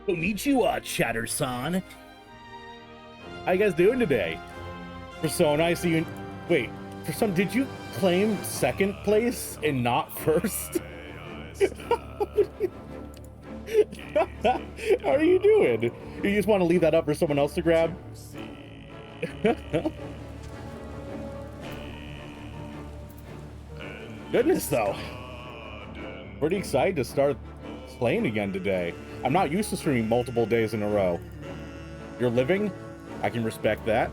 Konnichiwa, Chatter-san. How you guys doing today? Persona, I see you. Wait, Persona, did you claim second place and not first? How are you doing? You just want to leave that up for someone else to grab? Goodness, though. Pretty excited to start playing again today. I'm not used to streaming multiple days in a row. You're living? I can respect that.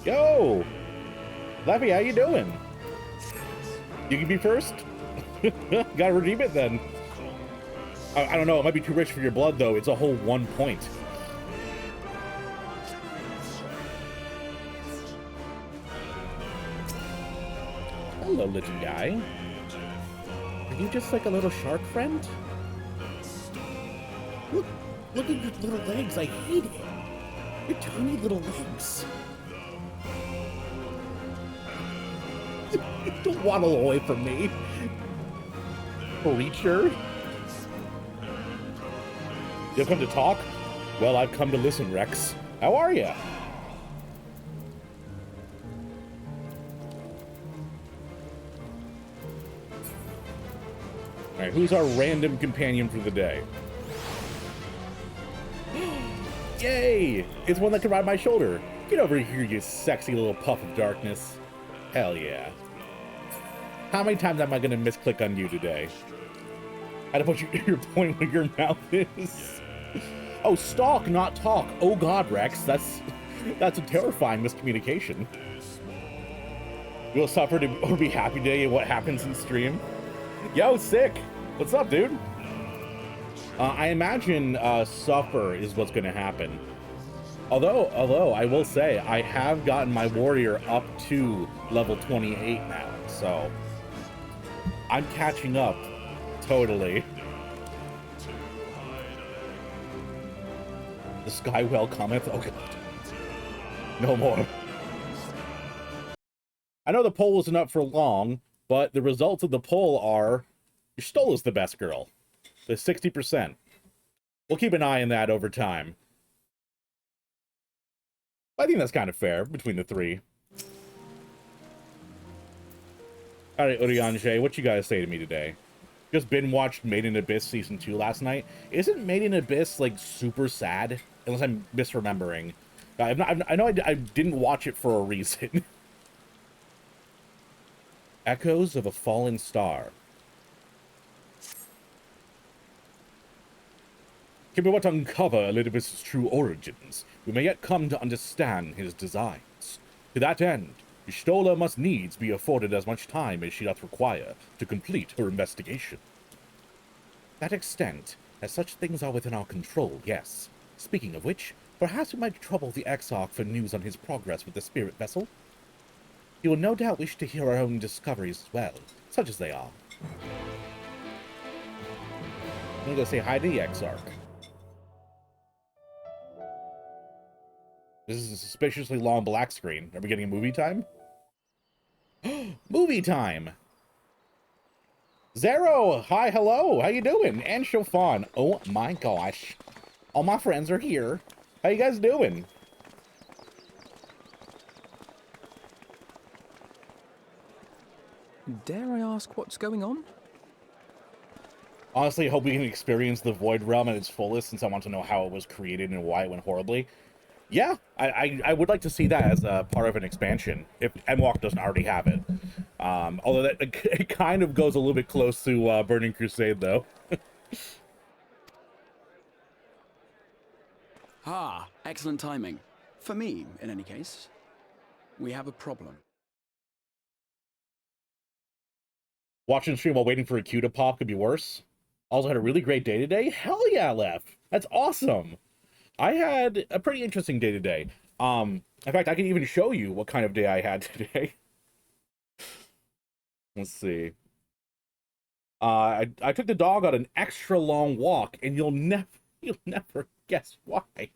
Yo! Leffy, how you doing? You can be first? Gotta redeem it then. I don't know, it might be too rich for your blood though. It's a whole 1 point. Hello, little guy. Are you just like a little shark friend? Look at your little legs. I hate it. Your tiny little legs. Don't waddle away from me. Creature. You've come to talk? Well, I've come to listen, Rex. How are you? Alright, who's our random companion for the day? Yay! It's one that can ride my shoulder. Get over here, you sexy little puff of darkness. Hell yeah. How many times am I gonna misclick on you today? I don't want your point where your mouth is. Oh, stalk, not talk. Oh god, Rex, that's a terrifying miscommunication. You'll suffer or be happy today at what happens in stream. Yo, sick. What's up, dude? I imagine suffer is what's gonna happen. Although I will say I have gotten my warrior up to level 28 now, so I'm catching up totally. The Skywell cometh. Oh god. No more. I know the poll wasn't up for long, but the results of the poll are your Stola's the best girl. The 60%. We'll keep an eye on that over time. I think that's kind of fair between the three. Alright, Urianger, what you guys say to me today? Just binge-watched Made in Abyss Season 2 last night. Isn't Made in Abyss, like, super sad? Unless I'm misremembering. I know I didn't watch it for a reason. Echoes of a Fallen Star. Can we what uncover Elidibus' true origins? We may yet come to understand his designs. To that end, Y'shtola must needs be afforded as much time as she doth require to complete her investigation. That extent, as such things are within our control, yes. Speaking of which, perhaps we might trouble the Exarch for news on his progress with the spirit vessel. He will no doubt wish to hear our own discoveries as well, such as they are. I'm gonna go say hi to the Exarch. This is a suspiciously long black screen. Are we getting a movie time? Movie time! Zero! Hi, hello! How you doing? And Shofan. Oh my gosh. All my friends are here. How you guys doing? Dare I ask what's going on? Honestly, I hope we can experience the Void Realm at its fullest, since I want to know how it was created and why it went horribly. Yeah, I would like to see that as a part of an expansion, if Endwalker doesn't already have it. Although that it kind of goes a little bit close to Burning Crusade, though. Ah, excellent timing. For me, in any case. We have a problem. Watching stream while waiting for a queue to pop could be worse. Also had a really great day today. Hell yeah, Lef. That's awesome. I had a pretty interesting day today. In fact, I can even show you what kind of day I had today. Let's see. I took the dog on an extra long walk, and you'll never guess why.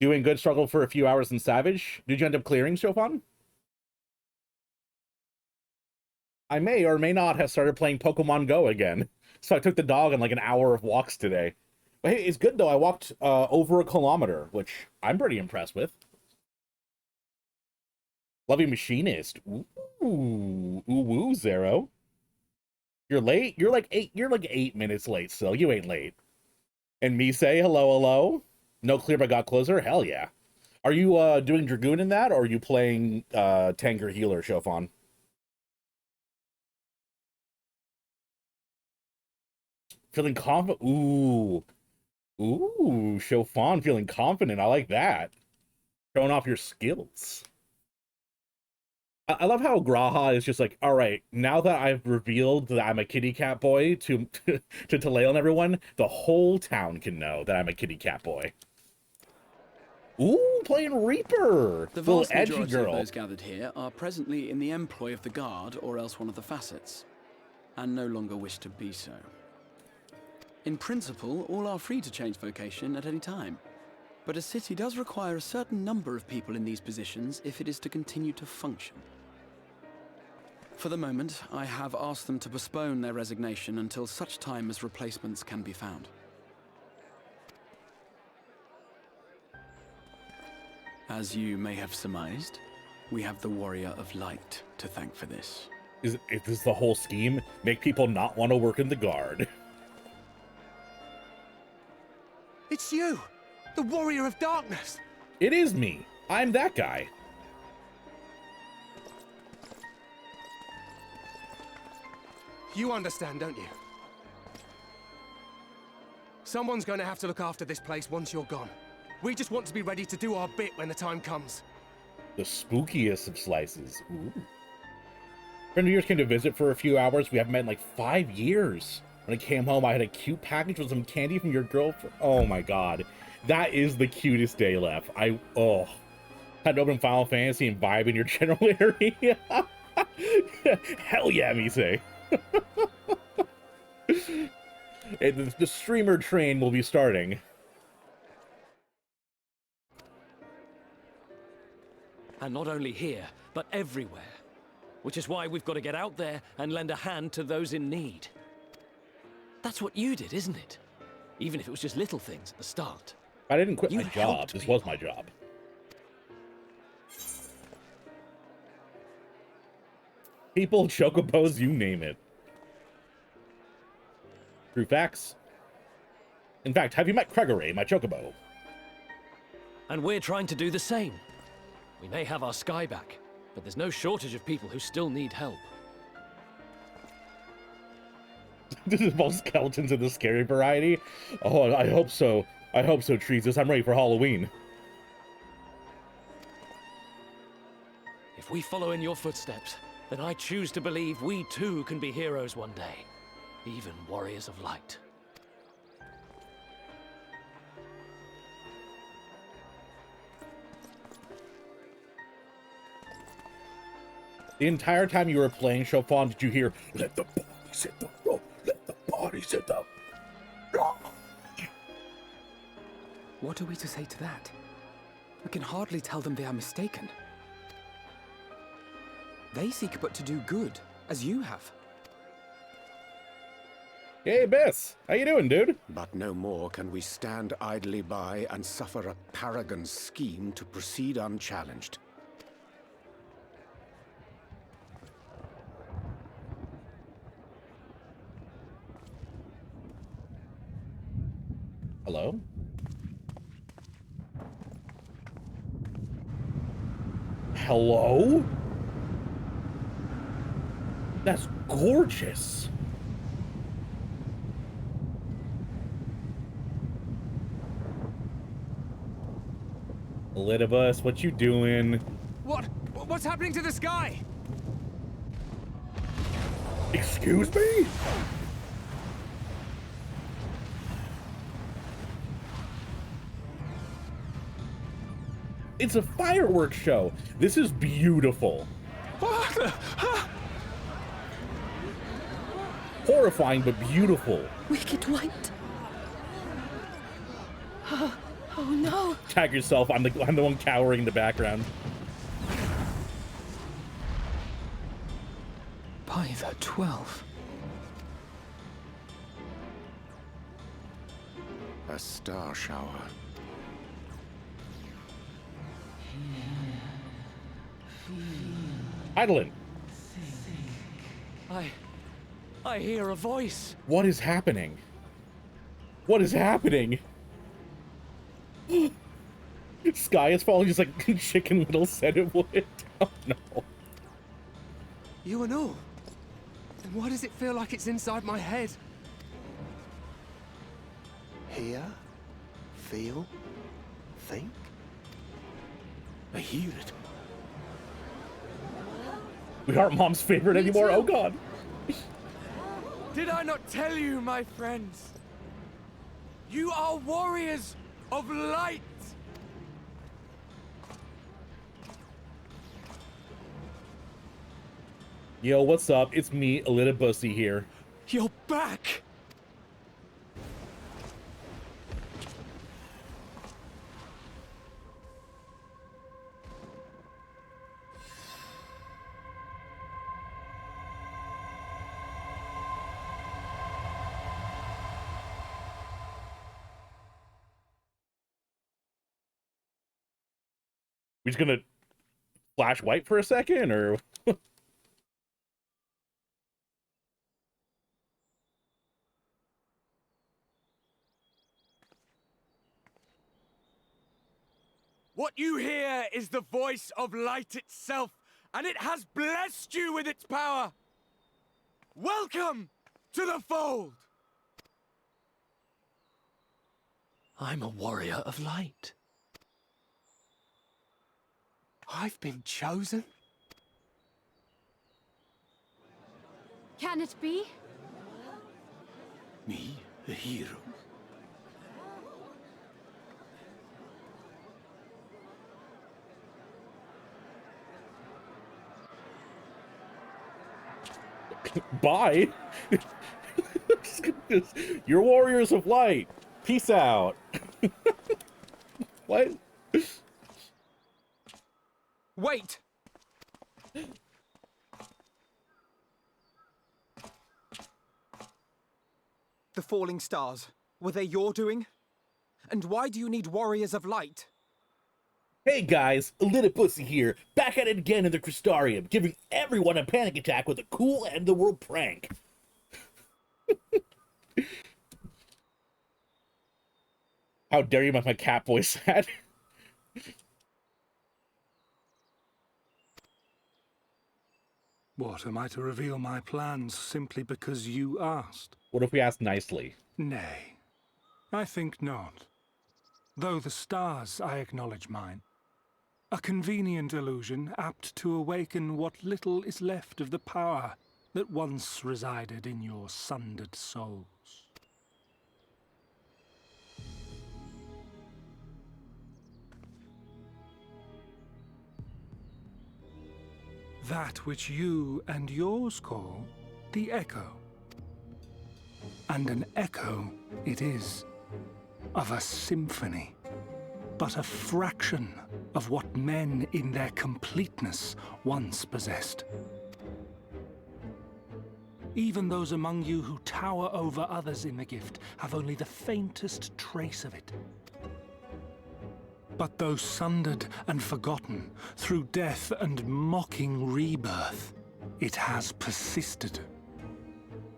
Doing good, struggle for a few hours in Savage. Did you end up clearing, Shofan? I may or may not have started playing Pokemon Go again. So I took the dog on like an hour of walks today. But hey, it's good though. I walked over a kilometer, which I'm pretty impressed with. Loving Machinist. Ooh, woo, Zero. You're late? You're like 8 minutes late still. You ain't late. And me say hello. No clear but got closer? Hell yeah. Are you doing Dragoon in that, or are you playing Tanker Healer, Shofan? Feeling confident? Ooh, Shofan feeling confident. I like that. Showing off your skills. I love how Graha is just like, all right, now that I've revealed that I'm a kitty cat boy to Taleo and everyone, the whole town can know that I'm a kitty cat boy. Ooh, playing Reaper. The little vast edgy majority girl. of those gathered here are presently in the employ of the Guard or else one of the facets, and no longer wish to be so. In principle, all are free to change vocation at any time, but a city does require a certain number of people in these positions if it is to continue to function. For the moment, I have asked them to postpone their resignation until such time as replacements can be found. As you may have surmised, we have the Warrior of Light to thank for this. Is this the whole scheme? Make people not want to work in the Guard. It's you! The Warrior of Darkness! It is me. I'm that guy. You understand, don't you? Someone's going to have to look after this place once you're gone. We just want to be ready to do our bit when the time comes. The spookiest of slices. Ooh. Friend of yours came to visit for a few hours. We haven't met in like 5 years. When I came home, I had a cute package with some candy from your girlfriend. Oh my god. That is the cutest day left. Had to open Final Fantasy and vibe in your general area. Hell yeah, me say. The streamer train will be starting. And not only here, but everywhere. Which is why we've got to get out there and lend a hand to those in need. That's what you did, isn't it? Even if it was just little things at the start. I didn't quit You my job. helped This people. was my job. People, chocobos, you name it. True facts. In fact, have you met Gregory, my chocobo? And we're trying to do the same. We may have our sky back, but there's no shortage of people who still need help. This is both skeletons in the scary variety. Oh, I hope so. I hope so, Treesus. I'm ready for Halloween. If we follow in your footsteps, then I choose to believe we too can be heroes one day. Even warriors of light. The entire time you were playing Chopin, did you hear, "Let the bodies hit the floor, let the bodies hit the floor"? What are we to say to that? We can hardly tell them they are mistaken. They seek but to do good, as you have. Hey, Bess. How you doing, dude? But no more can we stand idly by and suffer a paragon's scheme to proceed unchallenged. Hello? Hello? That's gorgeous. Elidibus, what you doing? What's happening to the sky? Excuse me? It's a fireworks show. This is beautiful. Horrifying, but beautiful. Wicked White. Oh no. Tag yourself. I'm the one cowering in the background. By the 12. A star shower. Hydaelyn, I hear a voice. what is happening? What is happening? Sky is falling just like Chicken Little said it would. Oh no. You and all. Then why does it feel like it's inside my head? Hear, feel, think. I hear it. We aren't Mom's favorite anymore. Oh god. Did I not tell you, my friends? You are warriors of light! Yo, what's up? It's me, Elidibus here. You're back! We just gonna flash white for a second, or? What you hear is the voice of light itself, and it has blessed you with its power. Welcome to the fold! I'm a warrior of light. I've been chosen? Can it be? Me, a hero. Bye. You're warriors of light. Peace out. What? Wait! The falling stars, were they your doing? And why do you need warriors of light? Hey guys, Elidibus here, back at it again in the Crystarium, giving everyone a panic attack with a cool end of the world prank. How dare you make my cat voice sad? What, am I to reveal my plans simply because you asked? What if we ask nicely? Nay, I think not. Though the stars, I acknowledge mine. A convenient illusion, apt to awaken what little is left of the power that once resided in your sundered souls. That which you and yours call the Echo. And an echo it is, of a symphony, but a fraction of what men in their completeness once possessed. Even those among you who tower over others in the gift have only the faintest trace of it. But though sundered and forgotten through death and mocking rebirth, it has persisted.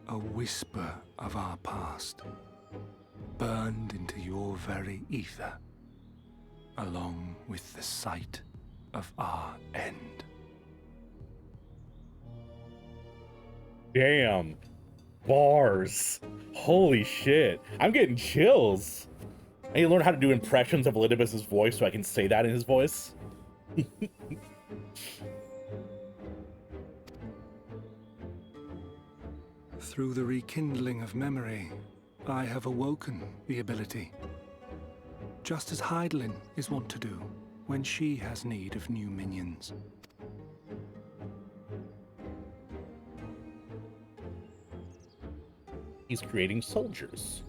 A whisper of our past, burned into your very ether, along with the sight of our end. Damn. Bars. Holy shit. I'm getting chills. I need to learn how to do impressions of Elidibus's voice so I can say that in his voice. Through the rekindling of memory, I have awoken the ability. Just as Hydaelyn is wont to do when she has need of new minions. He's creating soldiers.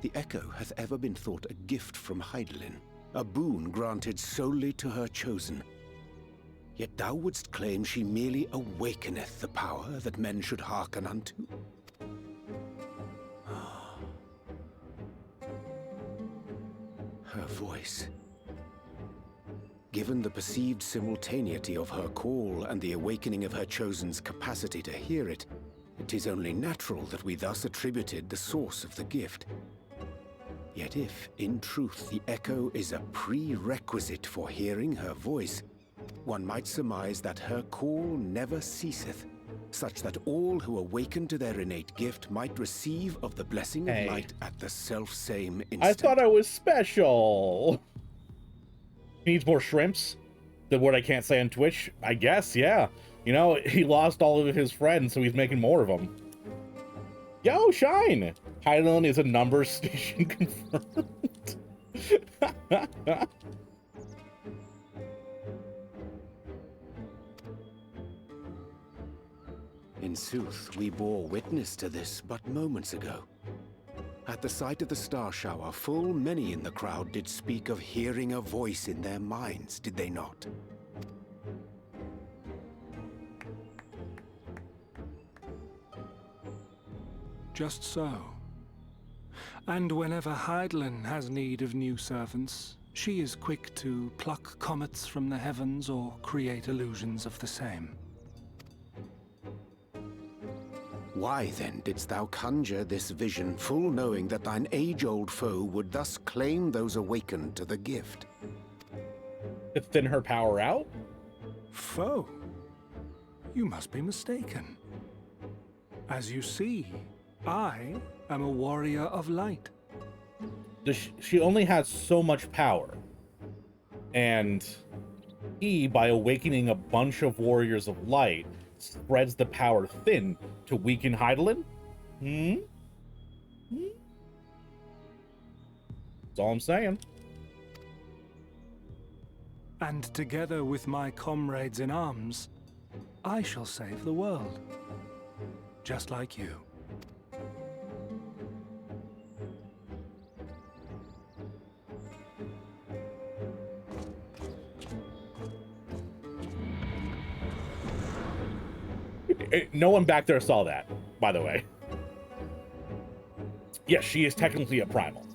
The Echo hath ever been thought a gift from Hydaelyn, a boon granted solely to her chosen. Yet thou wouldst claim she merely awakeneth the power that men should hearken unto? Her voice. Given the perceived simultaneity of her call and the awakening of her chosen's capacity to hear it, it is only natural that we thus attributed the source of the gift. Yet if, in truth, the echo is a prerequisite for hearing her voice, one might surmise that her call never ceaseth, such that all who awaken to their innate gift might receive of the blessing of light at the self-same instant. I thought I was special. Needs more shrimps? The word I can't say on Twitch? I guess, yeah. You know, he lost all of his friends, so he's making more of them. Yo, Shine! Hydaelyn is a numbers station confirmed. In sooth, we bore witness to this but moments ago. At the sight of the star shower, full many in the crowd did speak of hearing a voice in their minds, did they not? Just so. And whenever Hydaelyn has need of new servants, she is quick to pluck comets from the heavens or create illusions of the same. Why then didst thou conjure this vision, full knowing that thine age-old foe would thus claim those awakened to the gift? To thin her power out? Foe? You must be mistaken. As you see, I am a warrior of light. She only has so much power. And he, by awakening a bunch of warriors of light, spreads the power thin to weaken Hydaelyn? That's all I'm saying. And together with my comrades in arms, I shall save the world. Just like you. No one back there saw that, by the way. Yes, she is technically a primal.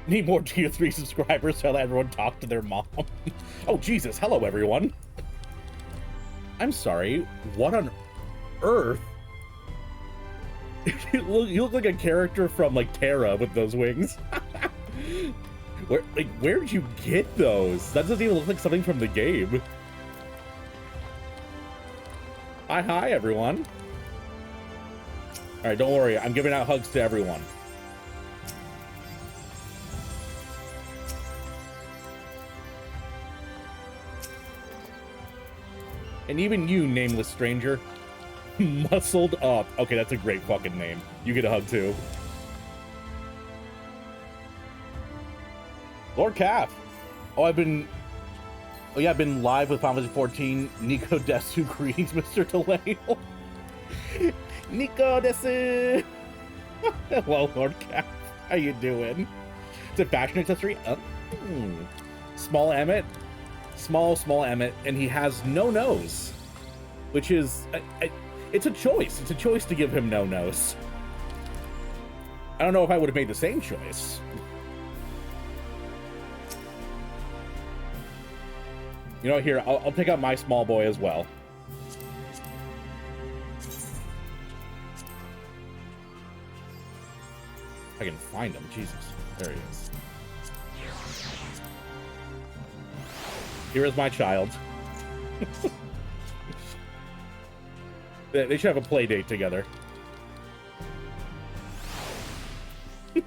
Need more tier 3 subscribers to let everyone talk to their mom. Oh, Jesus. Hello, everyone. I'm sorry. What on earth? You look like a character from, like, Terra with those wings. Where'd you get those? That doesn't even look like something from the game. Hi, everyone. All right, don't worry. I'm giving out hugs to everyone. And even you, nameless stranger. Muscled up. Okay, that's a great fucking name. You get a hug, too. Lord Calf. Oh, I've been live with Final Fantasy 14. Nico Desu. Greetings, Mr. Delaney. Nico Desu. Hello, Lord Calf. How you doing? It's a fashion accessory. Oh. Small Emmett. Small Emmett. And he has no nose. Which is... it's a choice. It's a choice to give him no nose. I don't know if I would have made the same choice. You know, here, I'll pick up my small boy as well. I can find him. Jesus. There he is. Here is my child. They should have a play date together. The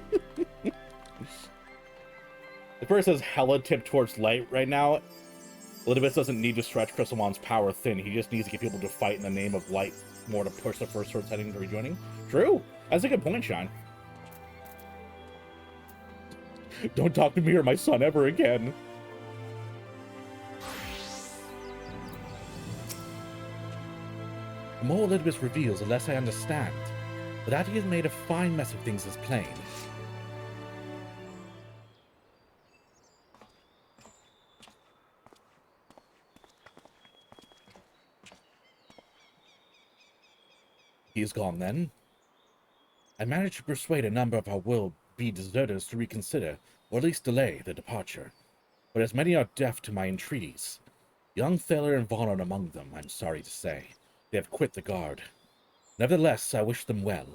person says hella tipped towards light right now. Elizabeth doesn't need to stretch Crystalmon's power thin. He just needs to get people to fight in the name of light more to push the first sword setting to rejoining. True. That's a good point, Sean. Don't talk to me or my son ever again. The more Elizabeth reveals, the less I understand. But that he has made a fine mess of things is plain. He is gone then? I managed to persuade a number of our will-be deserters to reconsider, or at least delay, their departure. But as many are deaf to my entreaties, young Thaler and Vaughn are among them, I'm sorry to say. They have quit the guard. Nevertheless, I wish them well.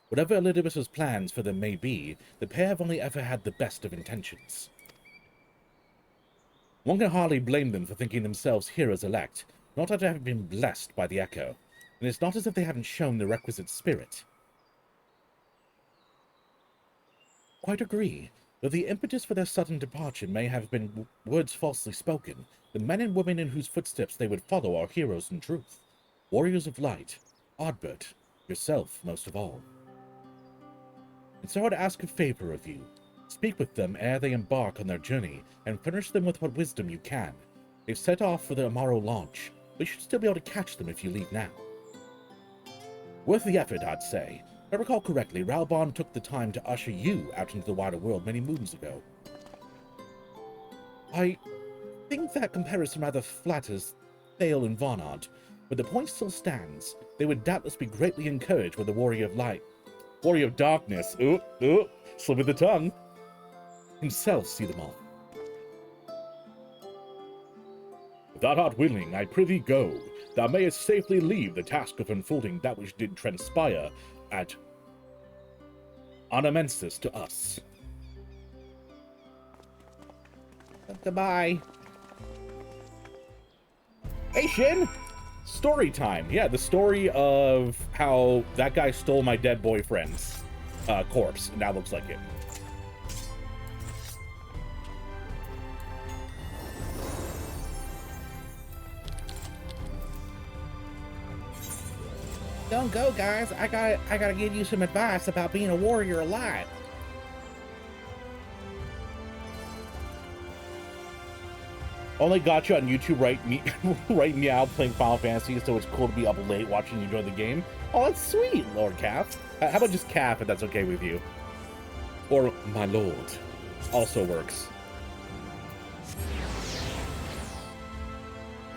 Whatever Elidibus's plans for them may be, the pair have only ever had the best of intentions. One can hardly blame them for thinking themselves heroes elect, not after having been blessed by the Echo, and it's not as if they haven't shown the requisite spirit. Quite agree. Though the impetus for their sudden departure may have been words falsely spoken, the men and women in whose footsteps they would follow are heroes in truth. Warriors of light. Ardbert. Yourself, most of all. And so I'd ask a favor of you. Speak with them ere they embark on their journey, and furnish them with what wisdom you can. They've set off for the tomorrow launch, but you should still be able to catch them if you leave now. Worth the effort, I'd say. If I recall correctly, Ralbon took the time to usher you out into the wider world many moons ago. I think that comparison rather flatters Thale and Vonard, but the point still stands. They would doubtless be greatly encouraged with the Warrior of Light. Warrior of Darkness, slip of the tongue. Himself see them all. If thou art willing, I prithee go. Thou mayest safely leave the task of unfolding that which did transpire at Onamensis to us. Goodbye. Hey, Shin! Story time. Yeah, the story of how that guy stole my dead boyfriend's corpse. Now looks like it. Don't go, guys. I gotta give you some advice about being a warrior alive. Only got you on YouTube right meow playing Final Fantasy, so it's cool to be up late watching you enjoy the game. Oh, that's sweet, Lord Calf. How about just Calf, if that's okay with you? Or my lord. Also works.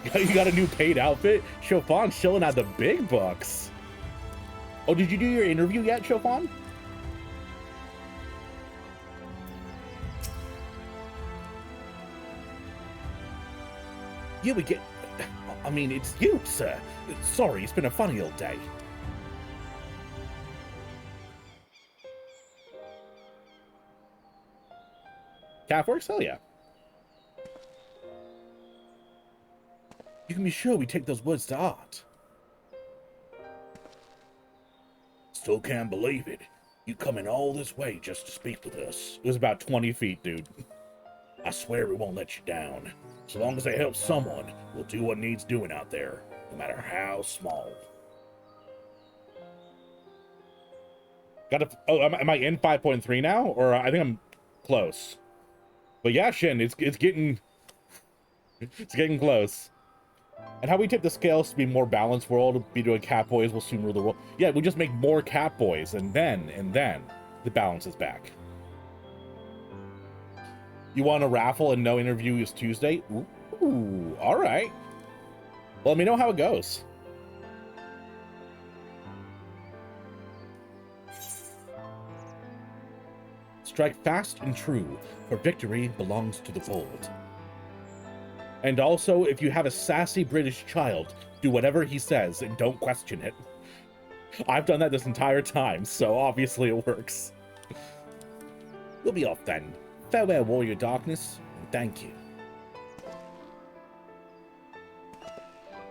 You got a new paid outfit? Chaufon's chilling out the big bucks. Oh, did you do your interview yet, Chauffon? Yeah, we get... I mean, it's you, sir. Sorry, it's been a funny old day. Calf works? Hell yeah. You can be sure we take those words to heart. Still can't believe it. You coming all this way just to speak with us. It was about 20 feet, dude. I swear we won't let you down. So long as they help someone, we'll do what needs doing out there, no matter how small. Oh, am I in 5.3 now? Or I think I'm close. But yeah, Shin, it's getting close. And how we tip the scales to be more balanced world, be doing Catboys will soon rule the world. Yeah, we just make more Catboys, and then the balance is back. You want a raffle and no interview is Tuesday? Ooh, all right. Well, let me know how it goes. Strike fast and true, for victory belongs to the bold. And also, if you have a sassy British child, do whatever he says and don't question it. I've done that this entire time, so obviously it works. We'll be off then. Farewell, Warrior Darkness, and thank you.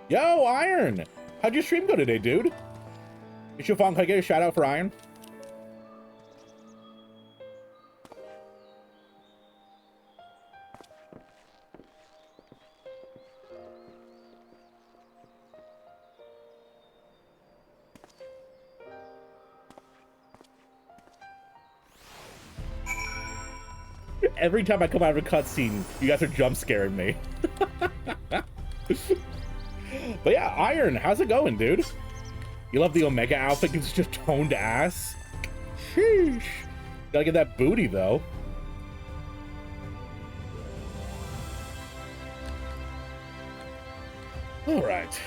Yo, Iron! How'd your stream go today, dude? Chauffon, can I get a shout out for Iron? Every time I come out of a cutscene, you guys are jump scaring me. But yeah, Iron, how's it going, dude? You love the Omega outfit? It's just toned ass. Sheesh. Gotta get that booty though. All right.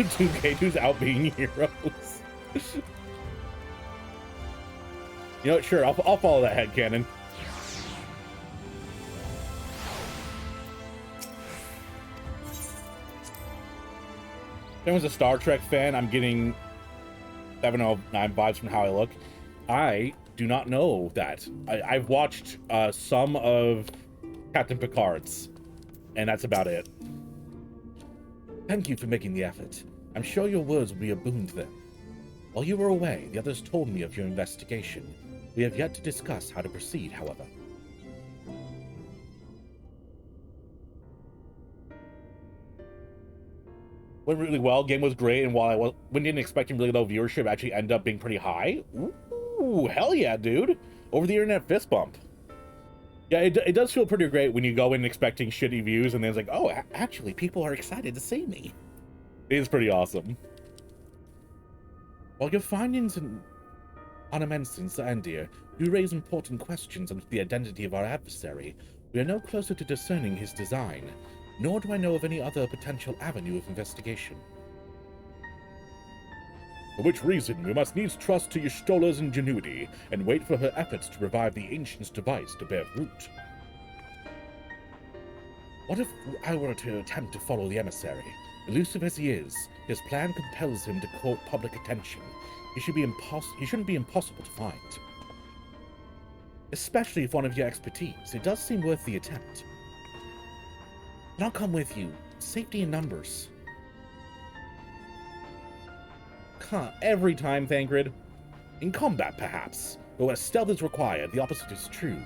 2K2's out being heroes. You know what? Sure, I'll follow that headcanon. If anyone's a Star Trek fan, I'm getting 709 vibes from how I look. I do not know that. I've watched some of Captain Picard's, and that's about it. Thank you for making the effort. I'm sure your words will be a boon to them. While you were away, the others told me of your investigation. We have yet to discuss how to proceed, however. Went really well. Game was great, and while I didn't expect really low viewership, it actually ended up being pretty high. Ooh, hell yeah, dude! Over the internet fist bump. Yeah, it does feel pretty great when you go in expecting shitty views, and then it's like, oh, actually, people are excited to see me. It is pretty awesome. While your findings on Amenson's Andir do raise important questions on the identity of our adversary, we are no closer to discerning his design, nor do I know of any other potential avenue of investigation. For which reason, we must needs trust to Y'shtola's ingenuity, and wait for her efforts to revive the Ancient's device to bear fruit. What if I were to attempt to follow the emissary? Elusive as he is, his plan compels him to court public attention. He shouldn't be impossible to find. Especially if one of your expertise, it does seem worth the attempt. And I'll come with you. Safety in numbers. Every time, Thancred. In combat, perhaps. But where stealth is required, the opposite is true.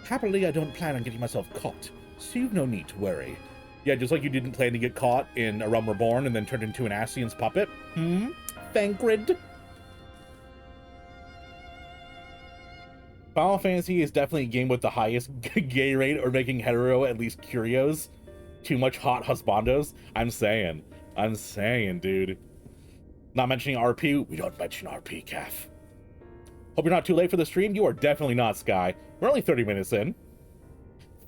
Happily, I don't plan on getting myself caught, so you've no need to worry. Yeah, just like you didn't plan to get caught in A Realm Reborn and then turned into an Ascian's puppet. Thancred? Final Fantasy is definitely a game with the highest gay rate, or making hetero at least curios. Too much hot husbandos. I'm saying, dude. Not mentioning RP. We don't mention RP, Calf. Hope you're not too late for the stream. You are definitely not, Sky. We're only 30 minutes in.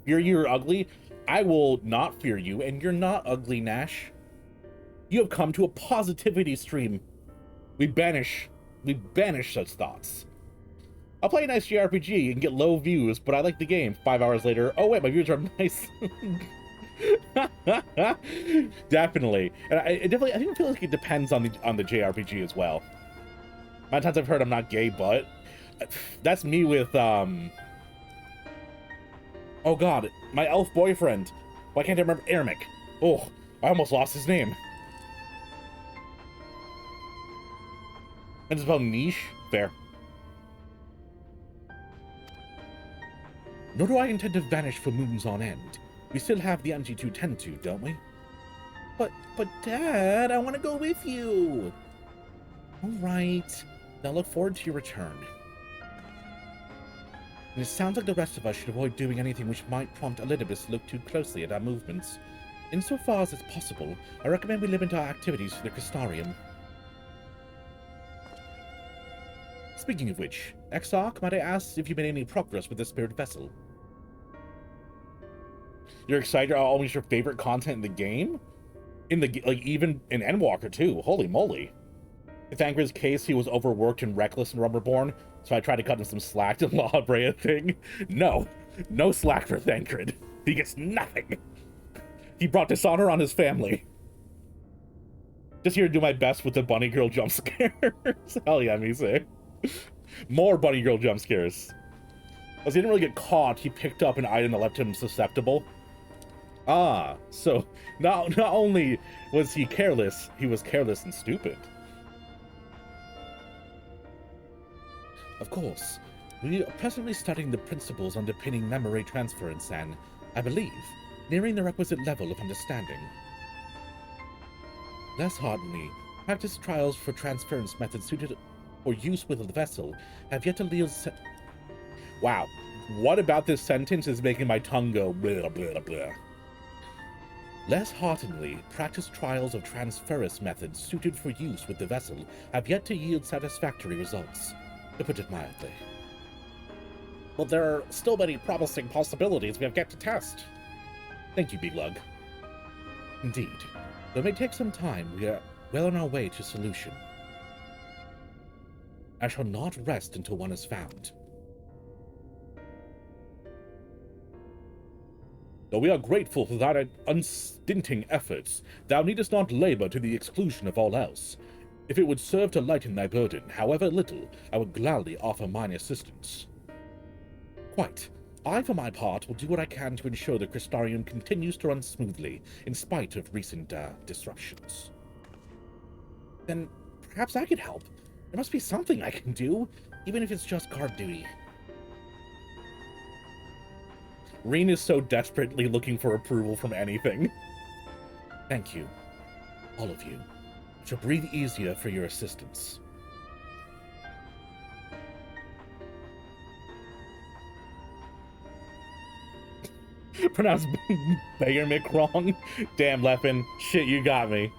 Fear you or ugly? I will not fear you, and you're not ugly, Nash. You have come to a positivity stream. We banish such thoughts. I'll play a nice JRPG and get low views, but I like the game. 5 hours later, oh wait, my views are nice. Definitely. And I think feel like it depends on the JRPG as well. Many times I've heard I'm not gay, but that's me with oh god, my elf boyfriend. Why can't I remember Ermic? Oh, I almost lost his name. And it's about niche? Fair. Nor do I intend to vanish for moons on end. We still have the MG210 don't we? But Dad, I want to go with you. All right. Now look forward to your return. And it sounds like the rest of us should avoid doing anything which might prompt Elidibus to look too closely at our movements. Insofar as it's possible, I recommend we limit our activities to the Crystarium. Speaking of which, Exarch, might I ask if you made any progress with the Spirit Vessel? You're excited about almost your favorite content in the game? Even in Endwalker too. Holy moly. In Thancred's case, he was overworked and reckless in Realm Reborn, so I tried to cut him some slack to La Brea thing. No slack for Thancred. He gets nothing. He brought dishonor on his family. Just here to do my best with the bunny girl jump scares. Hell yeah, me say. More bunny girl jump scares. As he didn't really get caught, he picked up an item that left him susceptible. Ah, so not only was he careless, he was careless and stupid. Of course, we are presently studying the principles underpinning memory transference and, I believe, nearing the requisite level of understanding. Less hearteningly, practice trials for transference methods suited for use with the vessel have yet to yield Wow, what about this sentence is making my tongue go blah blah blah. Less hearteningly, practice trials of transference methods suited for use with the vessel have yet to yield satisfactory results, to put it mildly. But there are still many promising possibilities we have yet to test. Thank you, Big Lug. Indeed. Though it may take some time, well on our way to solution. I shall not rest until one is found. Though we are grateful for thy unstinting efforts, thou needest not labor to the exclusion of all else. If it would serve to lighten thy burden, however little, I would gladly offer mine assistance. Quite. I, for my part, will do what I can to ensure the Crystarium continues to run smoothly, in spite of recent, disruptions. Then, perhaps I could help. There must be something I can do, even if it's just guard duty. Reen is so desperately looking for approval from anything. Thank you. All of you. I shall breathe easier for your assistance. Pronounced Bayermick wrong. Damn, Leffen. Shit, you got me.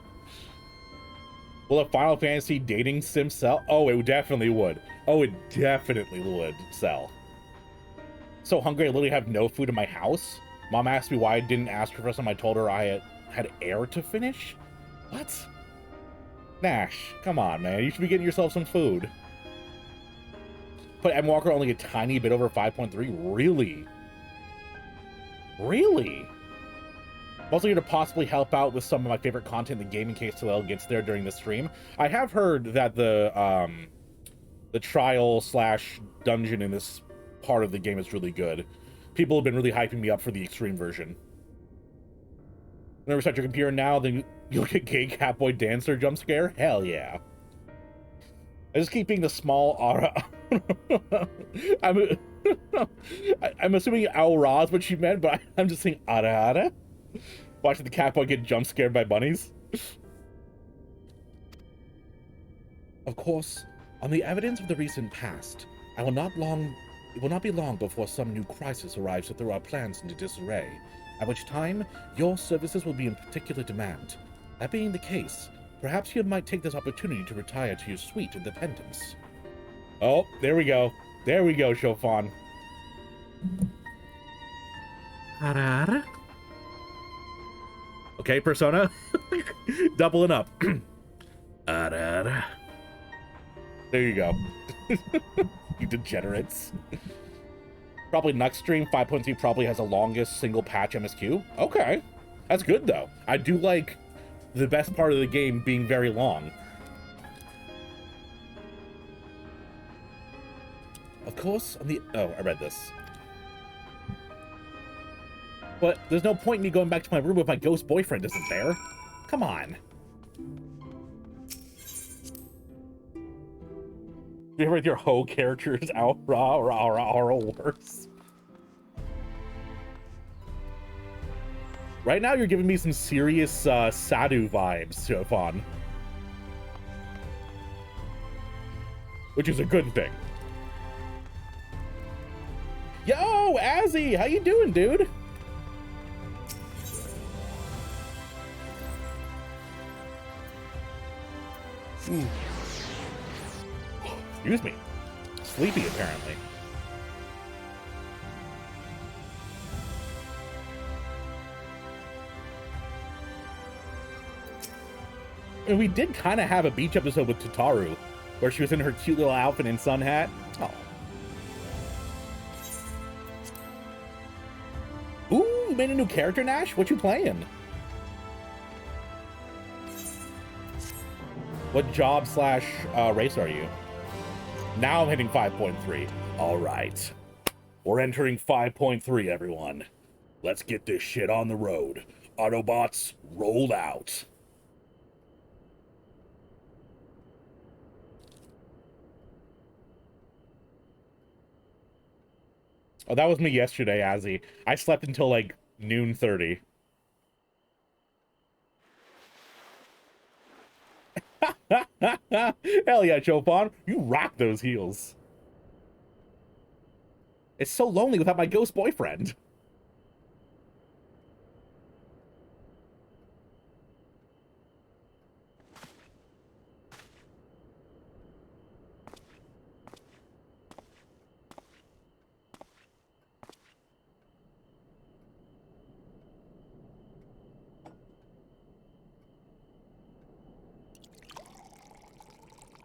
Will a Final Fantasy dating sim sell? Oh, it definitely would. Oh, it definitely would sell. So hungry I literally have no food in my house? Mom asked me why I didn't ask her for some. I told her I had air to finish? What? Nash, come on, man. You should be getting yourself some food. But Endwalker only a tiny bit over 5.3? Really? Really? I'm also here to possibly help out with some of my favorite content in the game in case Talel gets there during the stream. I have heard that the trial / dungeon in this part of the game is really good. People have been really hyping me up for the extreme version. Whenever you start your computer now, then you'll get gay Catboy dancer jump scare? Hell yeah. I just keep being the small aura. I'm assuming Aura is what she meant, but I'm just saying Ara. Watching the Catboy get jump scared by bunnies. Of course, on the evidence of the recent past, it will not be long before some new crisis arrives to throw our plans into disarray, at which time your services will be in particular demand. That being the case, perhaps you might take this opportunity to retire to your sweet independence. Oh, there we go. There we go, Chofan. Okay, Persona. Doubling up. There you go. You degenerates. Probably Nux Stream 5.2 probably has the longest single patch MSQ. Okay. That's good, though. I do like the best part of the game being very long. Of course, on the... Oh, I read this. But there's no point in me going back to my room if my ghost boyfriend isn't there. Come on. You ever with your hoe characters out raw or worse? Right now, you're giving me some serious Sadu vibes, Chofan. Which is a good thing. Yo, Azzy, how you doing, dude? Excuse me. Sleepy, apparently. And we did kind of have a beach episode with Tataru, where she was in her cute little outfit and sun hat. Oh. Ooh, you made a new character, Nash? What you playing? What job / race are you? Now I'm hitting 5.3. All right. We're entering 5.3, everyone. Let's get this shit on the road. Autobots, roll out. Oh, that was me yesterday, Azzy. I slept until like noon 30. Hell yeah, Chopin. You rock those heels. It's so lonely without my ghost boyfriend.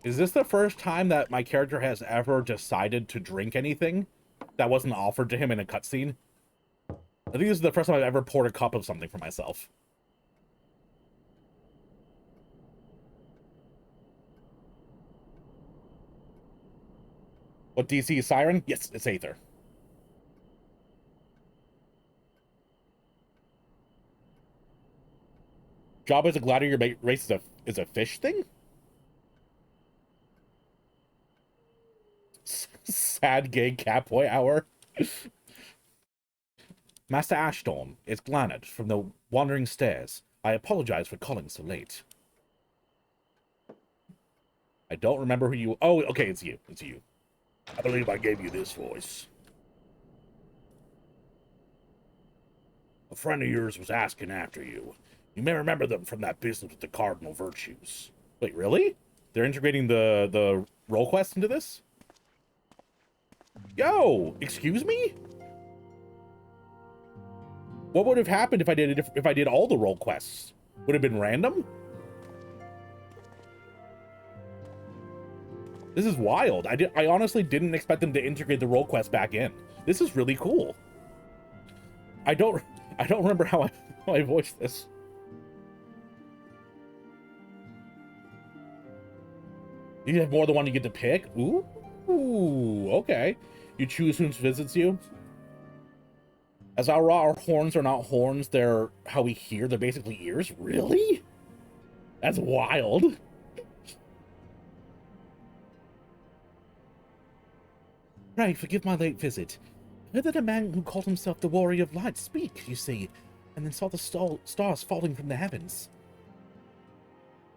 Is this the first time that my character has ever decided to drink anything that wasn't offered to him in a cutscene? I think this is the first time I've ever poured a cup of something for myself. What DC is Siren? Yes, it's Aether. Job as a gladiator race is a fish thing? Sad gay catboy hour. Master Ashtorm, it's Glanad from the Wandering Stairs. I apologize for calling so late. I don't remember who you... Oh, okay, it's you. It's you. I believe I gave you this voice. A friend of yours was asking after you. You may remember them from that business with the cardinal virtues. Wait, really? They're integrating the role quest into this? Yo, excuse me? What would have happened if I did all the role quests? Would it have been random? This is wild. I honestly didn't expect them to integrate the role quest back in. This is really cool. I don't remember how I voiced this. You have more than one you get to pick? Ooh, okay. You choose who visits you. As our horns are not horns, they're how we hear. They're basically ears. Really? That's wild. Pray, forgive my late visit. I heard that a man who called himself the Warrior of Light speak, you see, and then saw the stars falling from the heavens.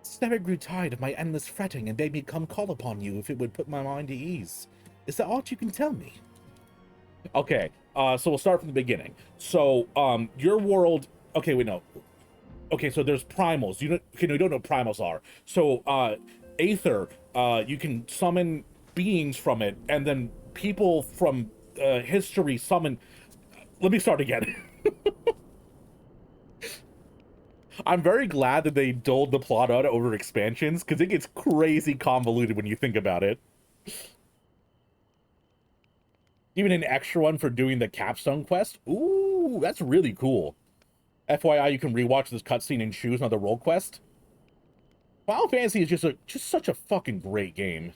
Snarrow grew tired of my endless fretting and bade me come call upon you if it would put my mind at ease. Is there aught you can tell me? Okay, so we'll start from the beginning. So, your world... Okay, wait, no. Okay, so there's primals. You don't know what primals are. So, Aether, you can summon beings from it, and then people from history summon... Let me start again. I'm very glad that they doled the plot out over expansions, because it gets crazy convoluted when you think about it. Even an extra one for doing the capstone quest. Ooh, that's really cool. FYI, you can rewatch this cutscene and choose another role quest. Final Fantasy is just such a fucking great game.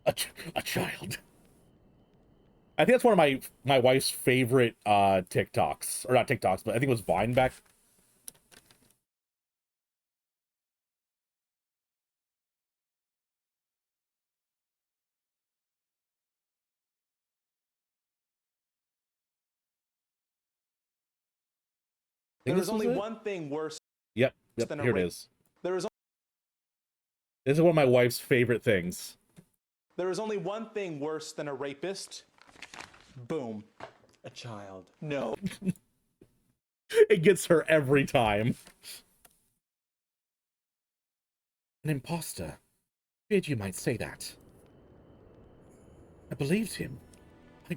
A child. I think that's one of my wife's favorite TikToks, or not TikToks, but I think it was Vine back. There is only one thing worse. Yep, than here it is. This is one of my wife's favorite things. There is only one thing worse than a rapist. Boom. A child. No. It gets her every time. An imposter. Feared you might say that. I believed him. I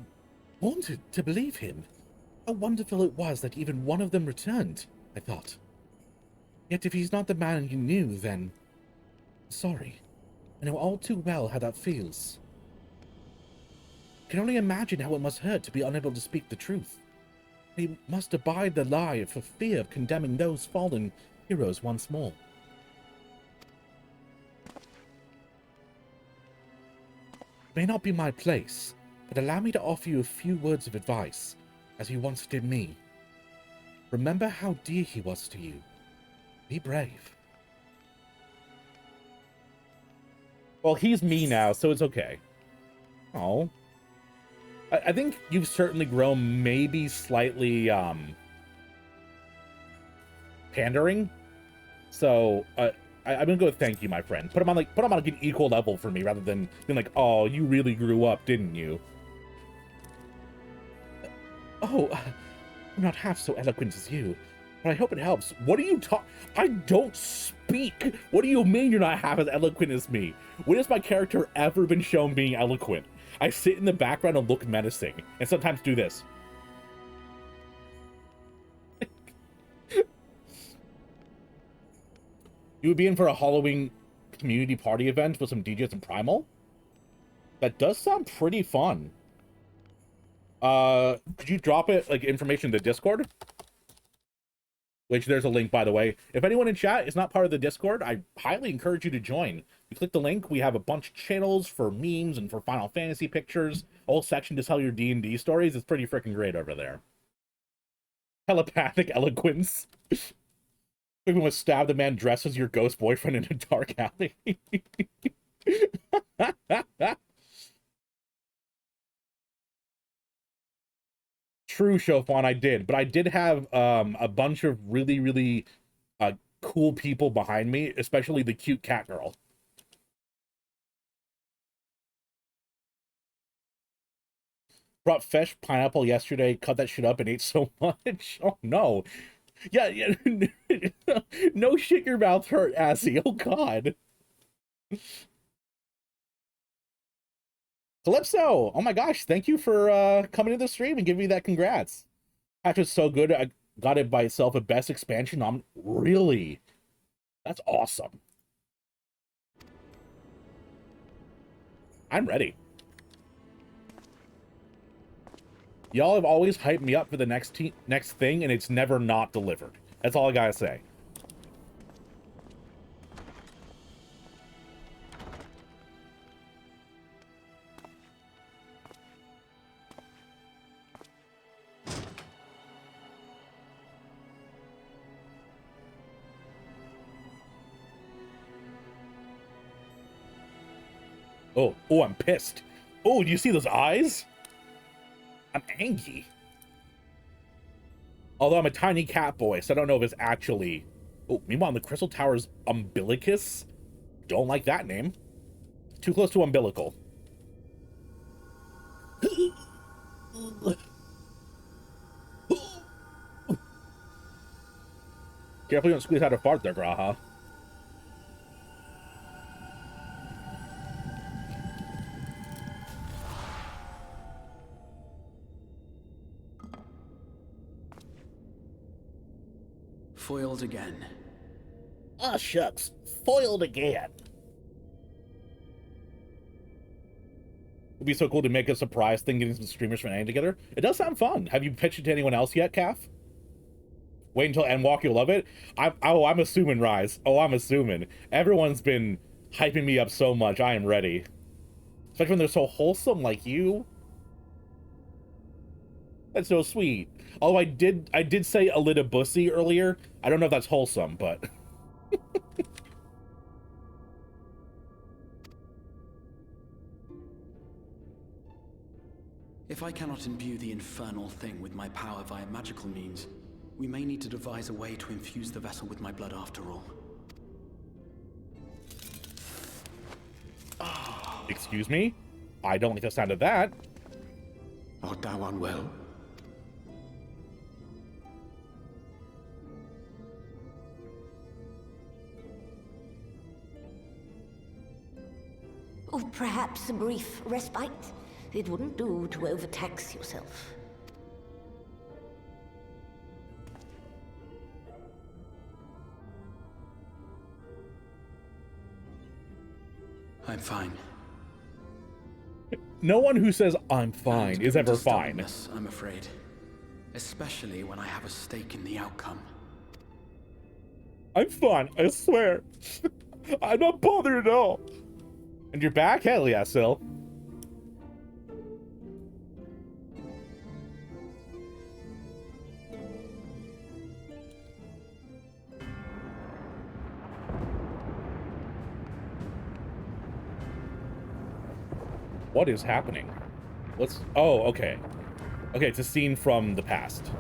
wanted to believe him. How wonderful it was that even one of them returned, I thought. Yet if he's not the man you knew, then... Sorry. I know all too well how that feels. I can only imagine how it must hurt to be unable to speak the truth. He must abide the lie for fear of condemning those fallen heroes once more. It may not be my place, but allow me to offer you a few words of advice, as he once did me. Remember how dear he was to you. Be brave. Well, he's me now, so it's okay. Oh. I think you've certainly grown maybe slightly, pandering. So, I'm gonna go with thank you, my friend. Put him on like an equal level for me, rather than being like, oh, you really grew up, didn't you? Oh, I'm not half so eloquent as you, but I hope it helps. What are you I don't speak! What do you mean you're not half as eloquent as me? When has my character ever been shown being eloquent? I sit in the background and look menacing, and sometimes do this. You would be in for a Halloween community party event with some DJs and Primal. That does sound pretty fun. Could you drop it, like, information in the Discord? Which, there's a link, by the way. If anyone in chat is not part of the Discord, I highly encourage you to join. You click the link, we have a bunch of channels for memes and for Final Fantasy pictures. A whole section to tell your D&D stories. It's pretty freaking great over there. Telepathic eloquence. People must stab the man dressed as your ghost boyfriend in a dark alley. True, Shofan, I did. But I did have a bunch of really cool people behind me, especially the cute cat girl. Brought fresh pineapple yesterday, cut that shit up and ate so much. Oh no. Yeah. No shit, your mouth hurt, Assy. Oh god. Calypso, oh my gosh, thank you for coming to the stream and giving me that congrats. Patch was so good, I got it by itself a best expansion. Really? That's awesome. I'm ready. Y'all have always hyped me up for the next thing, and it's never not delivered. That's all I gotta say. Oh, I'm pissed. Oh, do you see those eyes? I'm angry. Although I'm a tiny cat boy, so I don't know if it's actually... Oh, meanwhile, the Crystal Tower's umbilicus? Don't like that name. Too close to umbilical. Careful you don't squeeze out a fart there, Graha. Foiled again. Ah, shucks. Foiled again. It'd be so cool to make a surprise thing, getting some streamers from NA together. It does sound fun. Have you pitched it to anyone else yet, Calf? Wait until Endwalk, you'll love it. I'm assuming, Rise. Oh, I'm assuming. Everyone's been hyping me up so much. I am ready. Especially when they're so wholesome like you. That's so sweet. Although I did say a little bussy earlier. I don't know if that's wholesome, but... If I cannot imbue the infernal thing with my power via magical means, we may need to devise a way to infuse the vessel with my blood after all. Excuse me? I don't like the sound of that. Art thou unwell? Oh, perhaps a brief respite? It wouldn't do to overtax yourself. I'm fine. No one who says I'm fine is ever fine. I'm afraid. Especially when I have a stake in the outcome. I'm fine, I swear. I'm not bothered at all. And you're back? Hell yeah, Sil. What is happening? What's... Oh, okay. Okay, it's a scene from the past.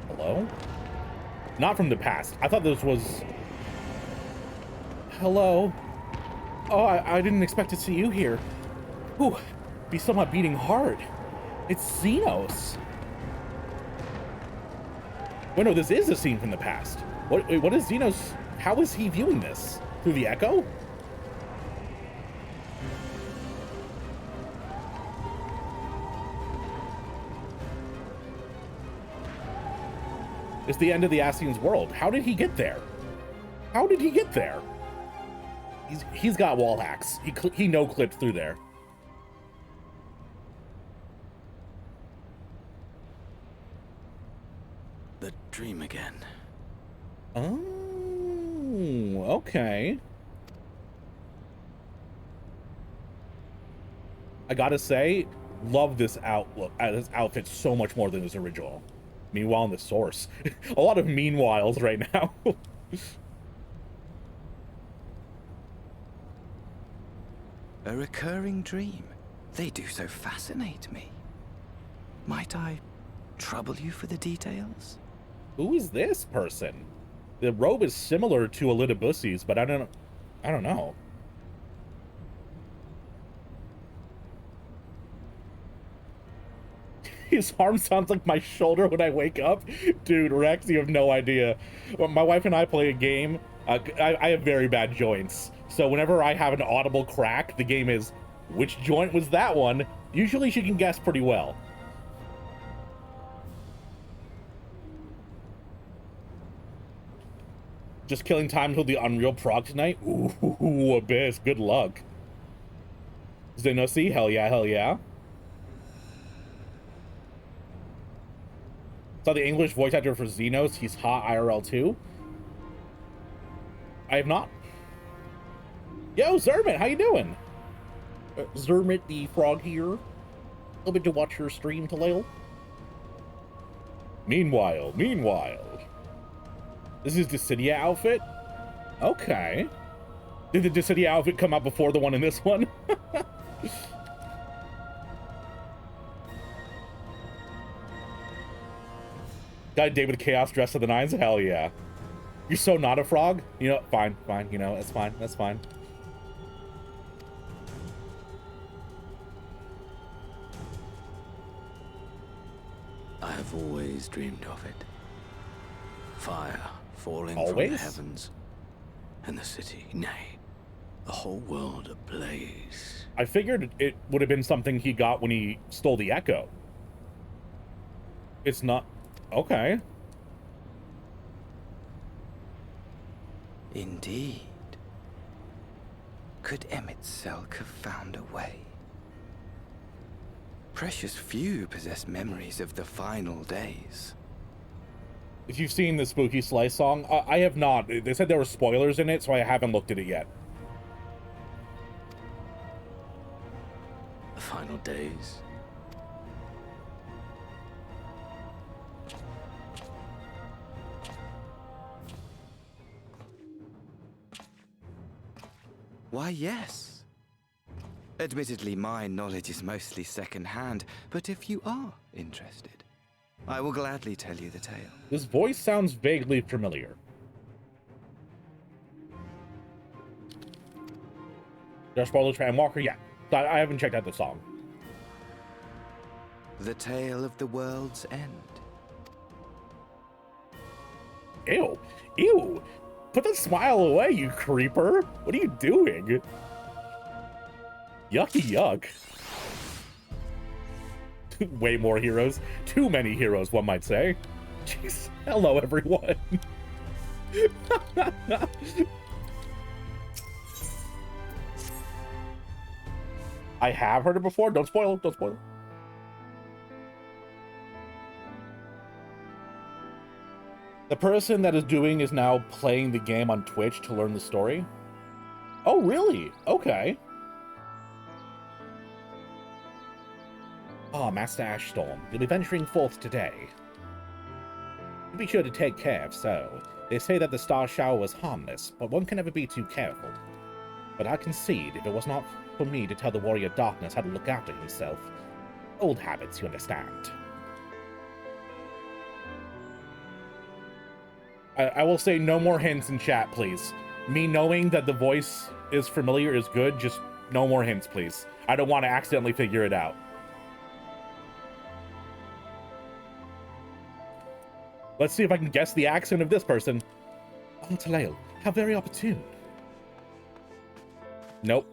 Hello? Not from the past. I thought this was... Hello? Oh, I didn't expect to see you here. Ooh, be somewhat beating hard. It's Xenos. Wait, no, this is a scene from the past. What is Xenos... How is he viewing this? Through the echo? It's the end of the Ascian's world. How did he get there? How did he get there? He's got wall hacks. He no-clipped through there. The dream again. Oh, okay. I gotta say, love this outfit so much more than his original. Meanwhile, in the source, a lot of meanwhiles right now. A recurring dream. They do so fascinate me. Might I trouble you for the details? Who is this person? The robe is similar to Elidibus's, but I don't know. His arm sounds like my shoulder when I wake up. Dude, Rex, you have no idea. When my wife and I play a game, I have very bad joints. So whenever I have an audible crack, the game is, which joint was that one? Usually she can guess pretty well. Just killing time until the Unreal proc tonight? Ooh, Abyss, good luck. Xenosi, hell yeah, hell yeah. Saw the English voice actor for Xenos. He's hot IRL too. I have not. Yo, Zermit, how you doing? Zermit the frog here. Hoping to watch your stream, Talil. Meanwhile. This is Dissidia outfit? Okay. Did the Dissidia outfit come out before the one in this one? Got David Chaos dressed to the nines? Hell yeah. You're so not a frog? You know, fine, you know, that's fine. I have always dreamed of it. Fire falling from Always? the heavens, and the city, nay, the whole world ablaze. I figured it would have been something he got when he stole the Echo. It's not... Okay. Indeed. Could Emmett Selk have found a way? Precious few possess memories of the final days. If you've seen the Spooky Slice song, I have not. They said there were spoilers in it, so I haven't looked at it yet. The final days. Why, yes. Admittedly, my knowledge is mostly second-hand, but if you are interested, I will gladly tell you the tale. This voice sounds vaguely familiar. Josh Barlow, Tran Walker, yeah. I haven't checked out the song. The tale of the world's end. Ew. Put that smile away, you creeper. What are you doing? Yucky yuck. Way more heroes. Too many heroes, one might say. Jeez. Hello, everyone. I have heard it before. Don't spoil it. The person that is doing is now playing the game on Twitch to learn the story. Oh, really? Okay. Ah, Master Ashstorm, you'll be venturing forth today. Be sure to take care if so. They say that the star shower was harmless, but one can never be too careful. But I concede if it was not for me to tell the Warrior Darkness how to look after himself. Old habits, you understand. I will say no more hints in chat, please. Me knowing that the voice is familiar is good, just no more hints, please. I don't want to accidentally figure it out. Let's see if I can guess the accent of this person. Oh, Talil, how very opportune. Nope.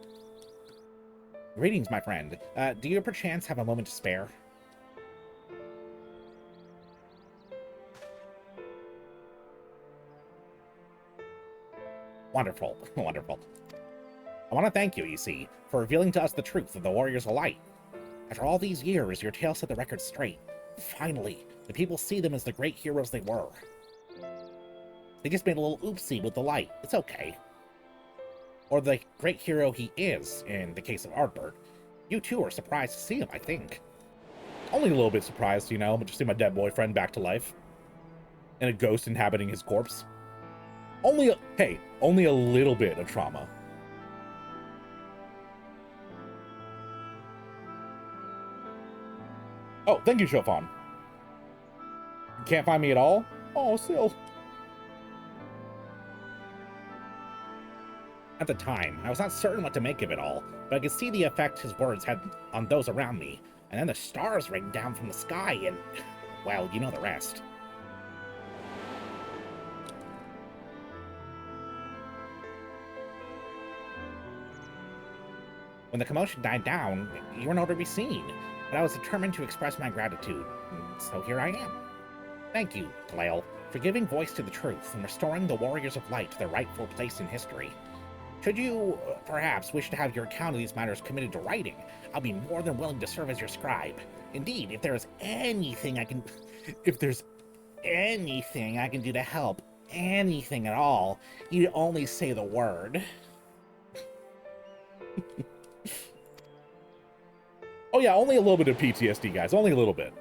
Greetings, my friend. Do you perchance have a moment to spare? Wonderful, wonderful. I want to thank you, you see, for revealing to us the truth of the Warriors of Light. After all these years, your tale set the record straight. Finally, the people see them as the great heroes they were. They just made a little oopsie with the light. It's okay. Or the great hero he is, in the case of Ardbert. You too are surprised to see him, I think. Only a little bit surprised, you know, but to see my dead boyfriend back to life. And a ghost inhabiting his corpse. Only a little bit of trauma. Oh, thank you, Chopin. You can't find me at all? Oh, still. At the time, I was not certain what to make of it all, but I could see the effect his words had on those around me, and then the stars rained down from the sky, and, well, you know the rest. When the commotion died down, you were nowhere to be seen, but I was determined to express my gratitude, so here I am. Thank you, Talael, for giving voice to the truth and restoring the Warriors of Light to their rightful place in history. Should you, perhaps, wish to have your account of these matters committed to writing, I'll be more than willing to serve as your scribe. Indeed, if there's anything I can do to help, anything at all, you only say the word. Oh yeah, only a little bit of PTSD, guys. Only a little bit.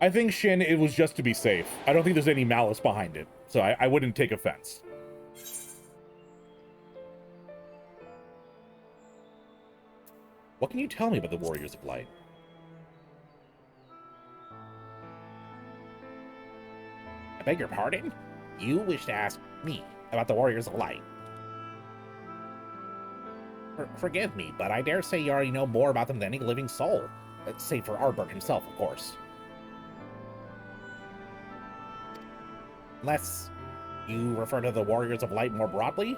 I think, Shin, it was just to be safe. I don't think there's any malice behind it, so I wouldn't take offense. What can you tell me about the Warriors of Light? I beg your pardon? You wish to ask me about the Warriors of Light? Forgive me, but I dare say you already know more about them than any living soul. Save for Ardbert himself, of course. Unless you refer to the Warriors of Light more broadly?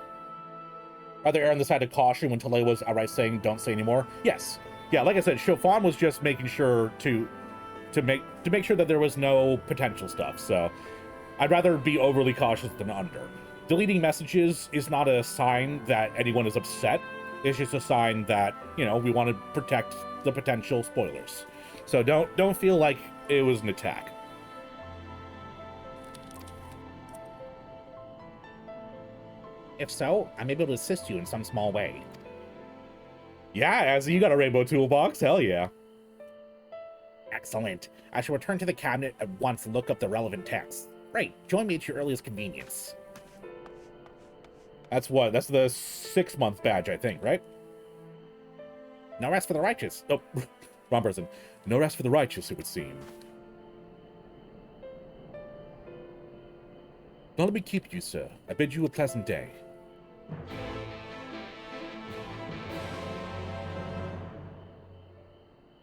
Rather err on the side of caution when Talael was outright saying don't say anymore? Yes. Yeah, like I said, Chopin was just making sure to make sure that there was no potential stuff, so I'd rather be overly cautious than under. Deleting messages is not a sign that anyone is upset. It's just a sign that, you know, we want to protect the potential spoilers. So don't feel like it was an attack. If so, I'm able to assist you in some small way. Yeah, Azzy, you got a rainbow toolbox? Hell yeah. Excellent. I shall return to the cabinet at once and look up the relevant text. Great. Join me at your earliest convenience. That's what? That's the 6-month badge, I think, right? No rest for the righteous. Oh, wrong person. No rest for the righteous, it would seem. Now let me keep you, sir. I bid you a pleasant day.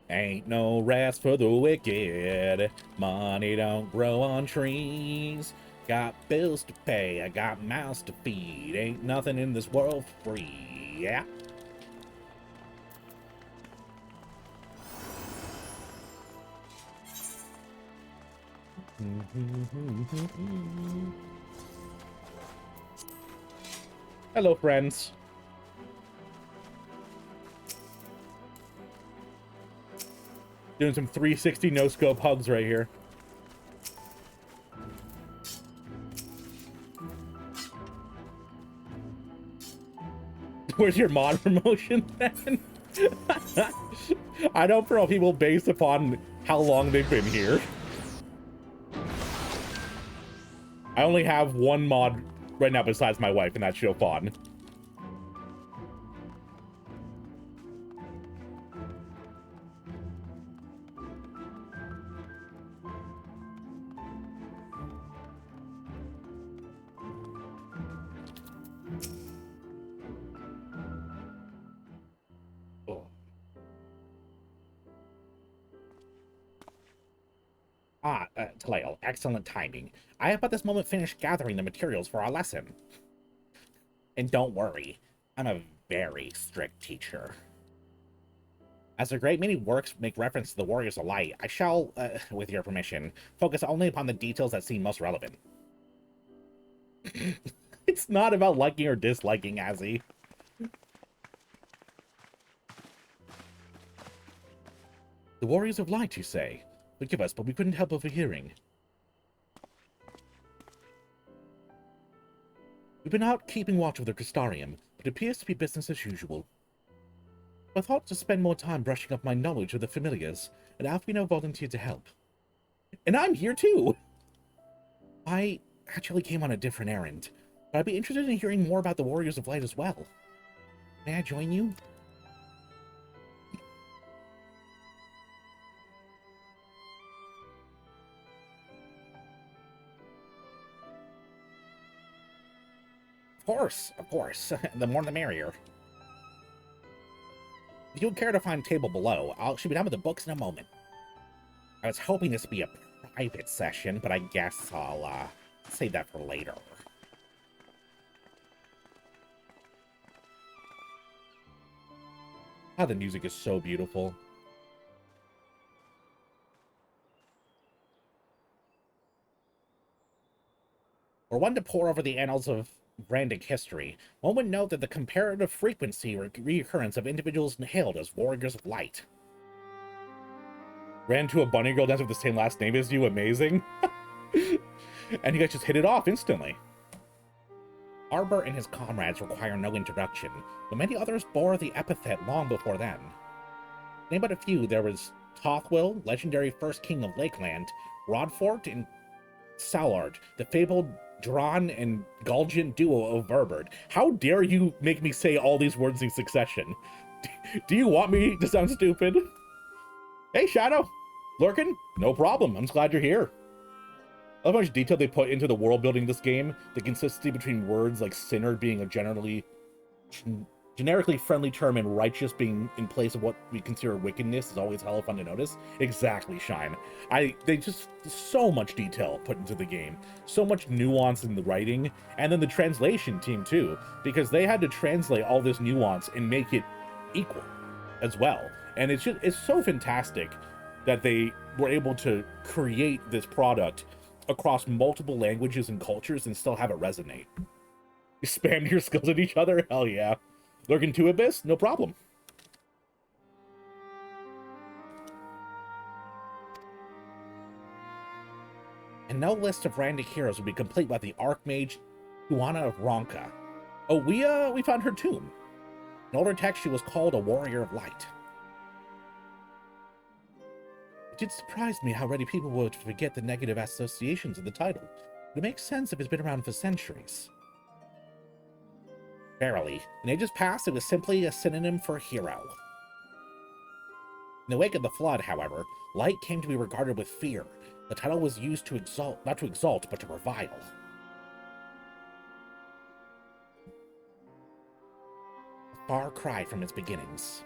Ain't no rest for the wicked. Money don't grow on trees. Got bills to pay, I got mouths to feed. Ain't nothing in this world free. Yeah. Hello, friends. Doing some 360 no-scope hugs right here. Where's your mod promotion then? I don't promote people based upon how long they've been here. I only have one mod right now besides my wife, and that's Chopin. Talael, excellent timing. I have at this moment finished gathering the materials for our lesson. And don't worry, I'm a very strict teacher. As a great many works make reference to the Warriors of Light, I shall, with your permission, focus only upon the details that seem most relevant. It's not about liking or disliking, Azzy. The Warriors of Light, you say? Forgive us, but we couldn't help overhearing. We've been out keeping watch over the Crystarium, but it appears to be business as usual. I thought to spend more time brushing up my knowledge of the familiars, and Alfino volunteered to help. And I'm here too! I actually came on a different errand, but I'd be interested in hearing more about the Warriors of Light as well. May I join you? Of course. The more the merrier. If you would care to find a table below, she'll be done with the books in a moment. I was hoping this would be a private session, but I guess I'll, save that for later. Ah, the music is so beautiful. For one to pore over the annals of Brandic history, one would note that the comparative frequency or reoccurrence of individuals hailed as Warriors of Light. Ran into a bunny girl dance with the same last name as you, amazing. And you guys just hit it off instantly. Arbor and his comrades require no introduction, but many others bore the epithet long before then. Name but a few, there was Tothwil, legendary first king of Lakeland, Rodfort and Salard, the fabled Dron and Galgant duo of Verberd. How dare you make me say all these words in succession? Do you want me to sound stupid? Hey, Shadow! Lurkin? No problem, I'm just glad you're here. I love how much detail they put into the world building of this game. The consistency between words like sinner being a generically friendly term and righteous being in place of what we consider wickedness is always hella fun to notice. Exactly, Shine. They just, so much detail put into the game. So much nuance in the writing. And then the translation team too, because they had to translate all this nuance and make it equal as well. And it's so fantastic that they were able to create this product across multiple languages and cultures and still have it resonate. You spam your skills at each other? Hell yeah. Lurking to Abyss? No problem. And no list of Randic heroes would be complete without the Archmage Huana of Ronka. Oh, we found her tomb. In older text, she was called a Warrior of Light. It did surprise me how ready people were to forget the negative associations of the title. It makes sense if it's been around for centuries. Verily, in ages past, it was simply a synonym for hero. In the wake of the Flood, however, light came to be regarded with fear. The title was used to exalt, not to exalt, but to revile. A far cry from its beginnings.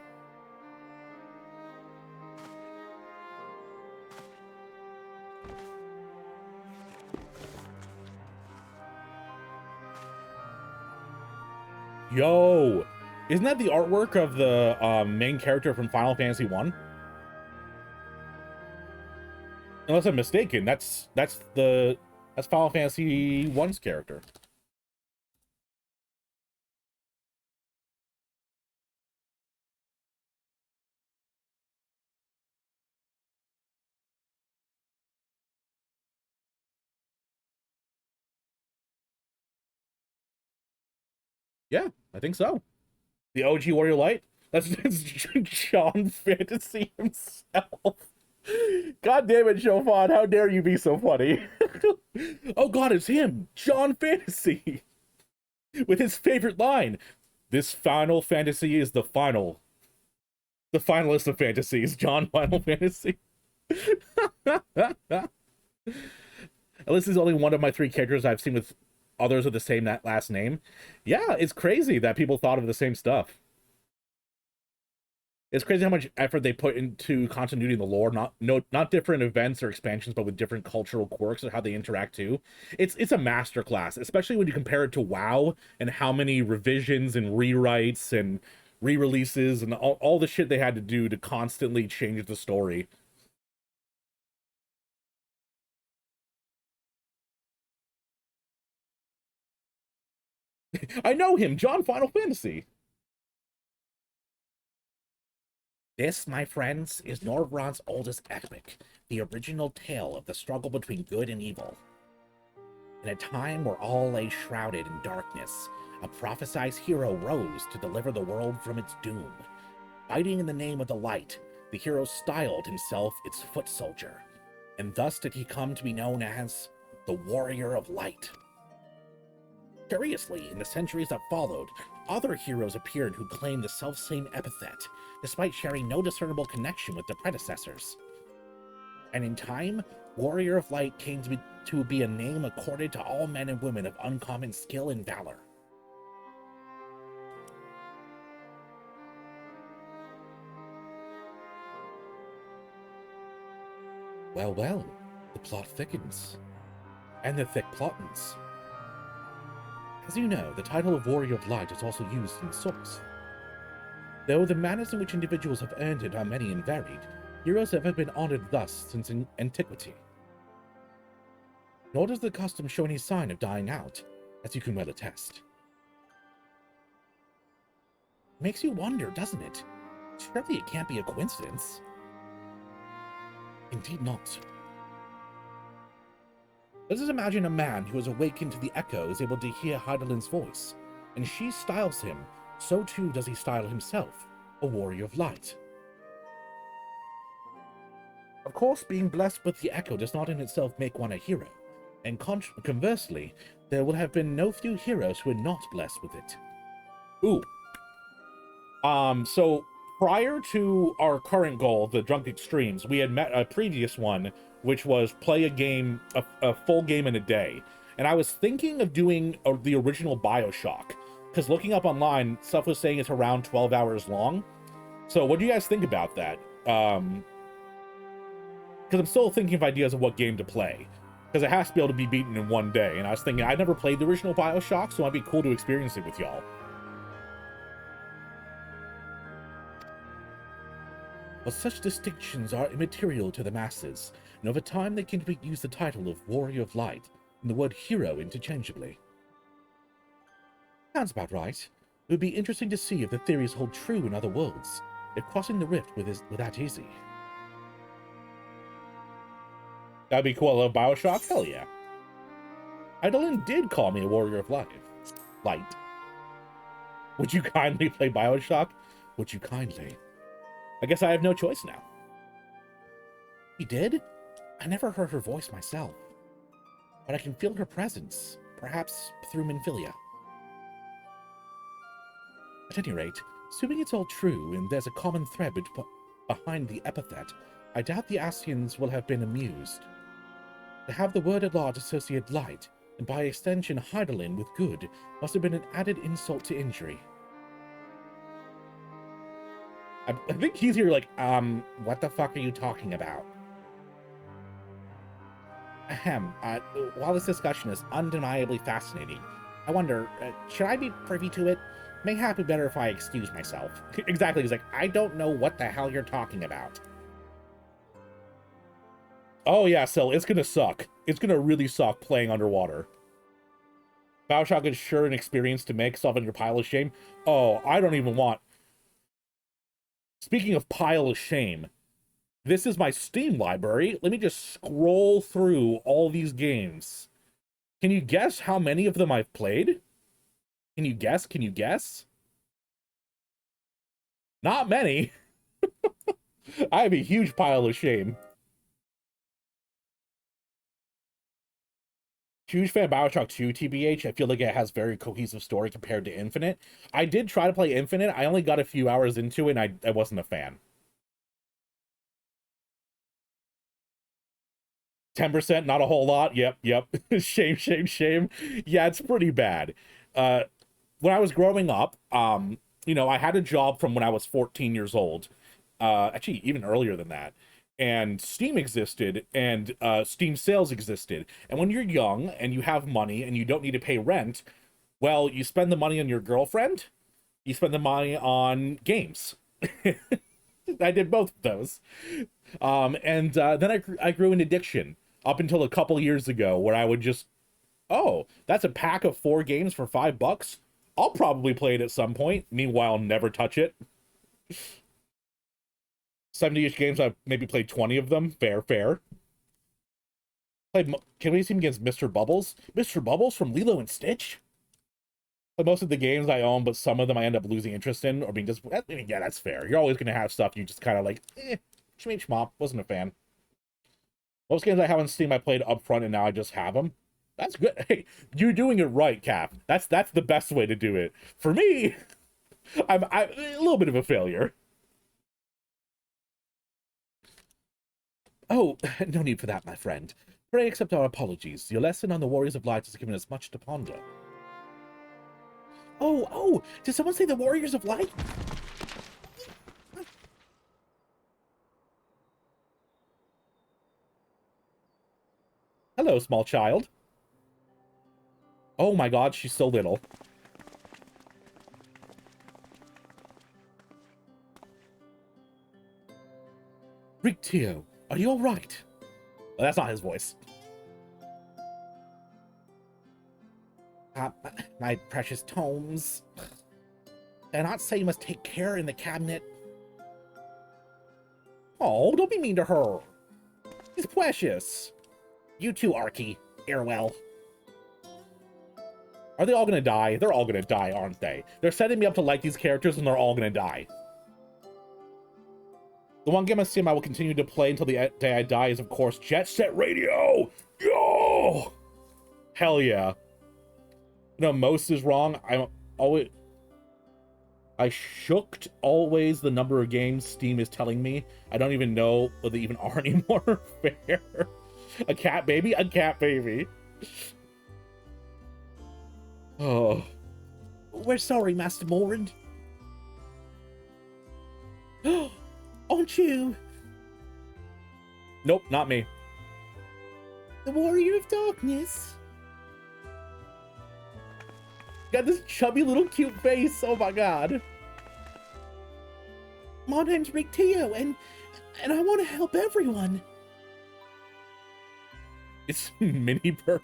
Yo, isn't that the artwork of the main character from Final Fantasy I? Unless I'm mistaken, that's Final Fantasy I's character. Yeah, I think so. The OG Warrior Light? That's John Fantasy himself. God damn it, Chofon, how dare you be so funny? Oh god, it's him, John Fantasy. With his favorite line, this Final Fantasy is the finalist of fantasies, John Final Fantasy. At least he's only one of my 3 characters I've seen with others with the same last name. Yeah, it's crazy that people thought of the same stuff. It's crazy how much effort they put into continuity in the lore, not different events or expansions, but with different cultural quirks of how they interact too. It's a masterclass, especially when you compare it to WoW and how many revisions and rewrites and re-releases and all the shit they had to do to constantly change the story. I know him, John Final Fantasy. This, my friends, is Norvrand's oldest epic, the original tale of the struggle between good and evil. In a time where all lay shrouded in darkness, a prophesized hero rose to deliver the world from its doom. Fighting in the name of the light, the hero styled himself its foot soldier, and thus did he come to be known as the Warrior of Light. Curiously, in the centuries that followed, other heroes appeared who claimed the selfsame epithet, despite sharing no discernible connection with their predecessors. And in time, Warrior of Light came to be a name accorded to all men and women of uncommon skill and valor. Well, well, the plot thickens. And the thick plottens. As you know, the title of Warrior of Light is also used in Source. Though the manners in which individuals have earned it are many and varied, heroes have been honored thus since antiquity. Nor does the custom show any sign of dying out, as you can well attest. Makes you wonder, doesn't it? Surely it can't be a coincidence. Indeed not. Let us imagine a man who is awakened to the echo is able to hear Hydaelyn's voice, and she styles him, so too does he style himself, a warrior of light. Of course, being blessed with the echo does not in itself make one a hero, and conversely, there will have been no few heroes who are not blessed with it. Ooh. So prior to our current goal, the Drunk Extremes, we had met a previous one, which was play a game, a full game in a day. And I was thinking of doing the original BioShock, because looking up online, stuff was saying it's around 12 hours long. So what do you guys think about that? Because I'm still thinking of ideas of what game to play, because it has to be able to be beaten in one day. And I was thinking, I never played the original BioShock, so it might be cool to experience it with y'all. But such distinctions are immaterial to the masses, and over time they can use the title of Warrior of Light and the word hero interchangeably. Sounds about right. It would be interesting to see if the theories hold true in other worlds, if crossing the rift is that easy. That'd be cool. I love BioShock? Hell yeah. Hydaelyn did call me a Warrior of Light. Would you kindly play BioShock? Would you kindly? I guess I have no choice now. He did? I never heard her voice myself. But I can feel her presence, perhaps through Minfilia. At any rate, assuming it's all true and there's a common thread behind the epithet, I doubt the Ascians will have been amused. To have the word at large associate light, and by extension Hydaelyn with good, must have been an added insult to injury. I think he's here like, what the fuck are you talking about? Ahem, while this discussion is undeniably fascinating, I wonder, should I be privy to it? Mayhap be better if I excuse myself. Exactly, he's like, I don't know what the hell you're talking about. Oh yeah, so it's gonna suck. It's gonna really suck playing underwater. BioShock is sure an experience to make yourself in your pile of shame. Oh, I don't even want... Speaking of pile of shame, this is my Steam library. Let me just scroll through all these games. Can you guess how many of them I've played? Can you guess? Can you guess? Not many. I have a huge pile of shame. Huge fan of BioShock 2, TBH. I feel like it has very cohesive story compared to Infinite. I did try to play Infinite. I only got a few hours into it, and I wasn't a fan. 10%, not a whole lot. Yep. Shame. Yeah, it's pretty bad. When I was growing up, you know, I had a job from when I was 14 years old. Actually, even earlier than that. And Steam existed, and Steam sales existed. And when you're young and you have money and you don't need to pay rent, well, you spend the money on your girlfriend. you spend the money on games. I did both of those. And then I grew an addiction up until a couple years ago where I would just, oh, that's a pack of 4 games for $5. I'll probably play it at some point. Meanwhile, never touch it. 70-ish games, I've maybe played 20 of them. Fair. Played Killing Team against Mr. Bubbles. Mr. Bubbles from Lilo and Stitch? But most of the games I own, but some of them I end up losing interest in or being just, yeah, that's fair. You're always going to have stuff you just kind of like, schmop, wasn't a fan. Most games I have on Steam I played up front and now I just have them. That's good. Hey, you're doing it right, Cap. That's the best way to do it. For me, I'm a little bit of a failure. Oh, no need for that, my friend. Pray accept our apologies. Your lesson on the Warriors of Light has given us much to ponder. Oh, did someone say the Warriors of Light? Hello, small child. Oh my god, she's so little. Rictio, are you alright? Well, that's not his voice. My precious tomes. Did I not say you must take care in the cabinet? Oh, don't be mean to her. She's precious. You too, Arky. Farewell. Are they all gonna die? They're all gonna die, aren't they? They're setting me up to like these characters and they're all gonna die. The one game on Steam I will continue to play until the day I die is, of course, Jet Set Radio! Yo! Hell yeah. No, most is wrong. I shooked always the number of games Steam is telling me. I don't even know what they even are anymore. Fair. A cat baby? A cat baby. Oh. We're sorry, Master Morand. Aren't you? Nope, not me. The Warrior of Darkness. Got this chubby little cute face. Oh my god. My name's Rictio, and I want to help everyone. It's Mini Bert.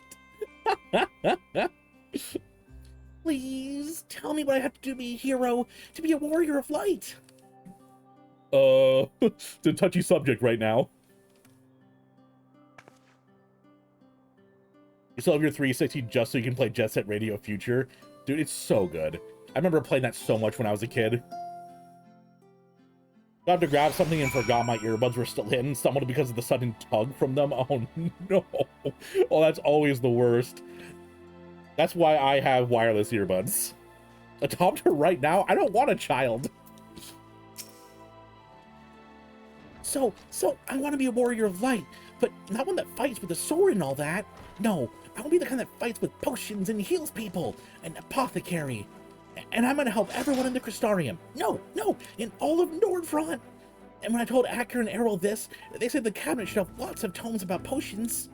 Please tell me what I have to do to be a hero, to be a warrior of light. It's a touchy subject right now. You still have your 360 just so you can play Jet Set Radio Future. Dude, it's so good. I remember playing that so much when I was a kid. Got to grab something and forgot my earbuds were still in. Stumbled because of the sudden tug from them. Oh no. Oh, that's always the worst. That's why I have wireless earbuds. Adopt her right now? I don't want a child. So I want to be a warrior of light, but not one that fights with a sword and all that. No, I want to be the kind that fights with potions and heals people, an apothecary. And I'm going to help everyone in the Crystarium. No, in all of Nordfront. And when I told Acker and Errol this, they said the cabinet should have lots of tomes about potions.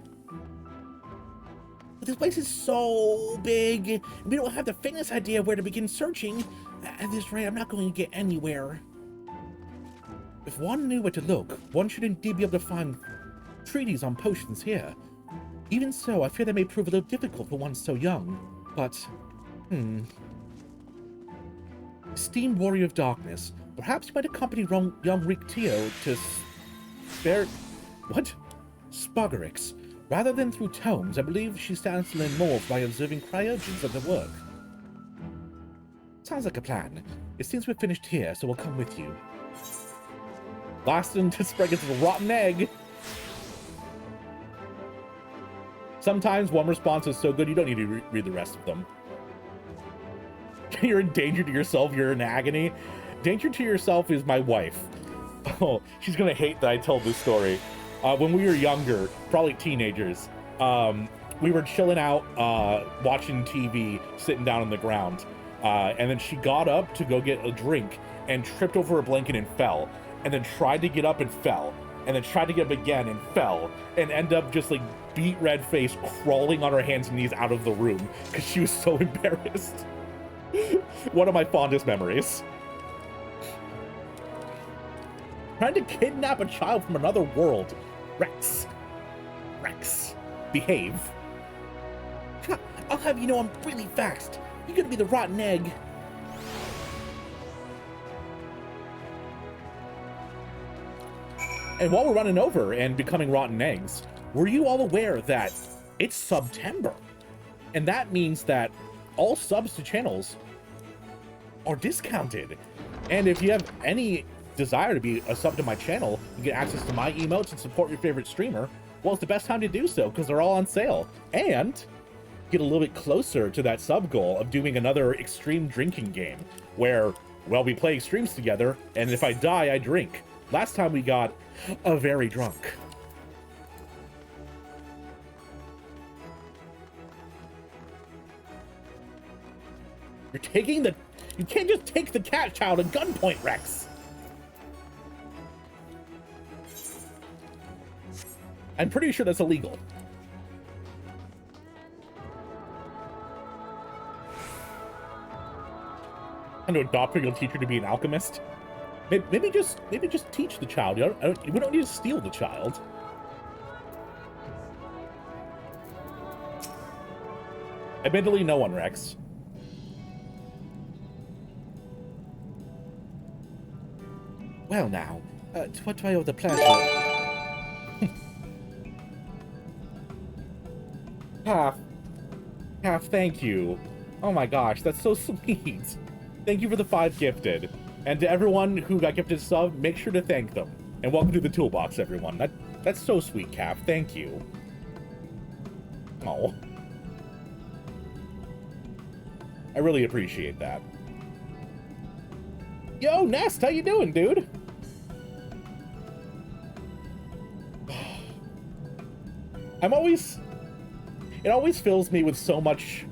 But this place is so big, and we don't have the faintest idea where to begin searching. At this rate, I'm not going to get anywhere. If one knew where to look, one should indeed be able to find treaties on potions here. Even so, I fear they may prove a little difficult for one so young. But, Esteemed Warrior of Darkness, perhaps you might accompany young Rictio to Spogarix. Rather than through tomes, I believe she stands to learn more by observing cryogens of the work. Sounds like a plan. It seems we're finished here, so we'll come with you. Lasting to spread gets a rotten egg. Sometimes one response is so good you don't need to read the rest of them. You're in danger to yourself, you're in agony. Danger to yourself is my wife. Oh, she's gonna hate that I told this story. When we were younger, probably teenagers, we were chilling out, watching TV, sitting down on the ground. And then she got up to go get a drink and tripped over a blanket and fell. And then tried to get up and fell. And then tried to get up again and fell. And end up just like beat red face crawling on her hands and knees out of the room because she was so embarrassed. One of my fondest memories. Trying to kidnap a child from another world. Rex. Rex. Behave. I'll have you know I'm really fast. You're gonna be the rotten egg. And while we're running over and becoming rotten eggs, were you all aware that it's September? And that means that all subs to channels are discounted. And if you have any desire to be a sub to my channel and get access to my emotes and support your favorite streamer, well, it's the best time to do so because they're all on sale. And get a little bit closer to that sub goal of doing another extreme drinking game where, well, we play extremes together, and if I die, I drink. Last time we got very drunk. You're taking the... You can't just take the cat child at gunpoint, Rex. I'm pretty sure that's illegal. And to adopt your teacher to be an alchemist. Maybe just teach the child. We don't need to steal the child. Admittedly, no one, Rex. Well now, what do I owe the pleasure? Half, thank you. Oh my gosh, that's so sweet. Thank you for the 5 gifted. And to everyone who got gifted sub, make sure to thank them. And welcome to the toolbox, everyone. That's so sweet, Calf. Thank you. Oh. I really appreciate that. Yo, Nest, how you doing, dude? It always fills me with so much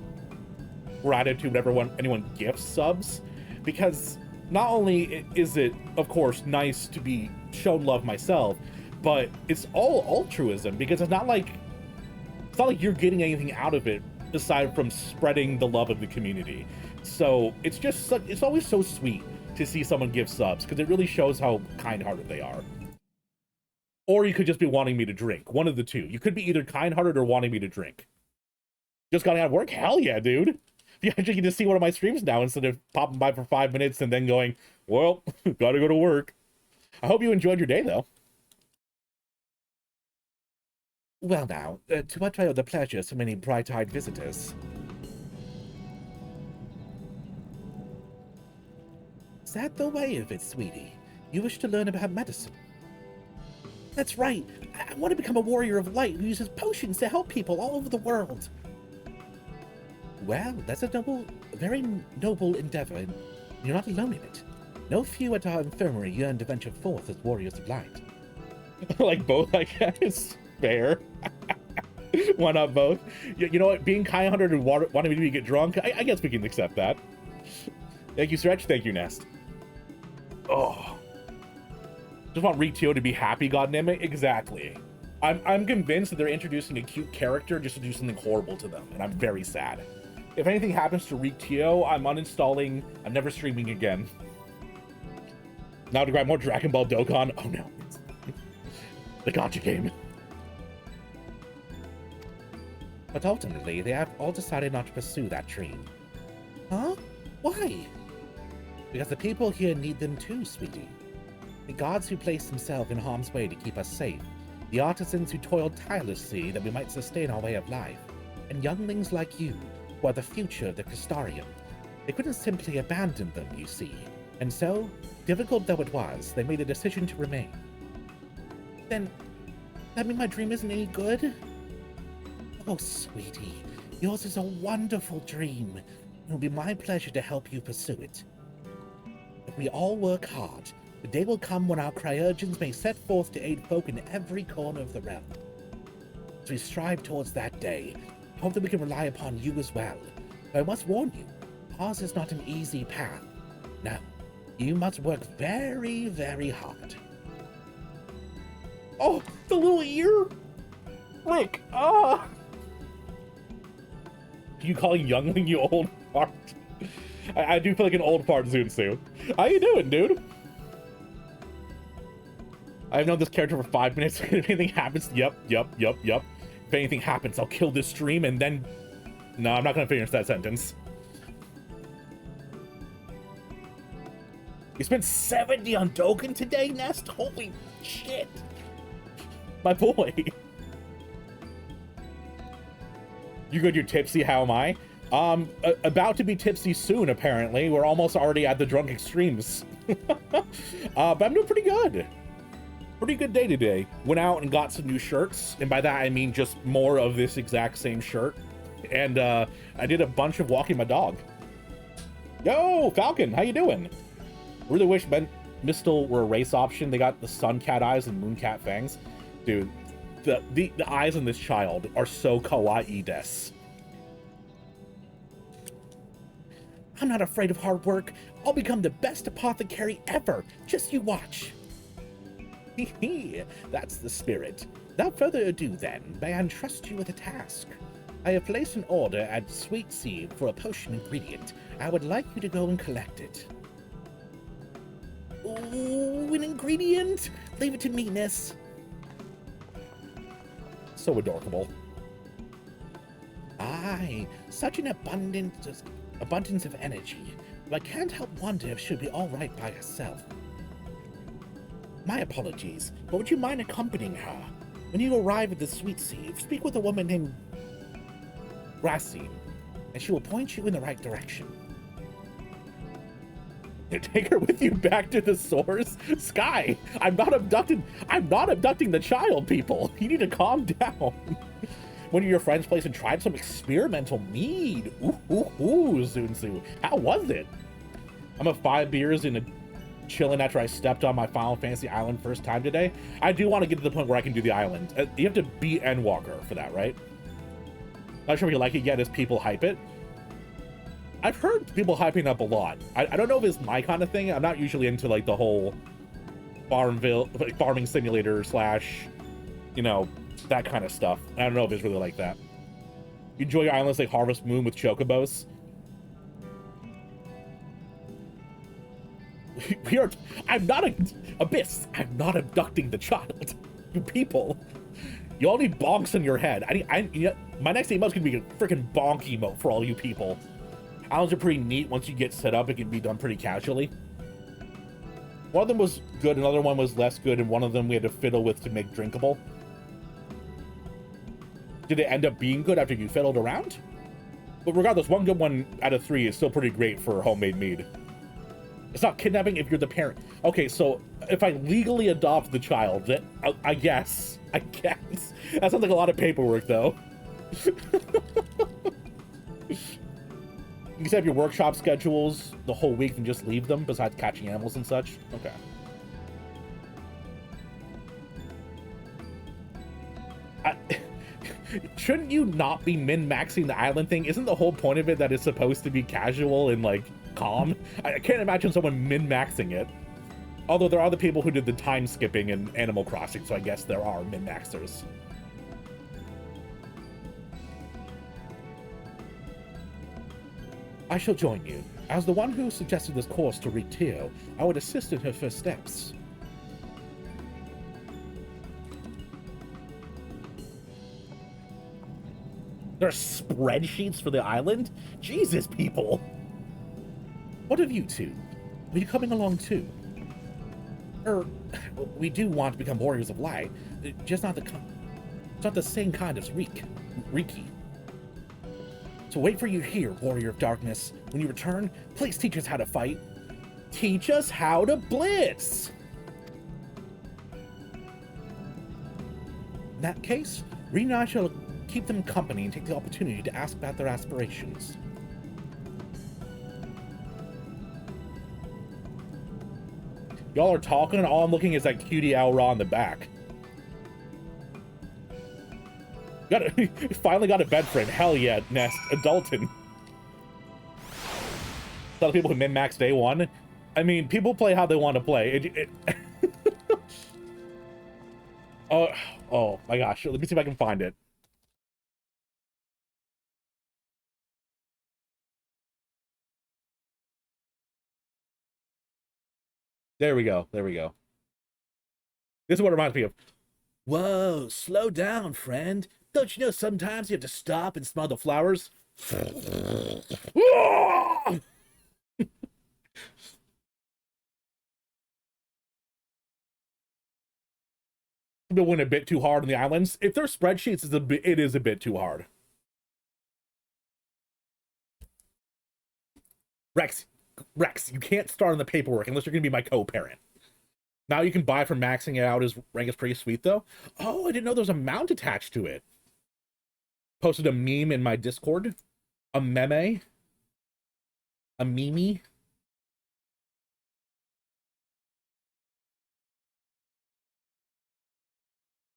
gratitude whenever anyone gifts subs, because not only is it, of course, nice to be shown love myself, but it's all altruism, because it's not like you're getting anything out of it aside from spreading the love of the community. So it's always so sweet to see someone give subs, because it really shows how kind-hearted they are. Or you could just be wanting me to drink. One of the two. You could be either kind-hearted or wanting me to drink. Just got out of work? Hell yeah, dude. You actually get to see one of my streams now instead of popping by for 5 minutes and then going, well, gotta go to work. I hope you enjoyed your day, though. Well now, to what do I owe the pleasure so many bright-eyed visitors? Is that the way of it, sweetie? You wish to learn about medicine? That's right. I want to become a warrior of light who uses potions to help people all over the world. Well, that's a very noble endeavor, and you're not alone in it. No few at our infirmary yearn to venture forth as warriors of light. Like both, I guess. Fair. Why not both? You know what? Being kind-hearted and wanting me to get drunk, I guess we can accept that. Thank you, Stretch. Thank you, Nest. Oh. Just want Rikyo to be happy, goddammit. Exactly. I'm convinced that they're introducing a cute character just to do something horrible to them, and I'm very sad. If anything happens to Rikyo, I'm uninstalling. I'm never streaming again. Now to grab more Dragon Ball Dokkan. Oh no. The gacha game. But ultimately, they have all decided not to pursue that dream. Huh? Why? Because the people here need them too, sweetie. The gods who place themselves in harm's way to keep us safe, the artisans who toil tirelessly that we might sustain our way of life, and younglings like you, who are the future of the Crystarium. They couldn't simply abandon them, you see, and so, difficult though it was, they made a decision to remain. Then, that mean my dream isn't any good? Oh, sweetie, yours is a wonderful dream. It will be my pleasure to help you pursue it. If we all work hard, the day will come when our Cryurgens may set forth to aid folk in every corner of the realm. As we strive towards that day, I hope that we can rely upon you as well. But I must warn you, ours is not an easy path. No, you must work very, very hard. Oh, the little ear! Rick, ah! You calling youngling, you old fart? I do feel like an old fart Zunsu. How you doing, dude? I've known this character for 5 minutes. If anything happens, yep. If anything happens, I'll kill this stream and then... No, I'm not gonna finish that sentence. You spent 70 on Dokkan today, Nest? Holy shit. My boy. You good, you're tipsy, how am I? About to be tipsy soon, apparently. We're almost already at the drunk extremes. But I'm doing pretty good. Pretty good day today. Went out and got some new shirts, and by that I mean just more of this exact same shirt. And I did a bunch of walking my dog. Yo, Falcon, how you doing? Really wish Mistle were a race option. They got the sun cat eyes and moon cat fangs. Dude, the eyes on this child are so kawaii des. I'm not afraid of hard work. I'll become the best apothecary ever. Just you watch. That's the spirit. Without further ado then, may I entrust you with a task. I have placed an order at Sweet Seed for a potion ingredient. I would like you to go and collect it. Ooh, an ingredient? Leave it to me, miss. So adorable. Aye, such an abundance of energy. But I can't help wonder if she'll be all right by herself. My apologies, but would you mind accompanying her? When you arrive at the Sweet Seed, speak with a woman named Racine, and she will point you in the right direction. Take her with you back to the source? Sky, I'm not abducting the child, people. You need to calm down. One of your friends placed and tried some experimental mead. Ooh, Zunsu. How was it? I'm a 5 beers in a chilling after I stepped on my Final Fantasy Island first time today. I do want to get to the point where I can do the island. You have to beat Endwalker for that, right? Not sure if you like it yet as people hype it. I've heard people hyping up a lot. I don't know if it's my kind of thing. I'm not usually into like the whole farming simulator slash, you know, that kind of stuff. I don't know if it's really like that. You enjoy your islands like Harvest Moon with chocobos. I'm not Abyss. I'm not abducting the child. You people. You all need bonks in your head. My next emote's gonna be a freaking bonk emote for all you people. Islands are pretty neat. Once you get set up, it can be done pretty casually. One of them was good, another one was less good, and one of them we had to fiddle with to make drinkable. Did it end up being good after you fiddled around? But regardless, one good one out of 3 is still pretty great for homemade mead. It's not kidnapping if you're the parent. Okay, so if I legally adopt the child, that I guess. That sounds like a lot of paperwork, though. You can set up your workshop schedules the whole week and just leave them, besides catching animals and such. Okay. Shouldn't you not be min-maxing the island thing? Isn't the whole point of it that it's supposed to be casual and, like, calm? I can't imagine someone min-maxing it. Although there are the people who did the time skipping in Animal Crossing, so I guess there are min-maxers. I shall join you. As the one who suggested this course to Rik'Tio, I would assist in her first steps. There are spreadsheets for the island? Jesus, people! What of you two? Are you coming along too? We do want to become warriors of light, just not the same kind as Riki. So wait for you here, warrior of darkness. When you return, please teach us how to fight. Teach us how to blitz! In that case, Reed and I shall keep them company and take the opportunity to ask about their aspirations. Y'all are talking, and all I'm looking is that cutie Elra in the back. Finally got a bed frame. Hell yeah, Nest. Adulton. A lot of people who min-max day one. I mean, people play how they want to play. Oh my gosh. Let me see if I can find it. There we go. There we go. This is what it reminds me of. Whoa, slow down, friend. Don't you know sometimes you have to stop and smell the flowers? They went a bit too hard on the islands. If they're spreadsheets, it is a bit too hard. Rex, you can't start on the paperwork unless you're going to be my co-parent. Now you can buy for maxing it out. His rank is pretty sweet, though. Oh, I didn't know there was a mount attached to it. Posted a meme in my Discord. A meme. A meme.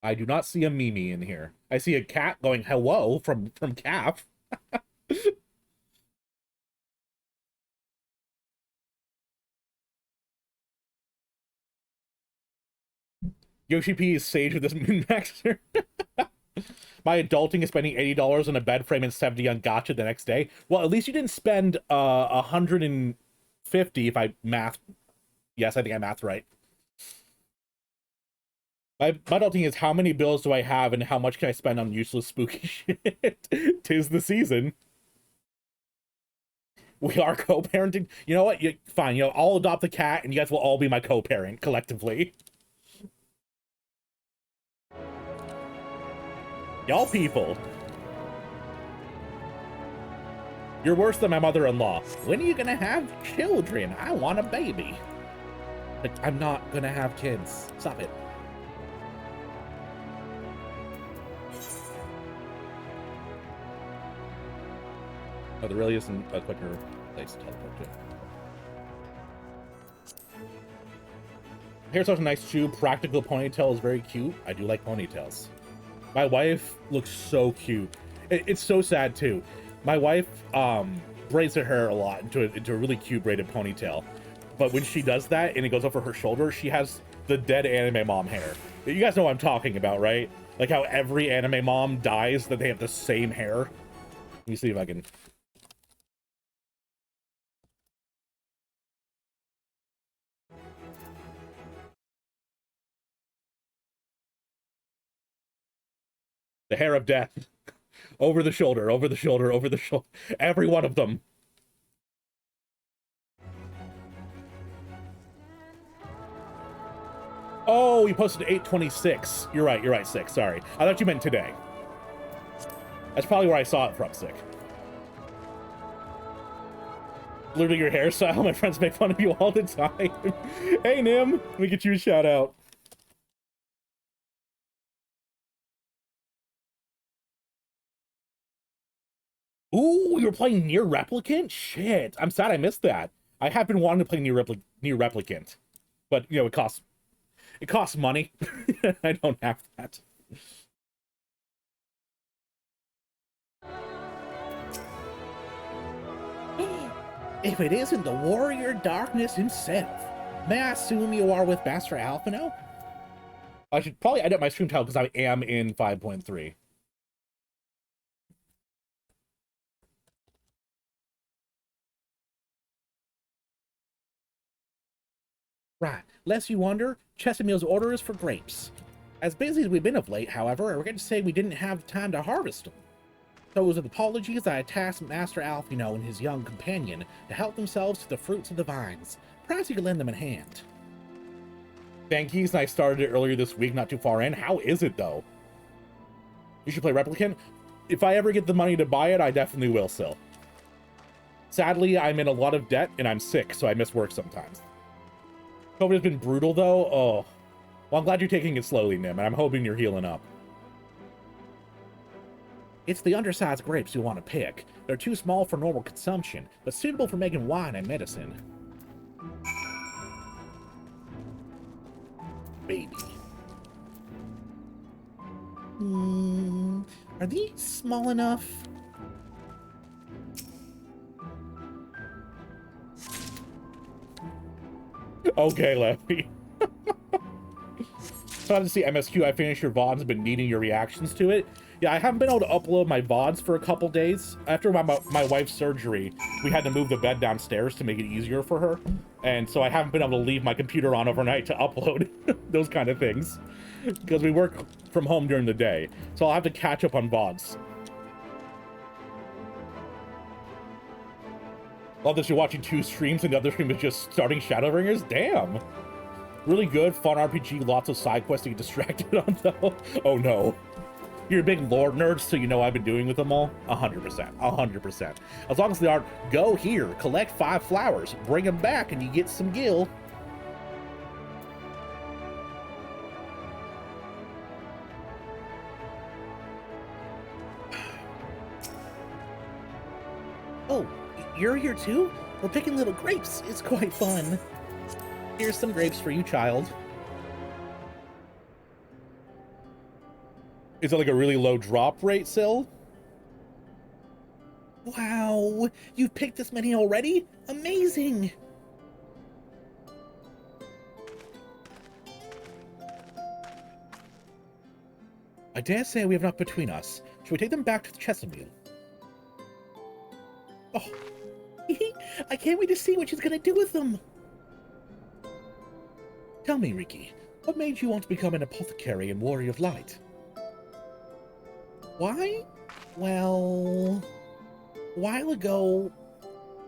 I do not see a meme in here. I see a cat going hello from Calf. Yoshi P is sage with this min-maxer. My adulting is spending $80 on a bed frame and $70 on gacha the next day. Well, at least you didn't spend $150 if I math. Yes, I think I mathed right. My adulting is how many bills do I have and how much can I spend on useless spooky shit? 'Tis the season. We are co-parenting. You know what? Fine. You know, I'll adopt the cat and you guys will all be my co-parent collectively. Y'all people. You're worse than my mother-in-law. When are you gonna have children? I want a baby. But I'm not gonna have kids. Stop it. Oh, there really isn't a quicker place to teleport to. Hair's such a nice shoe. Practical ponytail is very cute. I do like ponytails. My wife looks so cute. It's so sad too. My wife braids her hair a lot into a really cute braided ponytail. But when she does that and it goes over her shoulder, she has the dead anime mom hair. You guys know what I'm talking about, right? Like how every anime mom dies that they have the same hair. Let me see if I can... The hair of death. Over the shoulder, over the shoulder, over the shoulder. Every one of them. Oh, you posted 826. You're right, 6. Sorry. I thought you meant today. That's probably where I saw it from, Sick. Literally your hairstyle. My friends make fun of you all the time. Hey, Nim. Let me get you a shout out. Ooh, you were playing Nier Replicant? Shit, I'm sad I missed that. I have been wanting to play Nier Replicant, but you know it costs money. I don't have that. If it isn't the Warrior Darkness himself, may I assume you are with Master Alphino? I should probably edit my stream title because I am in 5.3. Right, lest you wonder, Chesameel's order is for grapes. As busy as we've been of late, however, I regret to say we didn't have time to harvest them. So with apologies, I tasked Master Alphino and his young companion to help themselves to the fruits of the vines. Perhaps you could lend them a hand. Thankies, and I started it earlier this week, not too far in. How is it, though? You should play Replicant. If I ever get the money to buy it, I definitely will, Sil. Sadly, I'm in a lot of debt, and I'm sick, so I miss work sometimes. COVID has been brutal, though. Oh. Well, I'm glad you're taking it slowly, Nim, and I'm hoping you're healing up. It's the undersized grapes you want to pick. They're too small for normal consumption, but suitable for making wine and medicine. Baby. Are these small enough? Okay, Leffy. Glad to see MSQ. I finished your VODs and been needing your reactions to it. Yeah, I haven't been able to upload my VODs for a couple days. After my wife's surgery, we had to move the bed downstairs to make it easier for her. And so I haven't been able to leave my computer on overnight to upload those kind of things. Because we work from home during the day. So I'll have to catch up on VODs. Love that you're watching 2 streams and the other stream is just starting Shadowbringers. Damn. Really good, fun RPG, lots of side quests to get distracted on though. Oh no. You're a big lore nerd, so you know I've been doing with them all. 100%. 100%. As long as they aren't, go here, collect 5 flowers, bring them back, and you get some gil. Oh, you're here too? We're picking little grapes. It's quite fun. Here's some grapes for you, child. Is it like a really low drop rate, Syl? Wow, you've picked this many already? Amazing! I dare say we have enough between us. Shall we take them back to the Chesterfield? Oh, I can't wait to see what she's gonna do with them. Tell me, Riki, what made you want to become an apothecary and warrior of light? Why? Well, a while ago,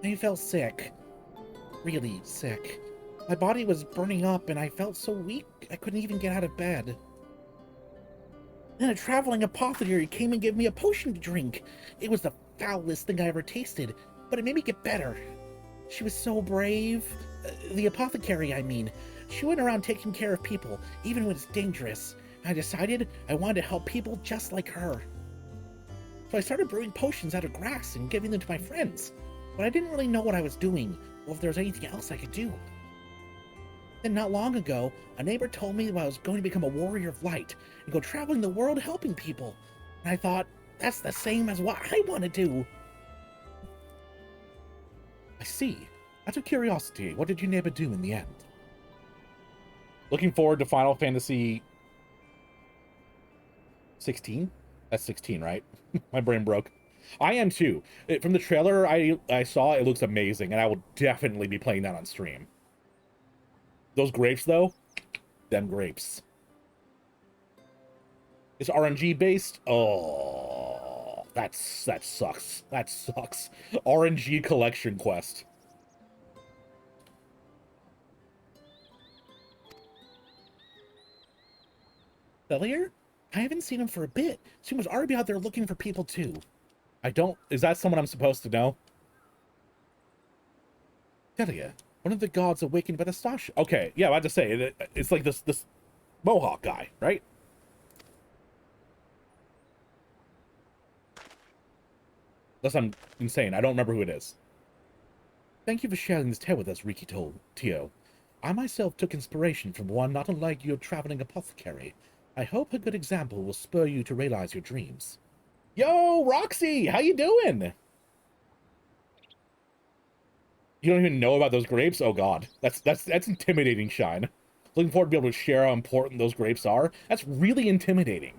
I felt sick. Really sick. My body was burning up and I felt so weak I couldn't even get out of bed. Then a traveling apothecary came and gave me a potion to drink. It was the foulest thing I ever tasted, but it made me get better. She was so brave. The apothecary, I mean. She went around taking care of people, even when it's dangerous. I decided I wanted to help people just like her. So I started brewing potions out of grass and giving them to my friends. But I didn't really know what I was doing, or if there was anything else I could do. Then not long ago, a neighbor told me that I was going to become a warrior of light and go traveling the world helping people. And I thought, that's the same as what I want to do. I see. Out of curiosity, what did your neighbor do in the end? Looking forward to Final Fantasy 16? That's 16, right? My brain broke. I am too. From the trailer I saw, it looks amazing, and I will definitely be playing that on stream. Those grapes, though, them grapes. It's RNG based? Oh, that sucks. That sucks. RNG collection quest. Bellier? I haven't seen him for a bit. She was already out there looking for people too. Is that someone I'm supposed to know? Delia, one of the gods awakened by the Stash. Okay, yeah, I had to say, it's like this Mohawk guy, right? Unless I'm insane, I don't remember who it is. Thank you for sharing this tale with us, Riki told Tio. I myself took inspiration from one not unlike your traveling apothecary. I hope a good example will spur you to realize your dreams. Yo, Roxy, how you doing? You don't even know about those grapes? Oh god, that's intimidating, Shine. Looking forward to be able to share how important those grapes are. That's really intimidating.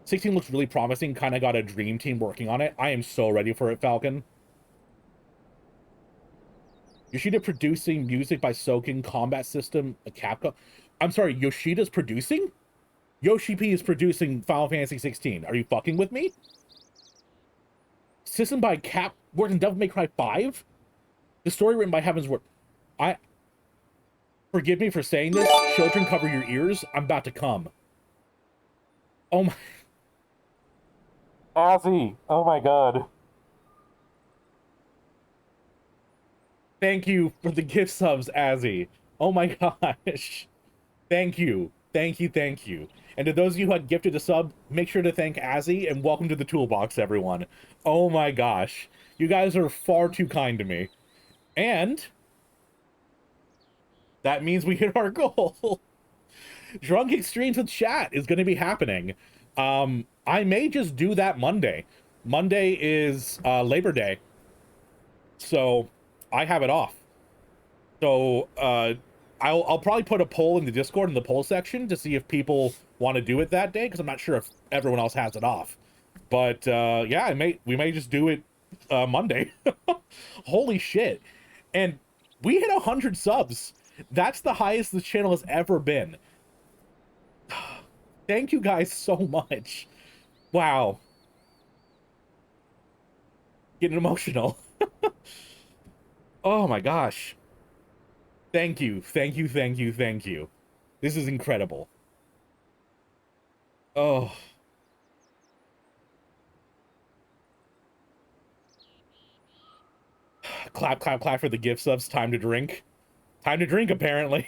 16 looks really promising, kind of got a dream team working on it. I am so ready for it, Falcon. Yoshida producing music by Soken Combat System, a Capcom. I'm sorry, Yoshida's producing? Yoshi P is producing Final Fantasy 16. Are you fucking with me? System by Cap worked in Devil May Cry 5? The story written by Heavensward. Forgive me for saying this. Children, cover your ears. I'm about to come. Oh my... Ozzy. Oh my god. Thank you for the gift subs, Azzy. Oh my gosh. Thank you. Thank you, thank you. And to those of you who had gifted a sub, make sure to thank Azzy, and welcome to the toolbox, everyone. Oh my gosh. You guys are far too kind to me. And that means we hit our goal. Drunk Extremes with Chat is going to be happening. I may just do that Monday. Monday is Labor Day. So I have it off. So I'll probably put a poll in the Discord in the poll section to see if people want to do it that day, because I'm not sure if everyone else has it off. But yeah, we may just do it Monday. Holy shit. And We hit 100 subs. That's the highest this channel has ever been. Thank you guys so much. Wow. Getting emotional. Oh my gosh. Thank you. Thank you, thank you, thank you. This is incredible. Oh. Clap, clap, clap for the gift subs. Time to drink. Time to drink, apparently.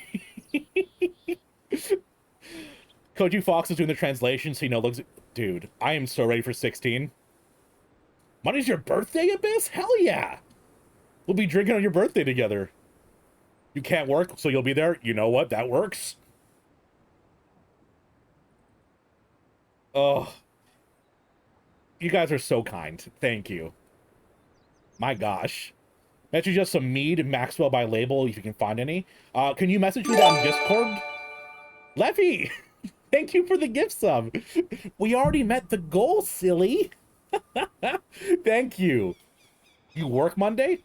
Koji Fox is doing the translation, so looks... Dude, I am so ready for 16. Monday's your birthday, Abyss? Hell yeah! We'll be drinking on your birthday together. You can't work, so you'll be there. You know what? That works. Oh. You guys are so kind. Thank you. My gosh. Message just some mead Maxwell by label if you can find any. Can you message me that on Discord? Leffy! Thank you for the gift sub. We already met the goal, silly. Thank you. You work Monday?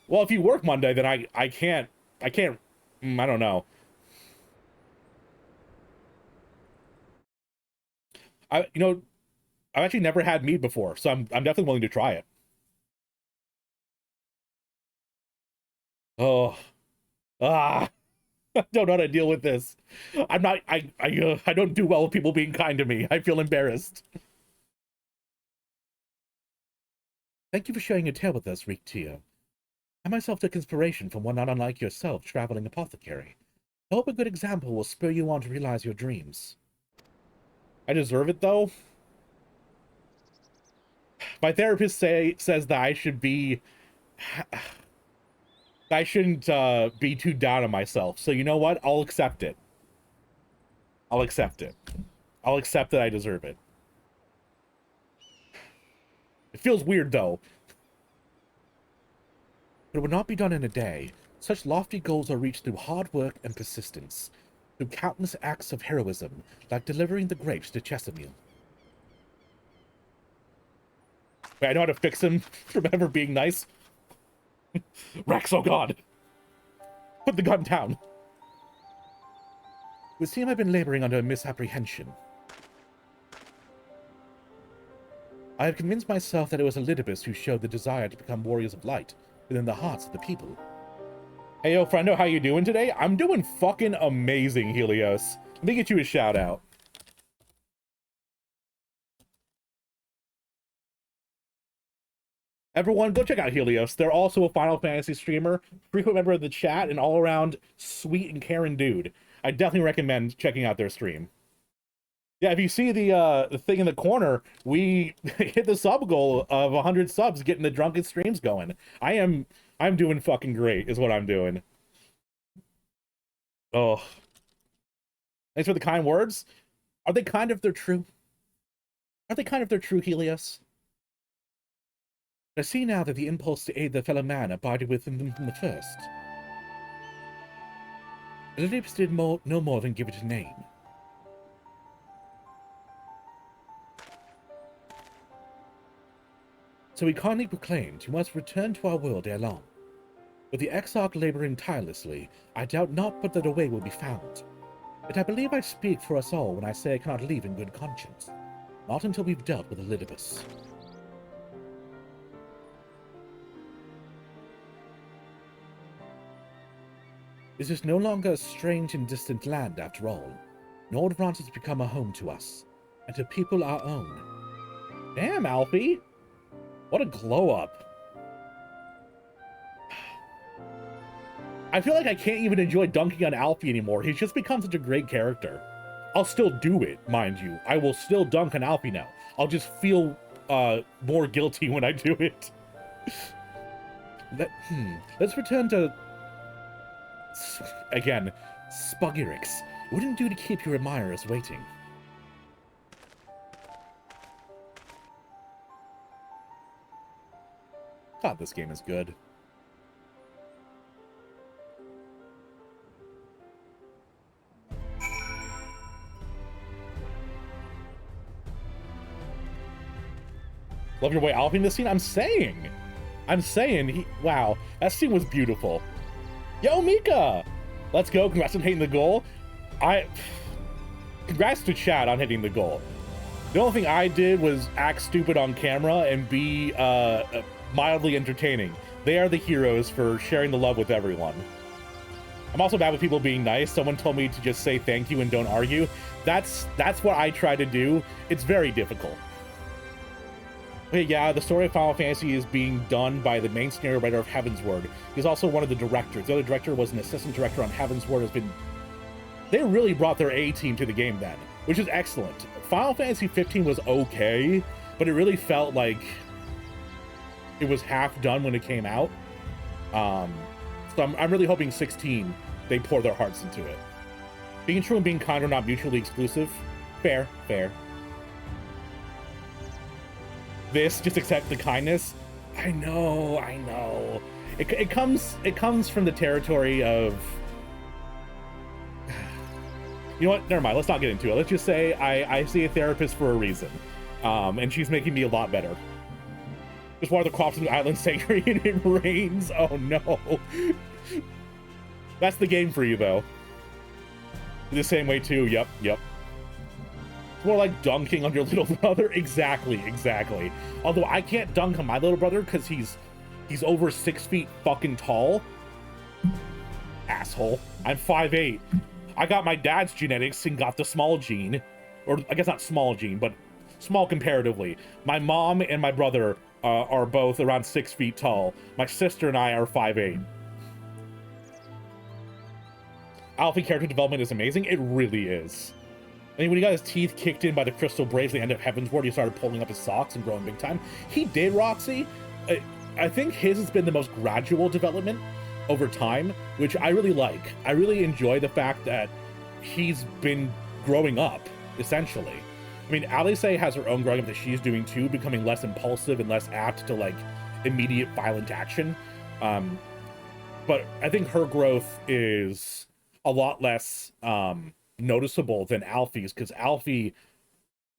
Well, if you work Monday, then I can't, I don't know. I've actually never had mead before, so I'm definitely willing to try it. Oh, I don't know how to deal with this. I don't do well with people being kind to me. I feel embarrassed. Thank you for sharing your tale with us, Rick Tio. I myself took inspiration from one not unlike yourself, traveling apothecary. I hope a good example will spur you on to realize your dreams. I deserve it, though. My therapist says that I should be... I shouldn't be too down on myself. So you know what? I'll accept it. I'll accept it. I'll accept that I deserve it. It feels weird, though. But it would not be done in a day. Such lofty goals are reached through hard work and persistence. Through countless acts of heroism, like delivering the grapes to Chesamil. Wait, I know how to fix him from ever being nice. Rex, oh god! Put the gun down! It would seem I've been laboring under a misapprehension. I have convinced myself that it was Elidibus who showed the desire to become warriors of light within the hearts of the people. Hey yo, friendo, how you doing today? I'm doing fucking amazing, Helios. Let me get you a shout out. Everyone, go check out Helios. They're also a Final Fantasy streamer, frequent member of the chat, and all-around sweet and caring dude. I definitely recommend checking out their stream. Yeah, if you see the thing in the corner, we hit the sub goal of 100 subs, getting the drunken streams going. I'm doing fucking great, is what I'm doing. Oh. Thanks for the kind words. Are they kind if they're true? Are they kind if they're true, Helios? I see now that the impulse to aid their fellow man abided within them from the first. Elidibus did no more than give it a name. So he kindly proclaimed, "You must return to our world ere long. With the Exarch laboring tirelessly, I doubt not but that a way will be found. Yet I believe I speak for us all when I say I cannot leave in good conscience. Not until we've dealt with Elidibus." This is no longer a strange and distant land, after all. Nordbrand has become a home to us, and to people our own. Damn, Alfie! What a glow-up. I feel like I can't even enjoy dunking on Alfie anymore. He's just become such a great character. I'll still do it, mind you. I will still dunk on Alfie now. I'll just feel more guilty when I do it. Let's return to... Again, Spugirix. It wouldn't do to keep your admirers waiting. God, this game is good. Love your way Alfie in this scene? I'm saying, wow, that scene was beautiful. Yo, Mika! Let's go. Congrats on hitting the goal. Congrats to Chad on hitting the goal. The only thing I did was act stupid on camera and be mildly entertaining. They are the heroes for sharing the love with everyone. I'm also bad with people being nice. Someone told me to just say thank you and don't argue. That's what I try to do. It's very difficult. Okay, yeah, the story of Final Fantasy is being done by the main scenario writer of Heavensward. He's also one of the directors. The other director was an assistant director on Heavensward. They really brought their A-team to the game then, which is excellent. Final Fantasy 15 was okay, but it really felt like it was half done when it came out. So I'm really hoping 16, they pour their hearts into it. Being true and being kind are not mutually exclusive. Fair. This, just accept the kindness. I know. It comes from the territory of... You know what? Never mind. Let's not get into it. Let's just say I see a therapist for a reason. And she's making me a lot better. Just water the crops in the island sanctuary and it rains. Oh no. That's the game for you though. The same way too. Yep. It's more like dunking on your little brother. Exactly. Although I can't dunk on my little brother because he's over 6 feet fucking tall. Asshole. I'm 5'8". I got my dad's genetics and got the small gene. Or I guess not small gene, but small comparatively. My mom and my brother are both around 6 feet tall. My sister and I are 5'8". Alfie character development is amazing. It really is. I mean, when he got his teeth kicked in by the crystal braves at the end of Heavensward, he started pulling up his socks and growing big time. He did, Roxy. I think his has been the most gradual development over time, which I really like. I really enjoy the fact that he's been growing up, essentially. I mean, Alice has her own growing up that she's doing too, becoming less impulsive and less apt to like immediate violent action. But I think her growth is a lot less noticeable than Alfie's, because Alfie,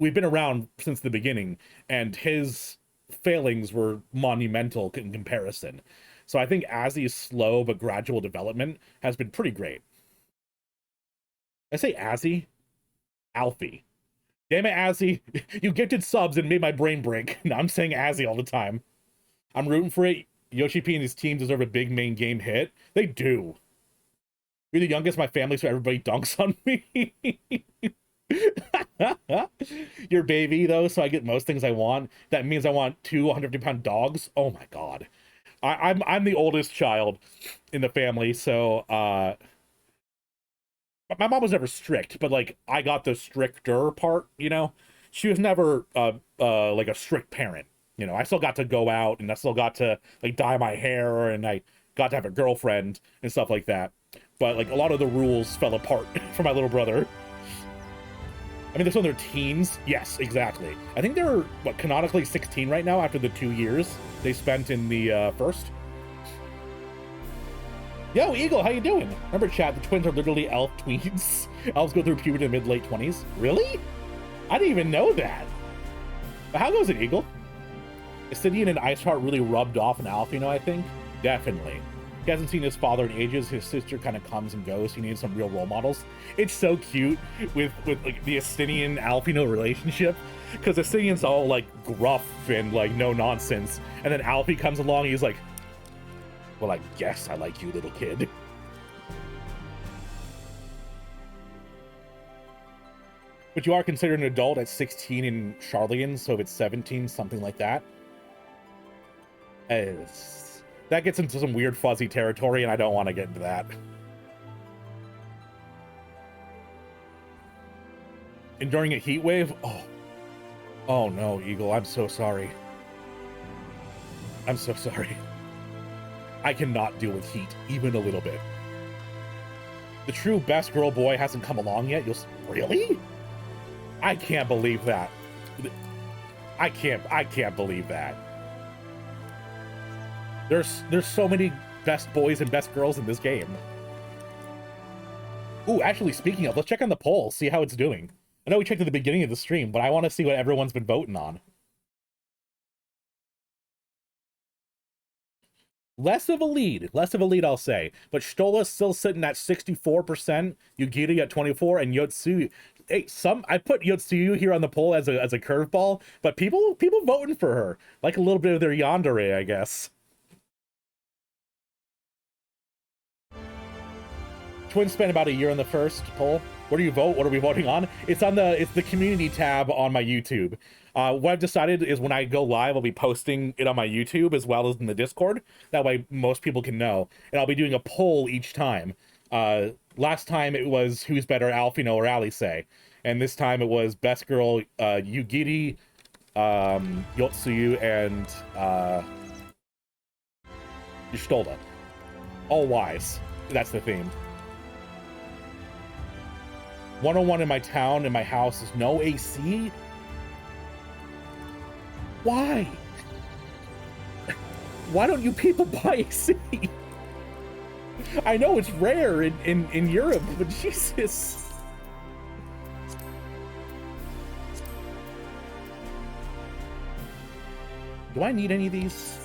we've been around since the beginning, and his failings were monumental in comparison. So I think Azzy's slow but gradual development has been pretty great. I say Azzy? Alfie. Damn it, Azzy. You gifted subs and made my brain break. No, I'm saying Azzy all the time. I'm rooting for it. Yoshi P and his team deserve a big main game hit. They do. You're the youngest in my family, so everybody dunks on me. You're baby, though, so I get most things I want. That means I want 2 150-pound dogs. Oh my god. I'm the oldest child in the family, so my mom was never strict, but like I got the stricter part, you know. She was never like a strict parent, you know. I still got to go out and I still got to like dye my hair and I got to have a girlfriend and stuff like that. But like a lot of the rules fell apart for my little brother. I mean, they're still in their teens. Yes, exactly. I think they're canonically 16 right now after the 2 years they spent in the first. Yo, Eagle, how you doing? Remember, chat, the twins are literally elf tweens. Elves go through puberty in the mid-late 20s. Really? I didn't even know that. But how goes it, Eagle? Astidian and Iceheart really rubbed off on Alfino, I think. Definitely. He hasn't seen his father in ages. His sister kind of comes and goes. He needs some real role models. It's so cute with like the Astidian Alfino relationship, because Astidian's all like gruff and like no nonsense, and then Alfie comes along. And he's like, "Well, I guess I like you, little kid." But you are considered an adult at 16 in Charlian, so if it's 17, something like that. That gets into some weird fuzzy territory, and I don't want to get into that. Enduring a heat wave? Oh no, Eagle, I'm so sorry. I'm so sorry. I cannot deal with heat, even a little bit. The true best girl boy hasn't come along yet. Really? I can't believe that. I can't believe that. There's so many best boys and best girls in this game. Ooh, actually, speaking of, let's check on the poll, see how it's doing. I know we checked at the beginning of the stream, but I want to see what everyone's been voting on. Less of a lead, I'll say. But Stola's still sitting at 64%, Yugiri at 24, and Yotsuyu. Hey, I put Yotsuyu here on the poll as a curveball, but people voting for her, like a little bit of their yandere, I guess. Twins spent about a year on the first poll. Where do you vote? What are we voting on? It's the community tab on my YouTube. What I've decided is when I go live, I'll be posting it on my YouTube as well as in the Discord. That way most people can know. And I'll be doing a poll each time. Last time it was who's better, Alphino or Alice. And this time it was best girl, Yugiri, Yotsuyu, and Y'shtola. All wise. That's the theme. 101 in my town, in my house, is no AC? Why? Why don't you people buy AC? I know it's rare in Europe, but Jesus. Do I need any of these?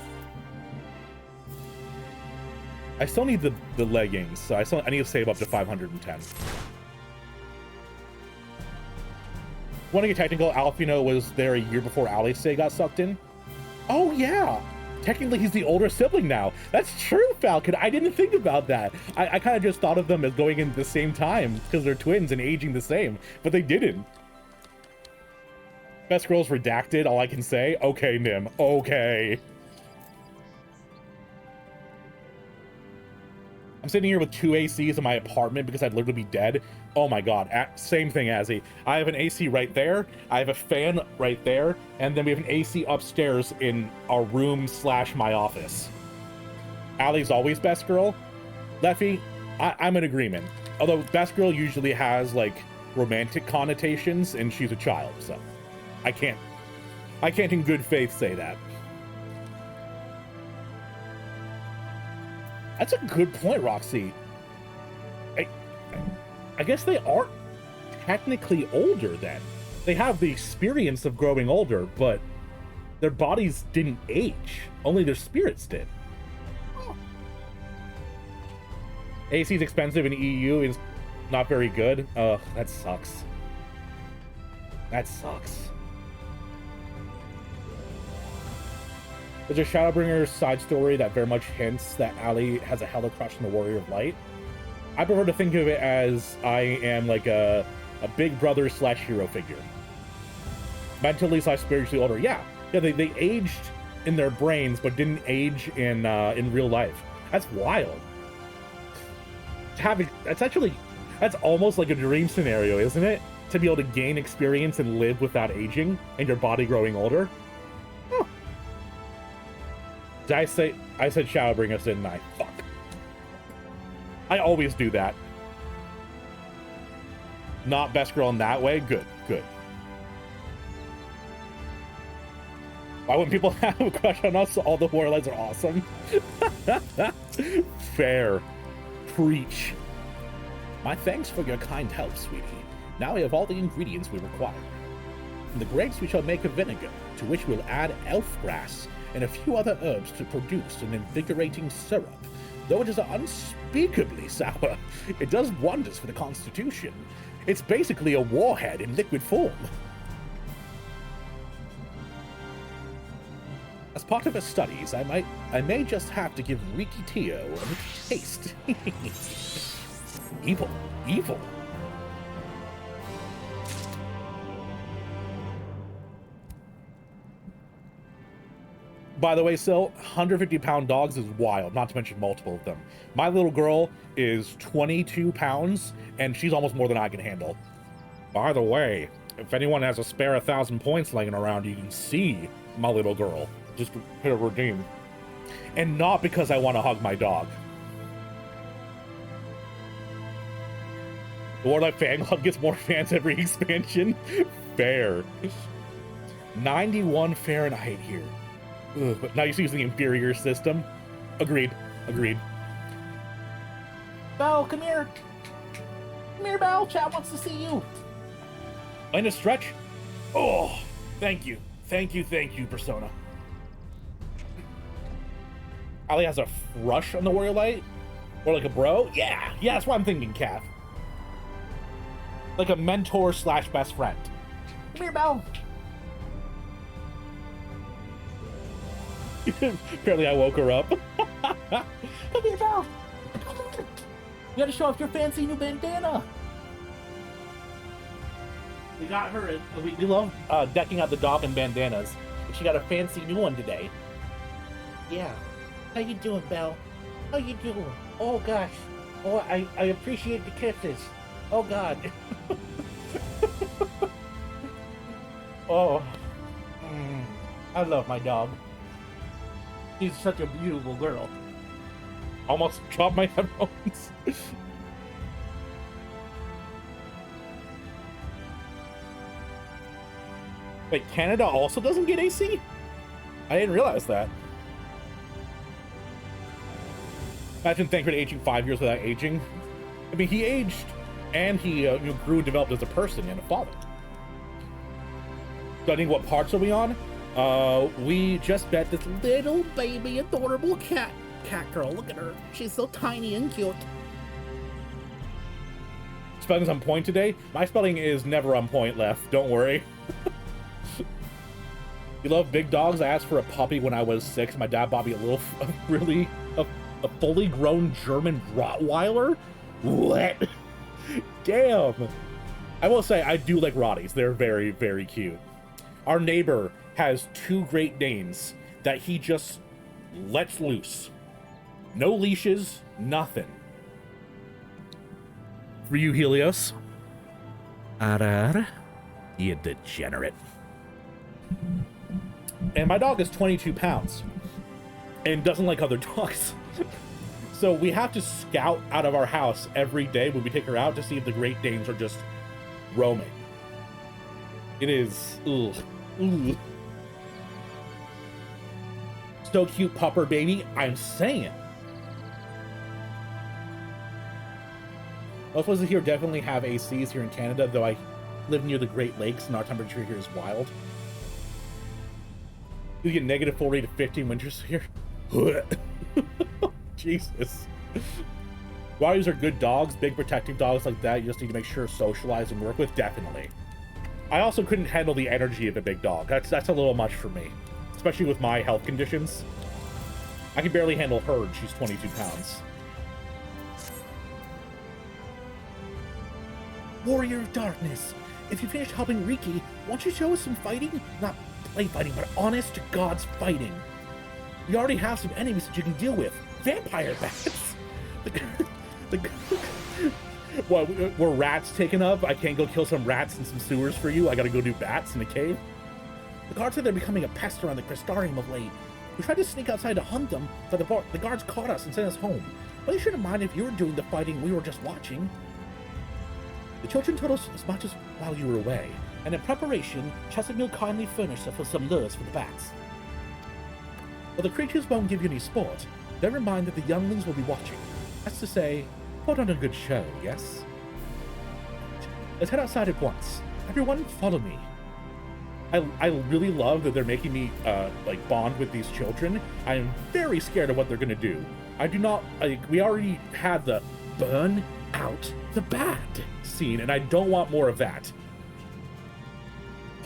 I still need the leggings, so I need to save up to 510. Want to get technical, Alphino was there a year before Alice got sucked in. Oh yeah, technically he's the older sibling now. That's true, Falcon. I didn't think about that. I kind of just thought of them as going in the same time because they're twins and aging the same, but they didn't. Best girls redacted, all I can say. Okay, Nim, okay. I'm sitting here with 2 ACs in my apartment because I'd literally be dead. Oh my god, same thing, Azzy. I have an AC right there, I have a fan right there, and then we have an AC upstairs in our room / my office. Allie's always best girl. Leffy, I'm in agreement. Although best girl usually has like romantic connotations and she's a child, so I can't in good faith say that. That's a good point, Roxy. I guess they aren't technically older then. They have the experience of growing older, but their bodies didn't age. Only their spirits did. AC is expensive and EU is not very good. Ugh, that sucks. That sucks. There's a Shadowbringers side story that very much hints that Allie has a hella crush on the Warrior of Light. I prefer to think of it as I am like a big brother / hero figure. Mentally / spiritually older. Yeah, they aged in their brains but didn't age in real life. That's wild. That's almost like a dream scenario, isn't it? To be able to gain experience and live without aging and your body growing older. Huh. Did I said Shadowbringers, didn't I? Fuck. I always do that. Not best girl in that way? Good, good. Why wouldn't people have a crush on us? All the warlights are awesome. Fair. Preach. My thanks for your kind help, sweetie. Now we have all the ingredients we require. From the grapes we shall make a vinegar, to which we'll add elf grass and a few other herbs to produce an invigorating syrup. Though it is unspeakably sour, it does wonders for the constitution. It's basically a warhead in liquid form. As part of her studies, I may just have to give Riki Tio a little taste. Evil. Evil. By the way, Sil, 150-pound dogs is wild, not to mention multiple of them. My little girl is 22 pounds, and she's almost more than I can handle. By the way, if anyone has a spare 1,000 points laying around, you can see my little girl. Just hit a redeem. And not because I want to hug my dog. The Warlight fan club gets more fans every expansion. Fair. 91 Fahrenheit here. Ugh, but now you're using the inferior system. Agreed. Agreed. Belle, come here. Come here, Belle. Chat wants to see you. In a stretch? Oh, thank you. Thank you, Persona. Ali has a crush on the Warrior Light? Or like a bro? Yeah, that's what I'm thinking, Kath. Like a mentor slash best friend. Come here, Belle. Apparently I woke her up. Come here, Belle. You gotta show off your fancy new bandana. We got her, we love decking out the dog in bandanas. She got a fancy new one today. Yeah. How you doing, Belle? How you doing? Oh, gosh. Oh, I appreciate the kisses. Oh, God. Oh. I love my dog. She's such a beautiful girl. Almost dropped my headphones. Wait, Canada also doesn't get AC? I didn't realize that. Imagine Thancred aging 5 years without aging. I mean, he aged, and he grew and developed as a person and a father. Studying what parts are we on? We just met this little baby, adorable cat girl. Look at her. She's so tiny and cute. Spelling's on point today. My spelling is never on point, Left. Don't worry. You love big dogs? I asked for a puppy when I was 6. My dad bought me a fully grown German Rottweiler? What? Damn. I will say, I do like Rotties. They're very, very cute. Our neighbor has 2 Great Danes that he just lets loose. No leashes, nothing. For you, Helios. Arar, you degenerate. And my dog is 22 pounds and doesn't like other dogs. So we have to scout out of our house every day when we take her out to see if the Great Danes are just roaming. It is, ugh. So cute, pupper baby. I'm saying. Most places here definitely have ACs here in Canada, though I live near the Great Lakes and our temperature here is wild. You get negative 40 to 50 winters here. Jesus. Rotties are good dogs, big protective dogs like that. You just need to make sure to socialize and work with, definitely. I also couldn't handle the energy of a big dog. That's a little much for me, especially with my health conditions. I can barely handle her, and she's 22 pounds. Warrior of Darkness, if you finished helping Riki, won't you show us some fighting? Not play fighting, but honest to God's fighting. We already have some enemies that you can deal with. Vampire bats. What, were rats taken up? I can't go kill some rats in some sewers for you. I gotta go do bats in a cave. The guards say they're becoming a pest around the Crystarium of late. We tried to sneak outside to hunt them, but the guards caught us and sent us home. But you shouldn't mind if you were doing the fighting, we were just watching. The children told us as much as while you were away, and in preparation, Chestermill kindly furnished us with some lures for the bats. But the creatures won't give you any sport. Bear in mind that the younglings will be watching. That's to say, put on a good show, yes? Let's head outside at once. Everyone, follow me. I really love that they're making me, like, bond with these children. I am very scared of what they're gonna do. I do not, we already had the burn out the bad scene, and I don't want more of that.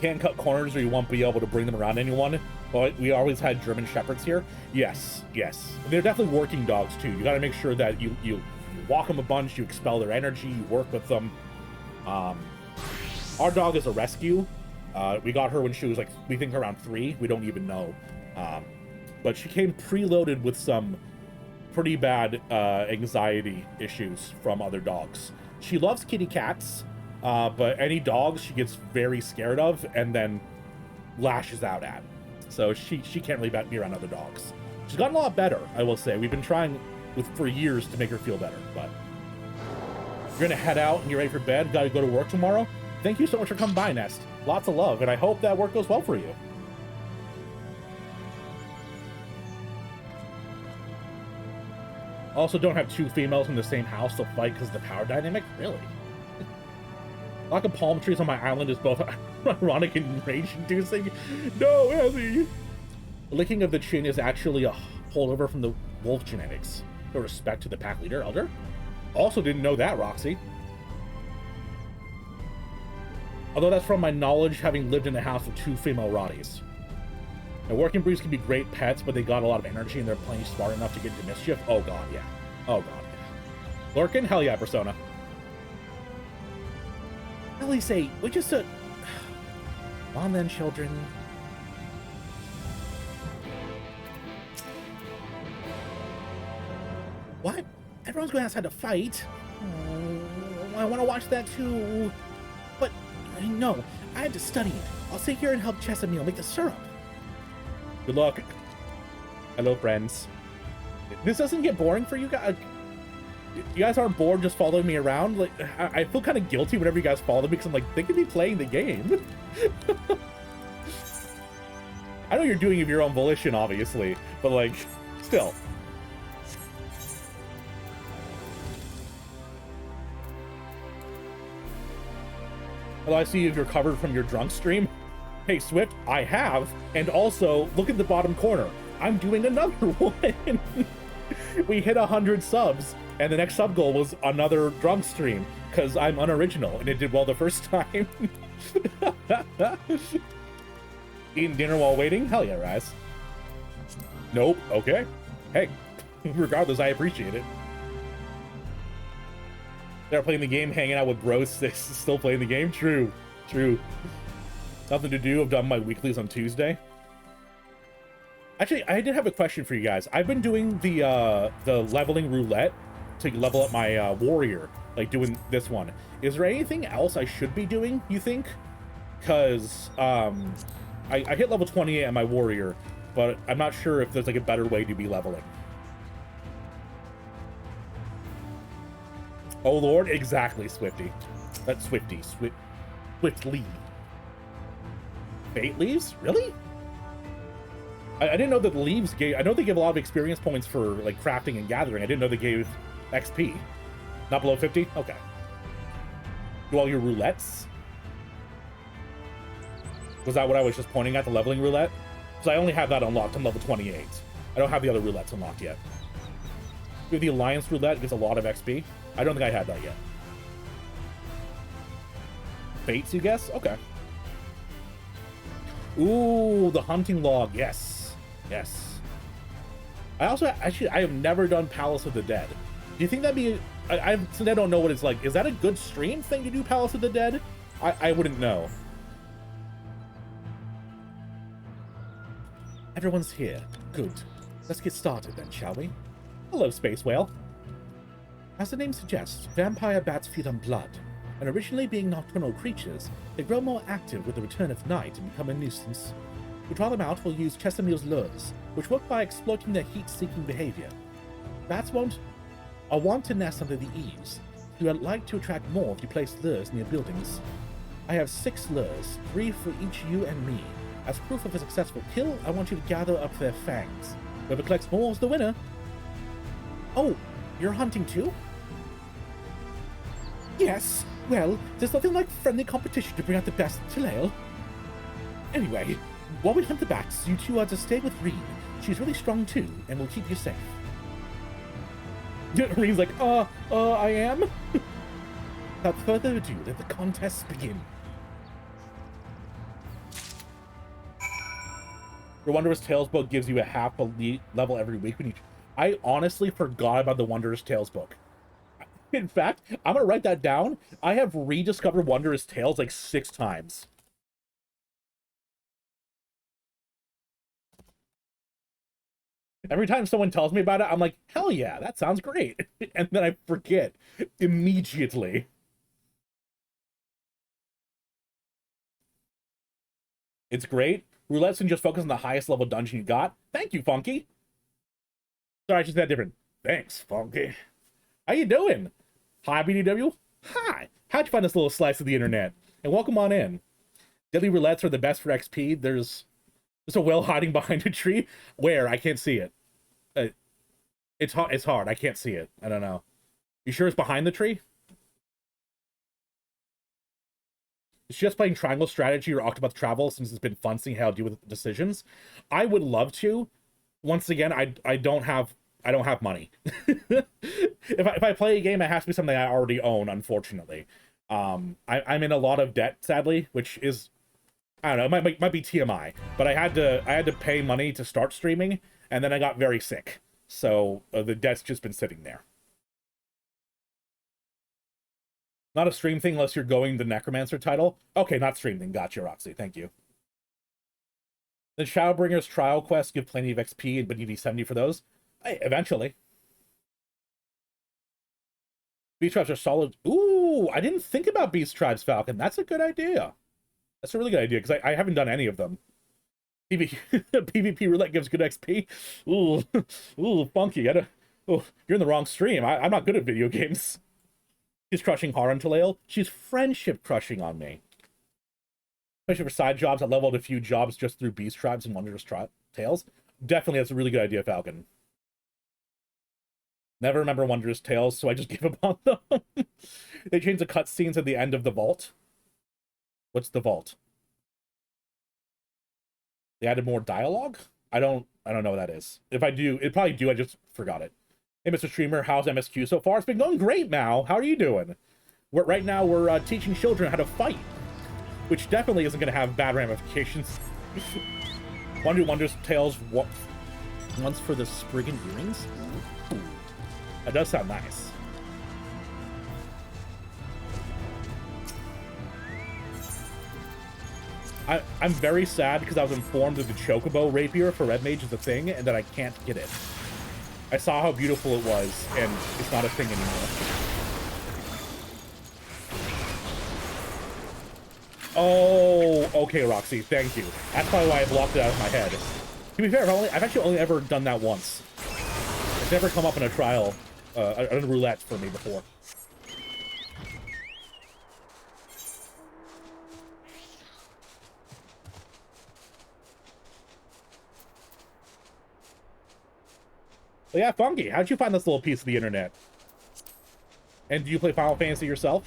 Can't cut corners or you won't be able to bring them around anyone. But we always had German Shepherds here. Yes. They're definitely working dogs, too. You gotta make sure that you walk them a bunch, you expel their energy, you work with them. Our dog is a rescue. We got her when she was, like, we think around 3. We don't even know. But she came preloaded with some pretty bad anxiety issues from other dogs. She loves kitty cats, but any dogs she gets very scared of and then lashes out at. So she can't really be around other dogs. She's gotten a lot better, I will say. We've been trying for years to make her feel better, but you're gonna head out and you're ready for bed, gotta go to work tomorrow. Thank you so much for coming by, Nest. Lots of love, and I hope that work goes well for you. Also, don't have 2 females in the same house to fight because of the power dynamic? Really? Lack of palm trees on my island is both ironic and rage-inducing. No, Ellie! The licking of the chin is actually a holdover from the wolf genetics. Show respect to the pack leader, Elder. Also didn't know that, Roxy. Although that's from my knowledge having lived in the house of 2 female Rotties. Now, working breeds can be great pets, but they got a lot of energy and they're plenty smart enough to get into mischief. Oh god, yeah. Oh god, yeah. Lurkin? Hell yeah, Persona. Really say, we just Come on then, children. What? Everyone's going outside to fight? Oh, I want to watch that too. But, no, I had to study it. I'll sit here and help Chesamil make the syrup. Good luck. Hello, friends. This doesn't get boring for you guys? You guys aren't bored just following me around? Like, I feel kind of guilty whenever you guys follow me because I'm like, they could be playing the game. I know you're doing it of your own volition, obviously, but like, still. Although I see you've recovered from your drunk stream. Hey, Swift, I have. And also, look at the bottom corner. I'm doing another one. We hit 100 subs, and the next sub goal was another drunk stream, because I'm unoriginal, and it did well the first time. Eating dinner while waiting? Hell yeah, Raz. Nope, okay. Hey, regardless, I appreciate it. They're playing the game, hanging out with bros, still playing the game? True, true. Nothing to do, I've done my weeklies on Tuesday. Actually, I did have a question for you guys. I've been doing the leveling roulette to level up my warrior, like doing this one. Is there anything else I should be doing, you think? Because I hit level 28 on my warrior, but I'm not sure if there's like a better way to be leveling. Oh lord, exactly, Swifty. That's Swifty. Swiftly. Fate leaves? Really? I didn't know that the leaves gave... I know they give a lot of experience points for, like, crafting and gathering. I didn't know they gave XP. Not below 50? Okay. Do all your roulettes? Was that what I was just pointing at, the leveling roulette? Because I only have that unlocked on level 28. I don't have the other roulettes unlocked yet. Do the Alliance roulette gives a lot of XP. I don't think I had that yet. Fates, you guess? Okay. Ooh, the hunting log. Yes. Yes. I also, actually, I have never done Palace of the Dead. Do you think that'd be... since I don't know what it's like, is that a good stream thing to do, Palace of the Dead? I wouldn't know. Everyone's here. Good. Let's get started then, shall we? Hello, Space Whale. As the name suggests, vampire bats feed on blood, and originally being nocturnal creatures, they grow more active with the return of night and become a nuisance. To draw them out, we'll use Chesamil's lures, which work by exploiting their heat-seeking behavior. Bats are wont to nest under the eaves, so you would like to attract more if you place lures near buildings. I have 6 lures, 3 for each you and me. As proof of a successful kill, I want you to gather up their fangs. Whoever collects more is the winner. Oh, you're hunting too? Yes, well, there's nothing like friendly competition to bring out the best in Talael. Anyway, while we hunt the bats, you two are to stay with Reen. She's really strong too, and will keep you safe. Reen's like, I am? Without further ado, let the contests begin. Your Wondrous Tales book gives you a half elite level every week. I honestly forgot about the Wondrous Tales book. In fact, I'm gonna write that down. I have rediscovered Wondrous Tales like 6 times. Every time someone tells me about it, I'm like, hell yeah, that sounds great. And then I forget immediately. It's great. Roulettes can just focus on the highest level dungeon you got. Thank you, Funky. Sorry, I just said different. Thanks, Funky. How you doing? Hi, BDW. Hi. How'd you find this little slice of the internet? And welcome on in. Deadly roulettes are the best for XP. There's a whale hiding behind a tree. Where? I can't see it. It's hard. I can't see it. I don't know. You sure it's behind the tree? It's just playing Triangle Strategy or Octopath Travel since it's been fun seeing how to deal with decisions. I would love to. Once again, I don't have I don't have money. If I play a game, it has to be something I already own, unfortunately. I'm in a lot of debt, sadly, which is, I don't know, it might be TMI, but I had to pay money to start streaming, and then I got very sick. So the debt's just been sitting there. Not a stream thing unless you're going the Necromancer title. Okay, not stream thing. Gotcha, Roxy. Thank you. The Shadowbringer's trial quests give plenty of XP, but you need 70 for those. Hey, eventually. Beast Tribes are solid. Ooh, I didn't think about Beast Tribes, Falcon. That's a good idea. That's a really good idea, because I haven't done any of them. PvP Roulette gives good XP. Ooh, ooh, funky. Ooh, you're in the wrong stream. I'm not good at video games. She's crushing Haran Taleo. She's friendship crushing on me. Especially for side jobs. I leveled a few jobs just through Beast Tribes and Wondrous Tales. Definitely, that's a really good idea, Falcon. Never remember Wondrous Tales, so I just gave up on them. They changed the cutscenes at the end of the vault. What's the vault? They added more dialogue? I don't know what that is. If I do, it probably do, I just forgot it. Hey, Mr. Streamer, how's MSQ so far? It's been going great, Mao. How are you doing? Right now, we're teaching children how to fight, which definitely isn't going to have bad ramifications. Want to do Wondrous Tales once for the Spriggan earrings? Ooh. That does sound nice. I'm very sad because I was informed that the Chocobo Rapier for Red Mage is a thing and that I can't get it. I saw how beautiful it was, and it's not a thing anymore. Oh, okay, Roxy, thank you. That's probably why I blocked it out of my head. To be fair, I've actually only ever done that once. It's never come up in a trial, a roulette for me before. Well, yeah, Funky, how'd you find this little piece of the internet? And do you play Final Fantasy yourself?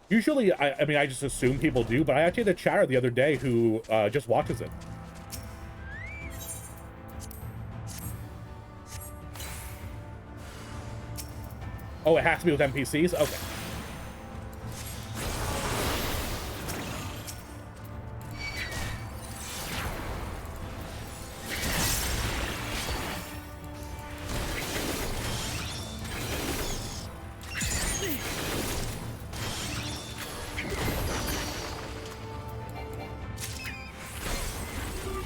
Usually, I mean, I just assume people do, but I actually had a chatter the other day who just watches it. Oh, it has to be with NPCs? Okay.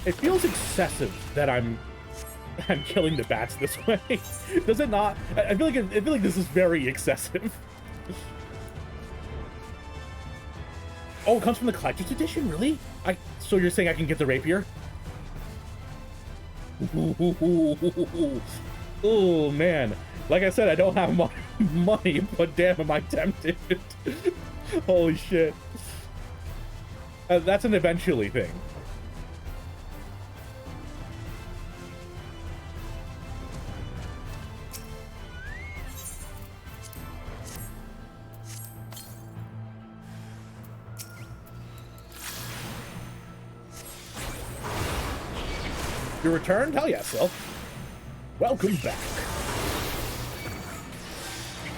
It feels excessive that I'm killing the bats this way. Does it not? I feel like this is very excessive. Oh, it comes from the collector's edition, really? So you're saying I can get the rapier? Oh man, like I said, I don't have money, but damn, am I tempted? Holy shit. That's an eventually thing. You returned? Hell yeah, Sylph. Welcome back.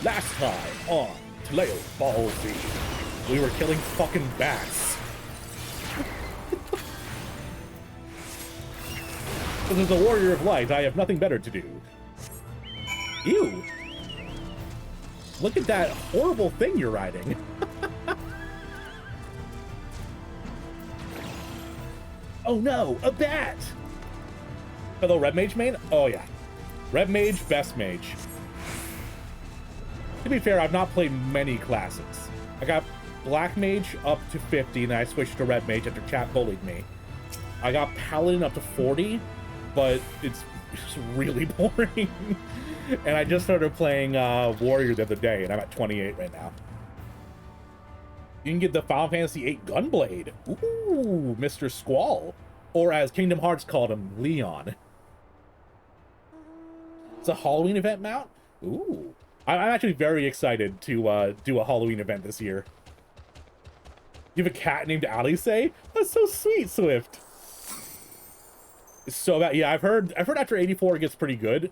Last time on Taleo Ball Z, we were killing fucking bats. As a warrior of light, I have nothing better to do. Ew. Look at that horrible thing you're riding. Oh no, a bat! Hello, Red Mage main? Oh yeah. Red Mage, best mage. To be fair, I've not played many classes. I got Black Mage up to 50, and then I switched to Red Mage after chat bullied me. I got Paladin up to 40, but it's really boring. And I just started playing Warrior the other day, and I'm at 28 right now. You can get the Final Fantasy VIII Gunblade. Ooh, Mr. Squall. Or as Kingdom Hearts called him, Leon. It's a Halloween event mount? Ooh. I'm actually very excited to do a Halloween event this year. You have a cat named Alice? That's so sweet, Swift. It's so bad. Yeah, I've heard after 84 it gets pretty good.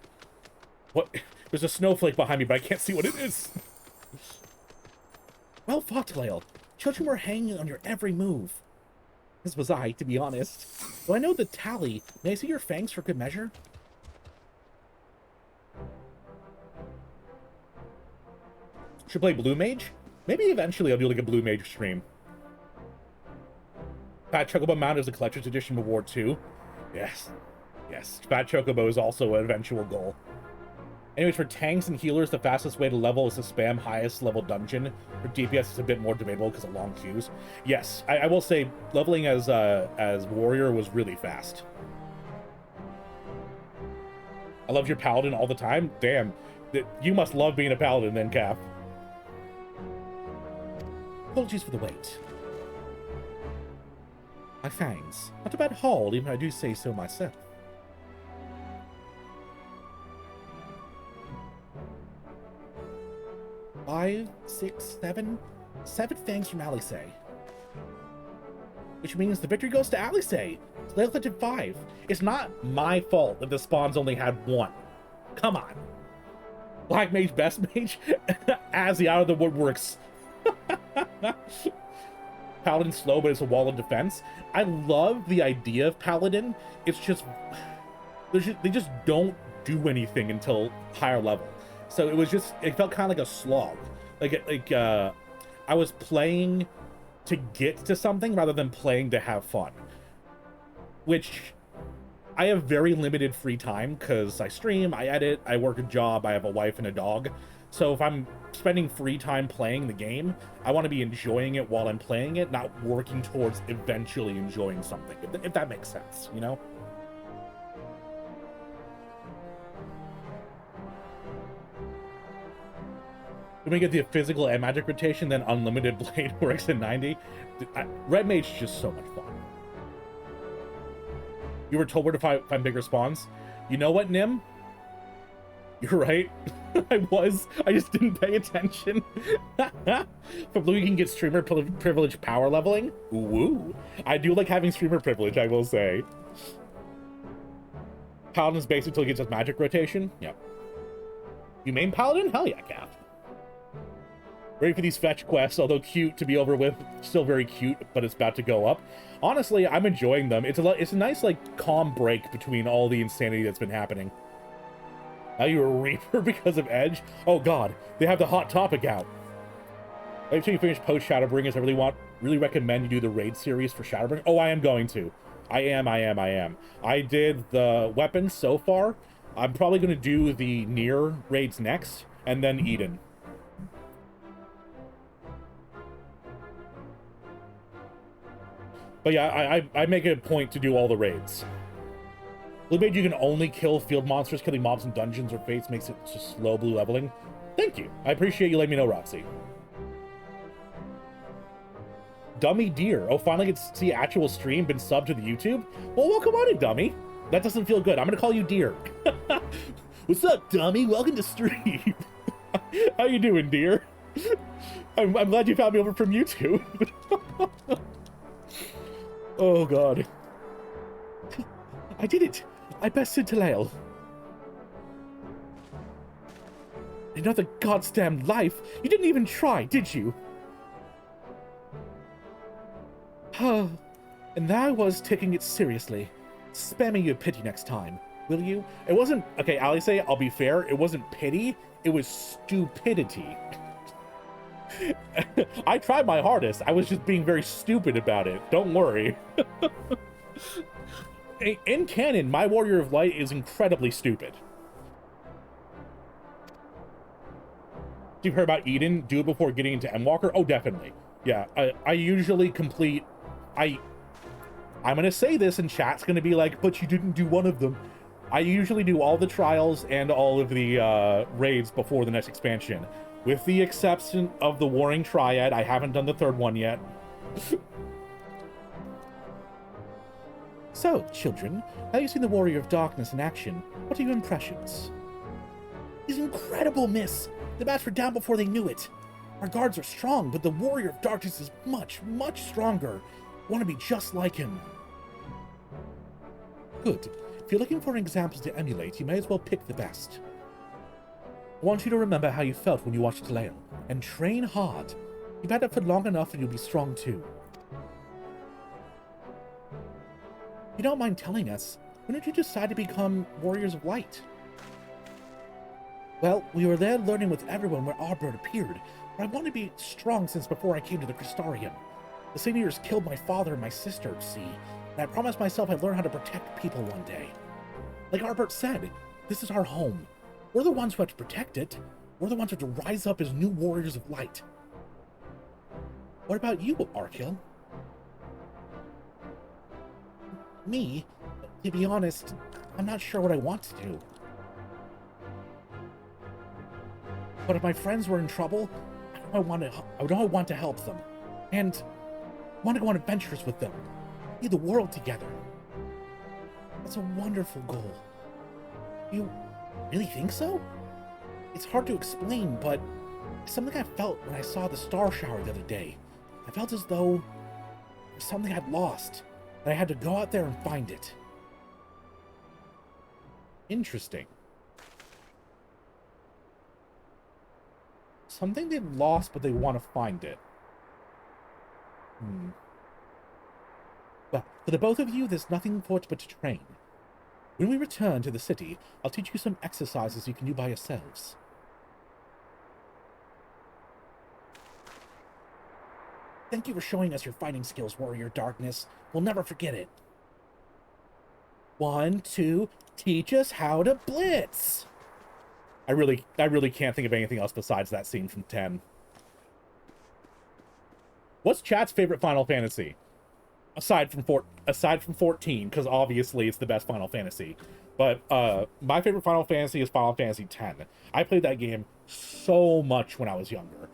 What? There's a snowflake behind me, but I can't see what it is. Well fought, Talael. Children were hanging on your every move. As was I, to be honest. Though I know the tally, may I see your fangs for good measure? Should play Blue Mage? Maybe eventually I'll do like a Blue Mage stream. Fat Chocobo Mount is a Collector's Edition Award too. Yes. Yes. Fat Chocobo is also an eventual goal. Anyways, for tanks and healers, the fastest way to level is to spam highest level dungeon. For DPS, it's a bit more debatable because of long queues. Yes, I will say leveling as warrior was really fast. I love your paladin all the time. Damn, you must love being a paladin then, Cap. Apologies for the wait. My fangs. Not a bad haul, even if I do say so myself. Five, six, seven fangs from Alice. Which means the victory goes to Alice. Talael did 5. It's not my fault that the spawns only had 1. Come on. Black Mage, Best Mage, as the out of the woodworks. Paladin slow, but it's a wall of defense. I love the idea of Paladin. It's just they just don't do anything until higher level. So it felt kind of like a slog. Like I was playing to get to something rather than playing to have fun. Which I have very limited free time because I stream, I edit, I work a job, I have a wife and a dog. So if I'm spending free time playing the game, I want to be enjoying it while I'm playing it, not working towards eventually enjoying something, if that makes sense, you know? When we get the physical and magic rotation, then unlimited blade works at 90. Red Mage is just so much fun. You were told where to find bigger spawns. You know what, Nim? You're right. I just didn't pay attention. For Blue, you can get streamer privilege power leveling. Ooh. I do like having streamer privilege, I will say. Paladin's basic until he gets his magic rotation. Yep. You main Paladin? Hell yeah, Cap. Ready for these fetch quests, although cute to be over with. Still very cute, but it's about to go up. Honestly, I'm enjoying them. It's a nice, like, calm break between all the insanity that's been happening. Now you're a Reaper because of Edge? Oh god, they have the hot topic out. Right after you finish post Shadowbringers, I really recommend you do the raid series for Shadowbringers. Oh, I am going to. I am. I did the weapons so far. I'm probably going to do the Nier raids next, and then Eden. But yeah, I make it a point to do all the raids. Blue Mage, you can only kill field monsters. Killing mobs in dungeons or fates makes it just slow blue leveling. Thank you. I appreciate you letting me know, Roxy. Dummy Deer. Oh, finally get to see actual stream, been subbed to the YouTube? Well, welcome on in, Dummy. That doesn't feel good. I'm going to call you Deer. What's up, Dummy? Welcome to stream. How you doing, Deer? I'm glad you found me over from YouTube. Oh, God. I did it. I bested Talael. Another goddamn life. You didn't even try, did you? And there I was taking it seriously. Spare me your pity next time, will you? It wasn't... Okay, Alice, I'll be fair. It wasn't pity. It was stupidity. I tried my hardest. I was just being very stupid about it. Don't worry. In canon, my Warrior of Light is incredibly stupid. You've heard about Eden? Do it before getting into Endwalker? Oh, definitely. Yeah, I usually complete... I'm gonna say this and chat's gonna be like, but you didn't do one of them. I usually do all the trials and all of the raids before the next expansion. With the exception of the Warring Triad, I haven't done the third one yet. So, children, now you've seen the Warrior of Darkness in action. What are your impressions? He's incredible, miss! The bats were down before they knew it. Our guards are strong, but the Warrior of Darkness is much, much stronger. Want to be just like him. Good. If you're looking for an example to emulate, you may as well pick the best. I want you to remember how you felt when you watched Leo, and train hard. You've had it for long enough and you'll be strong too. If you don't mind telling us, when did you decide to become Warriors of Light? Well, we were there learning with everyone where Arbor appeared, but I wanted to be strong since before I came to the Crystarium. The Seniors killed my father and my sister, see, and I promised myself I'd learn how to protect people one day. Like Arbor said, this is our home. We're the ones who have to protect it. We're the ones who have to rise up as new Warriors of Light. What about you, Arkil? Me? To be honest, I'm not sure what I want to do. But if my friends were in trouble, I know I want to help them. And I want to go on adventures with them. See the world together. That's a wonderful goal. You really think so? It's hard to explain, but it's something I felt when I saw the star shower the other day. I felt as though it was something I'd lost, and I had to go out there and find it. Interesting. Something they lost, but they want to find it. Well, for the both of you, there's nothing for it but to train. When we return to the city, I'll teach you some exercises you can do by yourselves. Thank you for showing us your fighting skills, Warrior Darkness. We'll never forget it. 1, 2, teach us how to blitz! I really can't think of anything else besides that scene from 10. What's chat's favorite Final Fantasy? Aside from 14, because obviously it's the best Final Fantasy. But my favorite Final Fantasy is Final Fantasy X. I played that game so much when I was younger.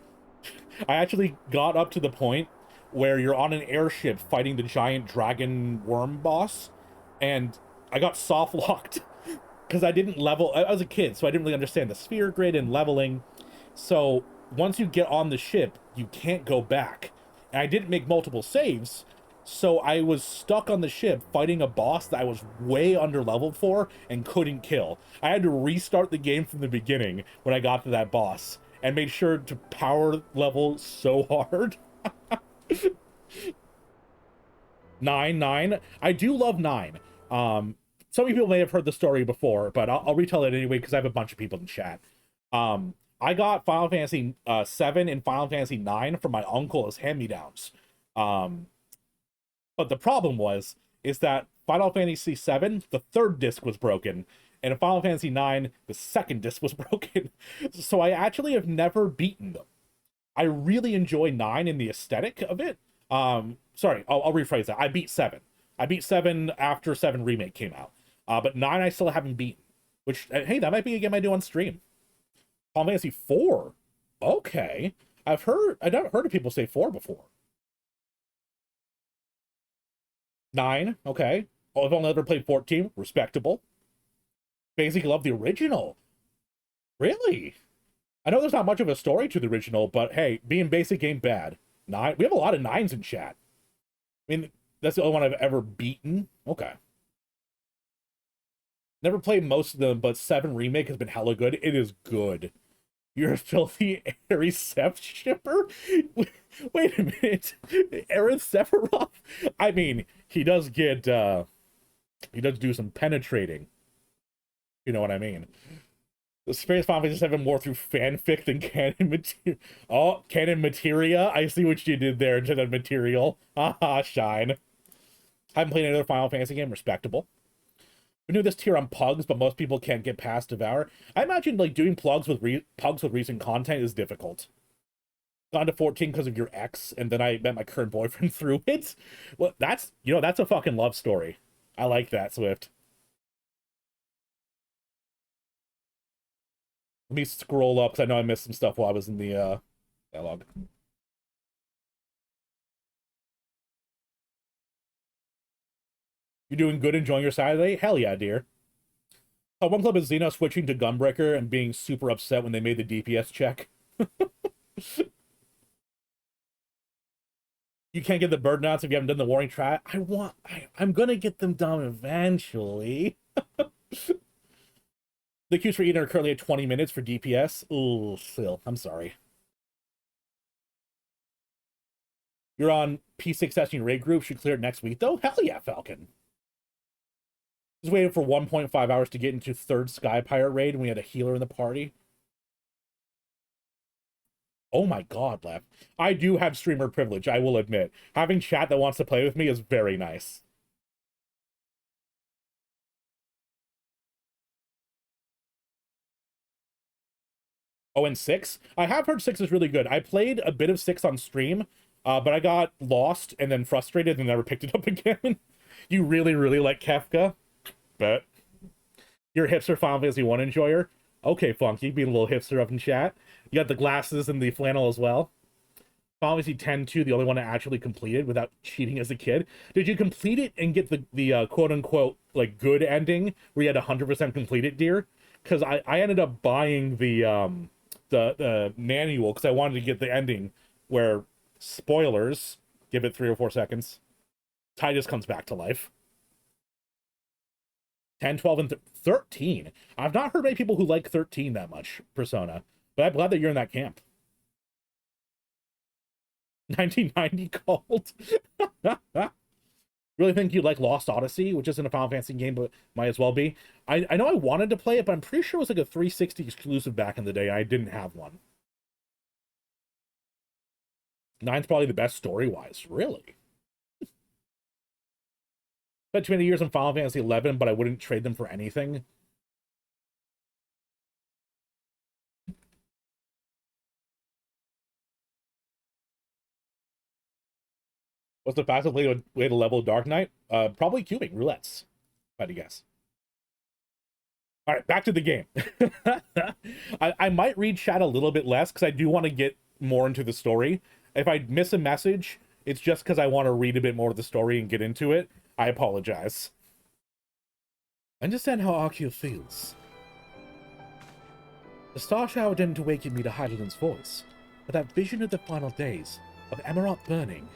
I actually got up to the point where you're on an airship fighting the giant dragon worm boss, and I got soft locked because I didn't level. I was a kid, so I didn't really understand the sphere grid and leveling. So once you get on the ship, you can't go back. And I didn't make multiple saves, so I was stuck on the ship fighting a boss that I was way under leveled for and couldn't kill. I had to restart the game from the beginning when I got to that boss and made sure to power level so hard. 9. I do love 9. Some people may have heard the story before, but I'll retell it anyway because I have a bunch of people in chat. I got Final Fantasy 7 and Final Fantasy 9 from my uncle as hand-me-downs. But the problem is that Final Fantasy 7, the third disc was broken, and in Final Fantasy 9, the second disc was broken. So I actually have never beaten them. I really enjoy 9 in the aesthetic of it. Sorry, I'll rephrase that. I beat 7. I beat 7 after 7 Remake came out. But 9 I still haven't beaten. Which, hey, that might be a game I do on stream. Final Fantasy 4? Okay. I've not heard of people say 4 before. 9? Okay. Oh, I've only ever played 14. Respectable. Basically love the original. Really? I know there's not much of a story to the original, but hey, being basic ain't bad. 9? We have a lot of 9s in chat. I mean, that's the only one I've ever beaten. Okay. Never played most of them, but 7 Remake has been hella good. It is good. You're a filthy Aerith Seph shipper? Wait a minute. Aerith Sephiroth? I mean, he does get, he does do some penetrating. You know what I mean? The Space Final Fantasy 7 more through fanfic than canon material. Oh, canon materia? I see what you did there instead of material. Haha, shine. Haven't played another Final Fantasy game. Respectable. We knew this tier on Pugs, but most people can't get past Devour. I imagine like doing Pugs with recent content is difficult. Gone to 14 because of your ex, and then I met my current boyfriend through it. Well, that's a fucking love story. I like that, Swift. Let me scroll up because I know I missed some stuff while I was in the dialogue. You doing good, enjoying your Saturday? Hell yeah, dear. One club is Xeno switching to Gunbreaker and being super upset when they made the DPS check. You can't get the bird knots if you haven't done the warring trap. I'm gonna get them done eventually. The queues for Eden are currently at 20 minutes for DPS. Ooh, still, I'm sorry. You're on P6 testing raid group. Should clear it next week, though? Hell yeah, Falcon. Just waiting for 1.5 hours to get into 3rd Sky Pirate raid, and we had a healer in the party. Oh my god, Lef. I do have streamer privilege, I will admit. Having chat that wants to play with me is very nice. Oh, and 6? I have heard 6 is really good. I played a bit of 6 on stream, but I got lost and then frustrated and never picked it up again. You really, really like Kefka? Bet. You're a hipster Final Fantasy 1 enjoyer? Okay, Funky, being a little hipster up in chat. You got the glasses and the flannel as well. Final Fantasy 10-2, the only one I actually completed without cheating as a kid. Did you complete it and get the quote-unquote, like, good ending where you had 100% complete it, dear? Because I ended up buying the manual because I wanted to get the ending where, spoilers, give it 3 or 4 seconds, Titus comes back to life. 10, 12, and 13. I've not heard many people who like 13 that much, Persona, but I'm glad that you're in that camp. 1990 called. Really think you'd like Lost Odyssey, which isn't a Final Fantasy game, but might as well be. I know I wanted to play it, but I'm pretty sure it was like a 360 exclusive back in the day. I didn't have one. 9's probably the best story-wise. Really? Spent too many years on Final Fantasy 11, but I wouldn't trade them for anything. What's the fastest way to level Dark Knight? Probably cubing, roulettes, if I had to guess. All right, back to the game. I might read chat a little bit less because I do want to get more into the story. If I miss a message, it's just because I want to read a bit more of the story and get into it. I apologize. I understand how Arceus feels. The star shower didn't awaken me to Hydaelyn's voice, but that vision of the final days, of Emerald burning,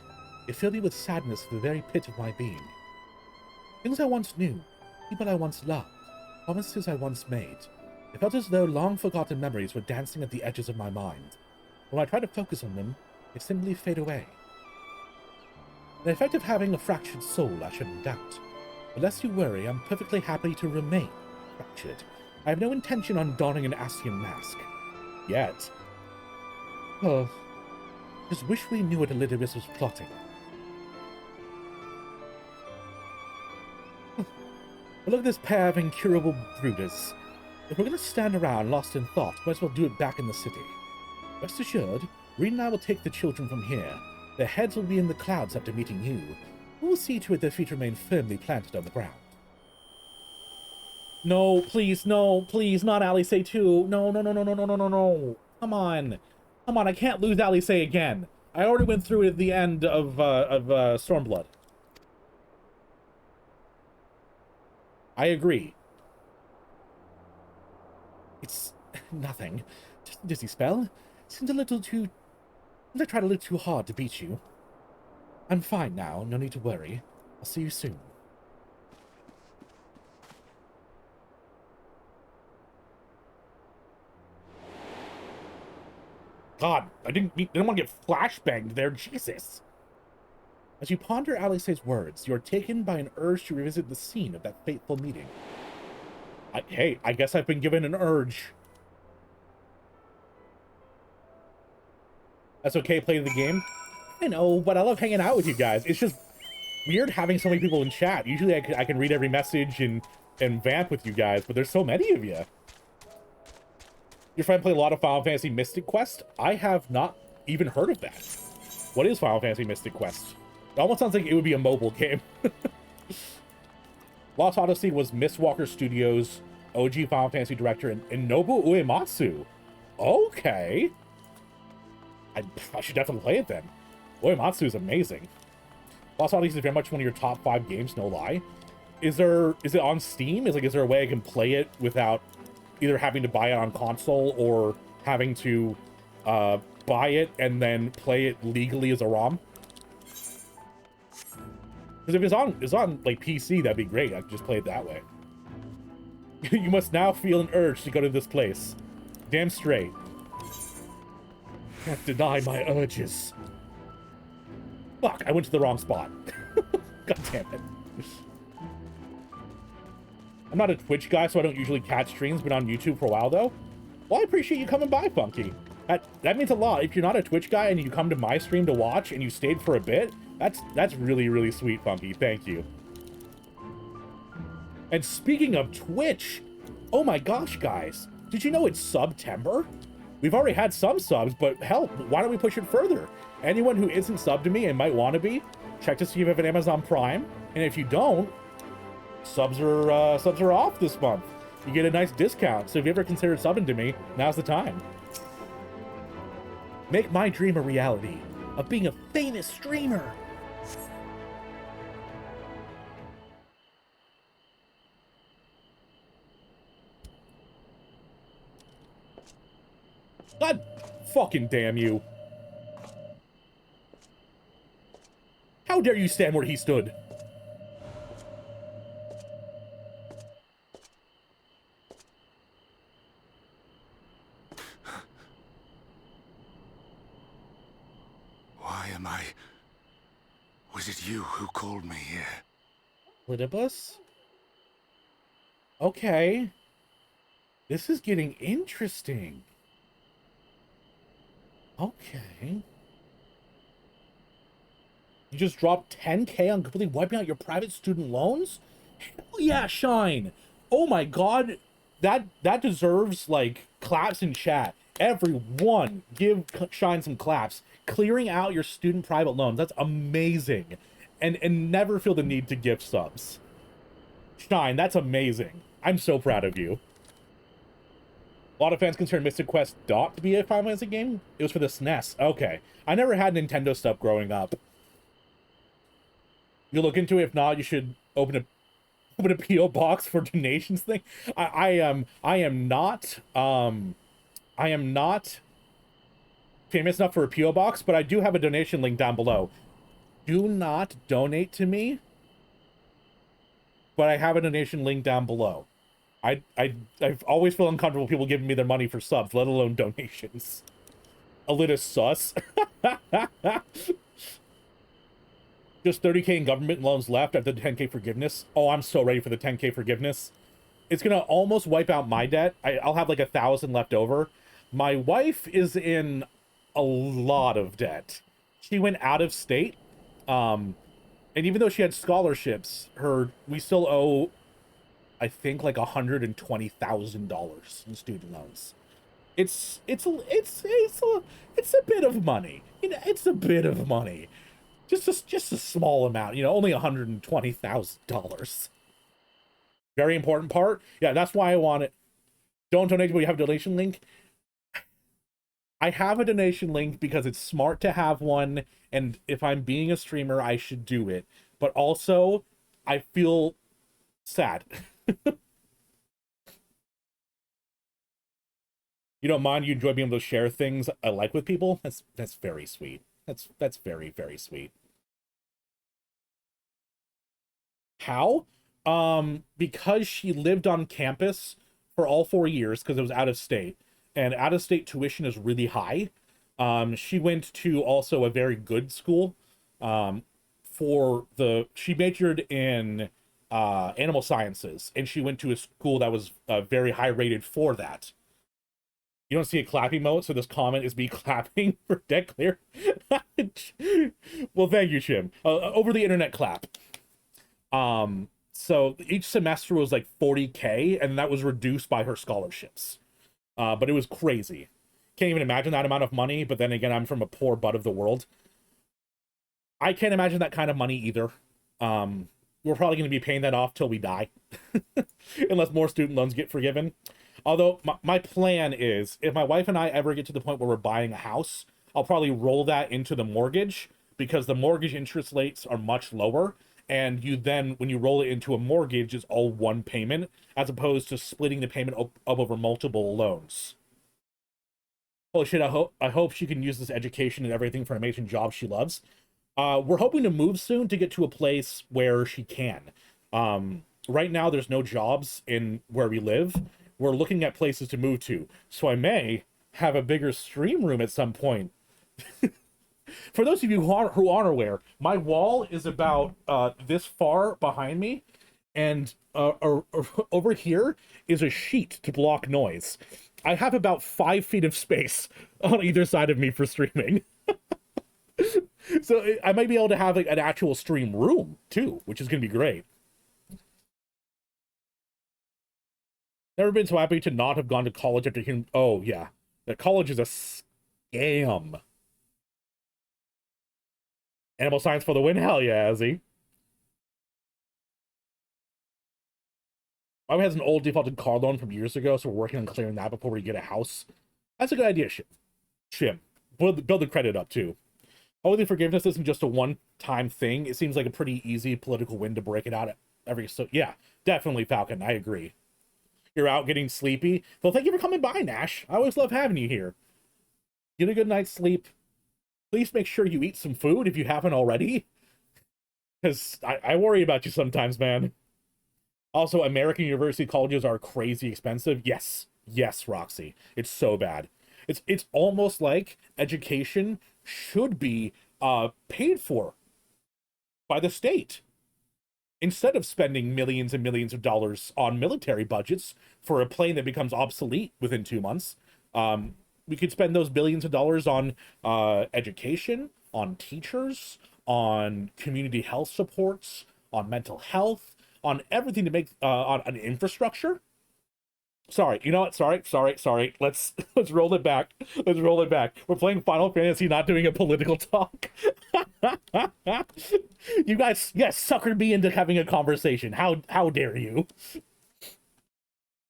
it filled me with sadness to the very pit of my being. Things I once knew, people I once loved, promises I once made. It felt as though long-forgotten memories were dancing at the edges of my mind. When I try to focus on them, they simply fade away. The effect of having a fractured soul, I shouldn't doubt. But lest you worry, I'm perfectly happy to remain fractured. I have no intention on donning an Ascian mask. Yet. Oh, just wish we knew what Elidibus was plotting. Look at this pair of incurable brooders. If we're going to stand around lost in thought, might as well do it back in the city. Rest assured, Reed and I will take the children from here. Their heads will be in the clouds after meeting you. We will see to it their feet remain firmly planted on the ground. No, please, not Alice 2. No. Come on, I can't lose Alice again. I already went through it at the end of Stormblood. I agree. It's nothing. Just a dizzy spell. Seemed a little too... I tried a little too hard to beat you. I'm fine now, no need to worry. I'll see you soon. God, I didn't want to get flashbanged there, Jesus. As you ponder Alice's words, you are taken by an urge to revisit the scene of that fateful meeting. Hey, I guess I've been given an urge. That's okay playing the game? I know, but I love hanging out with you guys. It's just weird having so many people in chat. Usually I can read every message and vamp with you guys, but there's so many of you. Your friend played a lot of Final Fantasy Mystic Quest? I have not even heard of that. What is Final Fantasy Mystic Quest? It almost sounds like it would be a mobile game. Lost Odyssey was Mistwalker Studios' OG Final Fantasy director and Nobu Uematsu. Okay. I should definitely play it then. Uematsu is amazing. Lost Odyssey is very much one of your top 5 games, no lie. Is it on Steam? Is there a way I can play it without either having to buy it on console or having to buy it and then play it legally as a ROM? Because if it's on like PC, that'd be great. I could just play it that way. You must now feel an urge to go to this place. Damn straight. Can't deny my urges. Fuck, I went to the wrong spot. God damn it. I'm not a Twitch guy, so I don't usually catch streams, been on YouTube for a while though. Well, I appreciate you coming by, Funky. That means a lot. If you're not a Twitch guy and you come to my stream to watch and you stayed for a bit, that's really, really sweet, Funky. Thank you. And speaking of Twitch, oh my gosh, guys. Did you know it's September? We've already had some subs, but hell, why don't we push it further? Anyone who isn't subbed to me and might want to be, check to see if you have an Amazon Prime. And if you don't, subs are off this month. You get a nice discount. So if you ever considered subbing to me, now's the time. Make my dream a reality of being a famous streamer. God fucking damn you. How dare you stand where he stood? Why am I... Was it you who called me here? Litibus? Okay. This is getting interesting. Okay. You just dropped 10K on completely wiping out your private student loans? Hell yeah, Shine! Oh my god, that deserves, like, claps in chat. Everyone, give Shine some claps. Clearing out your student private loans, that's amazing. And never feel the need to gift subs. Shine, that's amazing. I'm so proud of you. A lot of fans consider Mystic Quest Dot to be a Final Fantasy game. It was for the SNES. Okay. I never had Nintendo stuff growing up. You look into it. If not, you should open a PO box for donations thing. I am not famous enough for a PO box, but I do have a donation link down below. Do not donate to me, but I have a donation link down below. I've always felt uncomfortable people giving me their money for subs, let alone donations. A little sus. Just 30K in government loans left after the 10K forgiveness. Oh, I'm so ready for the 10K forgiveness. It's gonna almost wipe out my debt. I'll have like 1,000 left over. My wife is in a lot of debt. She went out of state. And even though she had scholarships, we still owe, I think, like $120,000 in student loans. It's a bit of money. You know, it's a bit of money. Just a small amount. You know, only $120,000. Very important part. Yeah, that's why I want it. Don't donate, but you have a donation link. I have a donation link because it's smart to have one, and if I'm being a streamer, I should do it. But also, I feel sad. You don't mind, you enjoy being able to share things I like with people? That's very sweet. That's very, very sweet. How? Because she lived on campus for all 4 years because it was out of state, and out of state tuition is really high. She went to also a very good school. She majored in animal sciences, and she went to a school that was very high rated for that. You don't see a clap emote, so this comment is me clapping for debt clear. Well, thank you, Shim. Over the internet clap. So each semester was like 40K, and that was reduced by her scholarships. But it was crazy. Can't even imagine that amount of money, but then again, I'm from a poor butt of the world. I can't imagine that kind of money either. We're probably going to be paying that off till we die. Unless more student loans get forgiven. Although, my plan is, if my wife and I ever get to the point where we're buying a house, I'll probably roll that into the mortgage, because the mortgage interest rates are much lower, and you then, when you roll it into a mortgage, it's all one payment, as opposed to splitting the payment up over multiple loans. Holy shit, I hope she can use this education and everything for an amazing job she loves. We're hoping to move soon to get to a place where she can. Right now, there's no jobs in where we live. We're looking at places to move to. So I may have a bigger stream room at some point. For those of you who aren't aware, my wall is about this far behind me, and over here is a sheet to block noise. I have about 5 feet of space on either side of me for streaming. So I might be able to have like an actual stream room too, which is going to be great. Never been so happy to not have gone to college after hearing. Oh yeah, that college is a scam. Animal science for the win, hell yeah, Azzy. My wife has an old defaulted car loan from years ago, so we're working on clearing that before we get a house. That's a good idea, Shim. Build the credit up too. Hopefully forgiveness isn't just a one-time thing. It seems like a pretty easy political win to break it out yeah, definitely, Falcon. I agree. You're out getting sleepy. Well, thank you for coming by, Nash. I always love having you here. Get a good night's sleep. Please make sure you eat some food if you haven't already. Because I worry about you sometimes, man. Also, American university colleges are crazy expensive. Yes, Roxy. It's so bad. It's almost like education should be paid for by the state. Instead of spending millions and millions of dollars on military budgets for a plane that becomes obsolete within 2 months, we could spend those billions of dollars on education, on teachers, on community health supports, on mental health, on everything to make on an infrastructure. Sorry, you know what? Sorry. Let's roll it back. Let's roll it back. We're playing Final Fantasy, not doing a political talk. You guys, yes, suckered me into having a conversation. How dare you?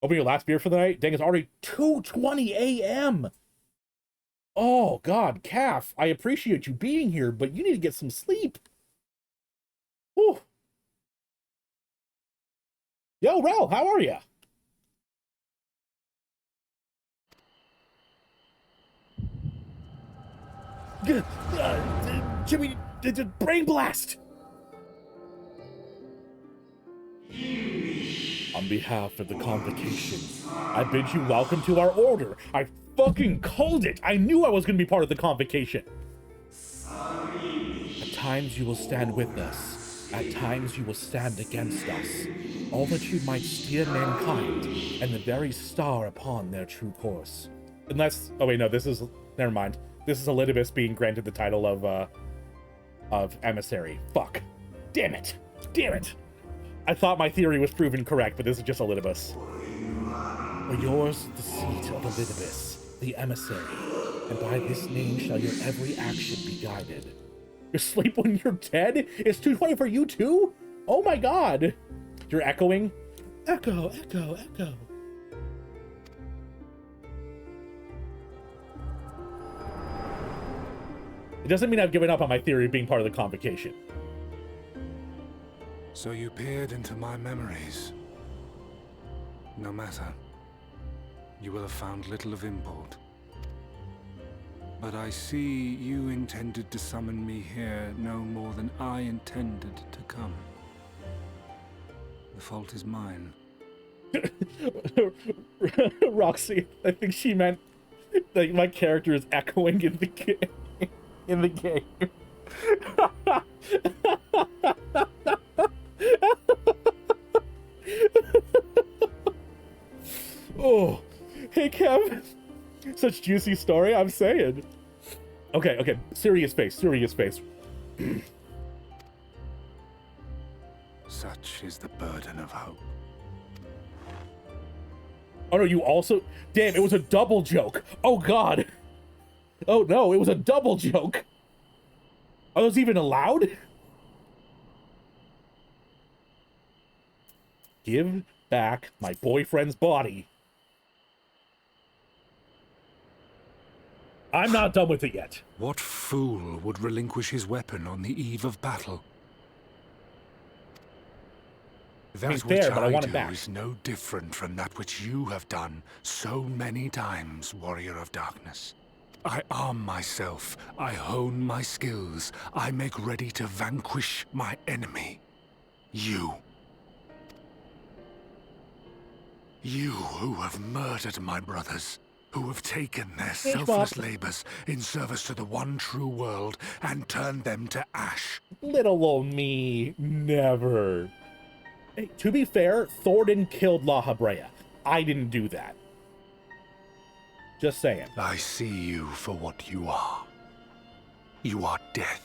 Open your last beer for the night? Dang, it's already 2:20 a.m. Oh, God, Calf, I appreciate you being here, but you need to get some sleep. Whew. Yo, Rel, how are ya? Jimmy, brain blast! On behalf of the convocation, I bid you welcome to our order. I fucking called it! I knew I was going to be part of the convocation. At times you will stand with us. At times you will stand against us. All that you might steer mankind and the very star upon their true course. Unless, oh wait, no, this is, never mind. This is Elidibus being granted the title of emissary. Fuck. Damn it. I thought my theory was proven correct, but this is just Elidibus. For yours is the seat of Elidibus, the emissary, and by this name shall your every action be guided. You sleep when you're dead? It's 2:20 for you too? Oh my god. You're echoing? Echo. It doesn't mean I've given up on my theory of being part of the convocation. So you peered into my memories. No matter. You will have found little of import. But I see you intended to summon me here no more than I intended to come. The fault is mine. Roxy, I think she meant like my character is echoing in the game. In the game. Oh, hey Kev. Such juicy story, I'm saying. Okay, serious face. Such is the burden of hope. Oh no, you also... Damn, it was a double joke. Oh god. Oh no, it was a double joke. Are those even allowed? Give back my boyfriend's body. I'm not done with it yet. What fool would relinquish his weapon on the eve of battle? That which fair, but I want do it back. Is no different from that which you have done so many times, Warrior of Darkness. I arm myself, I hone my skills, I make ready to vanquish my enemy. You. You who have murdered my brothers, who have taken their selfless labors in service to the one true world and turned them to ash. Little old me, never. Hey, to be fair, Thornton killed La Habrea. I didn't do that. Just saying. I see you for what you are. You are death,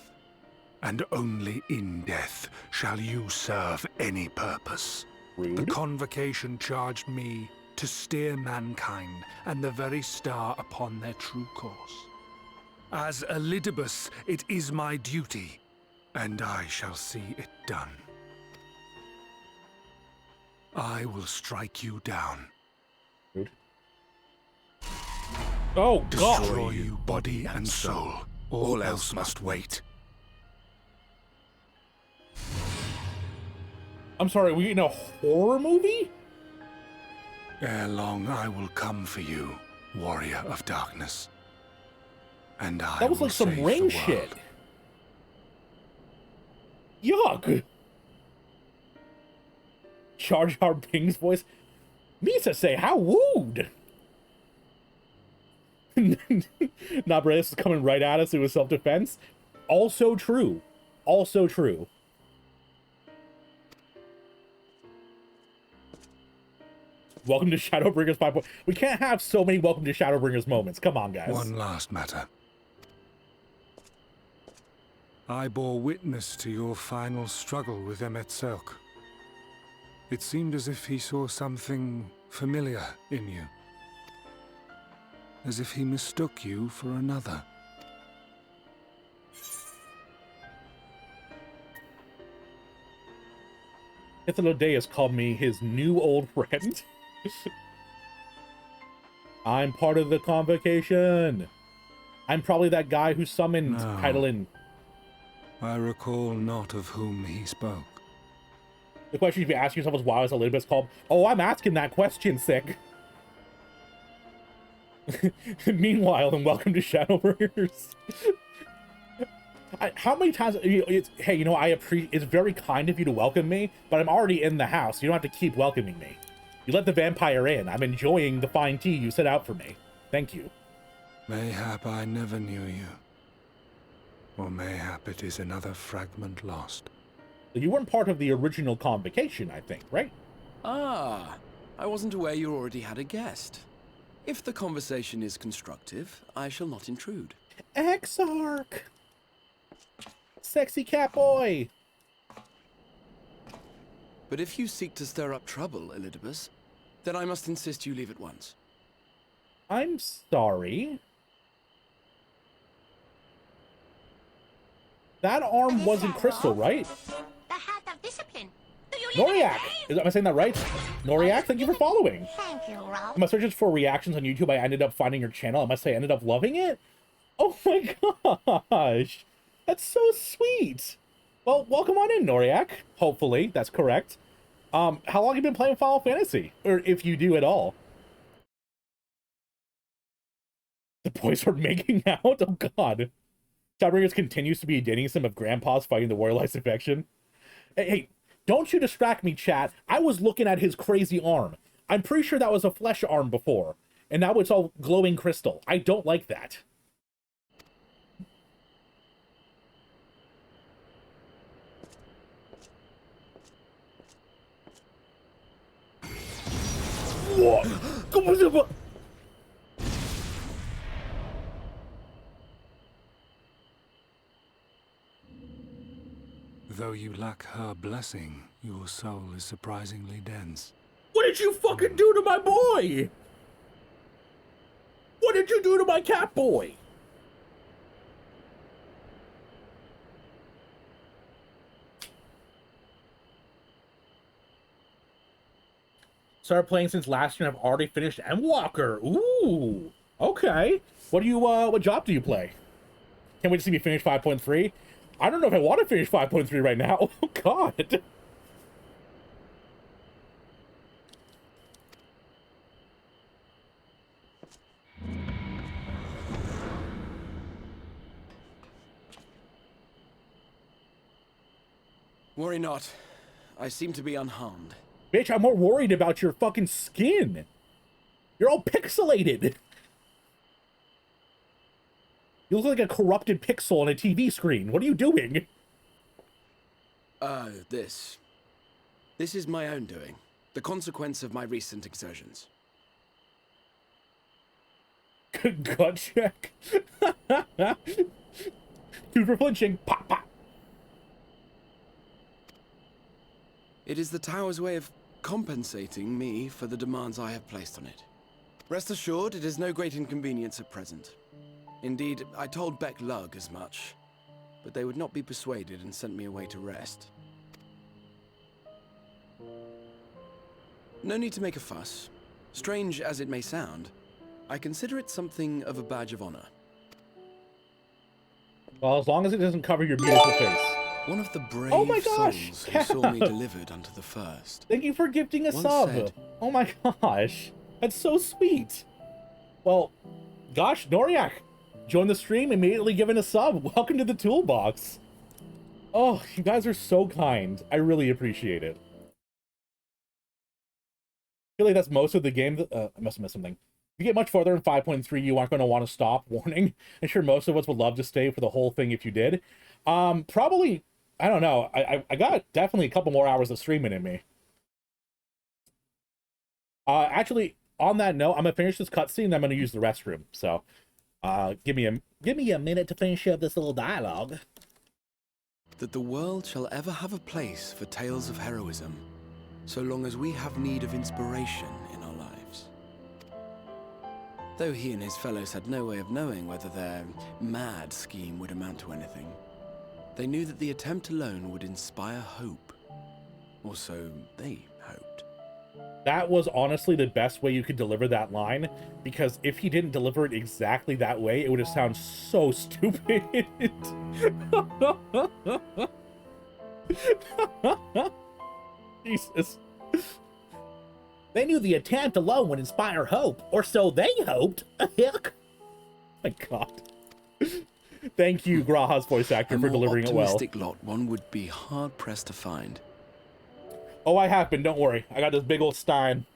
and only in death shall you serve any purpose. Rude. The Convocation charged me to steer mankind and the very star upon their true course. As Elidibus, it is my duty, and I shall see it done. I will strike you down. Rude. Oh, God! Destroy you body and soul. All else must wait. I'm sorry, are we in a horror movie? Ere long I will come for you, warrior of darkness. And I That was will like some save Ring the world. shit. Yuck! Jar Jar Binks' voice. Misa say, how wooed! Nabres is coming right at us with self-defense. Also true. Also true. Welcome to Shadowbringers 5. We can't have so many Welcome to Shadowbringers moments. Come on, guys. One last matter. I bore witness to your final struggle with Emet-Selch. It seemed as if he saw something familiar in you. As if he mistook you for another. Ithilodeius called me his new old friend. I'm part of the Convocation. I'm probably that guy who summoned No. Hydaelyn. I recall not of whom he spoke. The question you should be asking yourself is, why was Elidibus called? Oh, I'm asking that question, sick. Meanwhile, and welcome to Shadowbringers. How many times? Hey, you know, I appreciate. It's very kind of you to welcome me, but I'm already in the house. You don't have to keep welcoming me. You let the vampire in. I'm enjoying the fine tea you set out for me. Thank you. Mayhap I never knew you. Or mayhap it is another fragment lost. You weren't part of the original Convocation, I think, right? Ah, I wasn't aware you already had a guest. If the conversation is constructive, I shall not intrude. Exarch! Sexy cat boy! But if you seek to stir up trouble, Elidibus, then I must insist you leave at once. I'm sorry. That arm wasn't crystal, right? The hat of discipline. Noriak! Am I saying that right? Noriak, thank you for following. Thank you, Ralph. In my searches for reactions on YouTube, I ended up finding your channel. I must say I ended up loving it. Oh my gosh. That's so sweet. Well, welcome on in, Noriak. Hopefully, that's correct. How long have you been playing Final Fantasy? Or if you do at all? The boys are making out? Oh god. Shadowbringers continues to be a dating sim of grandpas fighting the warlord's infection. Hey, don't you distract me, chat. I was looking at his crazy arm. I'm pretty sure that was a flesh arm before. And now it's all glowing crystal. I don't like that. What? Though you lack her blessing, your soul is surprisingly dense. What did you fucking do to my boy? What did you do to my cat boy? Started playing since last year and I've already finished Endwalker. Ooh, okay. What job do you play? Can't wait to see me finish 5.3. I don't know if I want to finish 5.3 right now. Oh god. Worry not. I seem to be unharmed. Bitch, I'm more worried about your fucking skin. You're all pixelated. You look like a corrupted pixel on a TV screen. What are you doing? This. This is my own doing. The consequence of my recent exertions. Gut check. Dude for flinching. Pop, pop. It is the tower's way of compensating me for the demands I have placed on it. Rest assured, it is no great inconvenience at present. Indeed, I told Beck Lug as much, but they would not be persuaded and sent me away to rest. No need to make a fuss. Strange as it may sound, I consider it something of a badge of honor. Well, as long as it doesn't cover your beautiful face. One of the brave Oh my gosh, souls who saw me delivered unto the first. Thank you for gifting a Once sub. said, Oh my gosh. That's so sweet. Well, gosh, Noriak, join the stream, immediately given a sub. Welcome to the toolbox. Oh, you guys are so kind. I really appreciate it. I feel like that's most of the game. I must have missed something. If you get much farther in 5.3, you aren't going to want to stop. Warning. I'm sure most of us would love to stay for the whole thing if you did. Probably, I don't know. I got definitely a couple more hours of streaming in me. Actually, on that note, I'm gonna finish this cutscene and I'm gonna use the restroom. So, give me a minute to finish up this little dialogue. That the world shall ever have a place for tales of heroism, so long as we have need of inspiration in our lives. Though he and his fellows had no way of knowing whether their mad scheme would amount to anything, they knew that the attempt alone would inspire hope. Or so they hoped. That was honestly the best way you could deliver that line, because if he didn't deliver it exactly that way, it would have sounded so stupid. Jesus. They knew the attempt alone would inspire hope, or so they hoped. My God. Thank you, Graha's voice actor, for delivering it well. A more optimistic lot one would be hard-pressed to find. Oh, I have been, don't worry. I got this big old stein.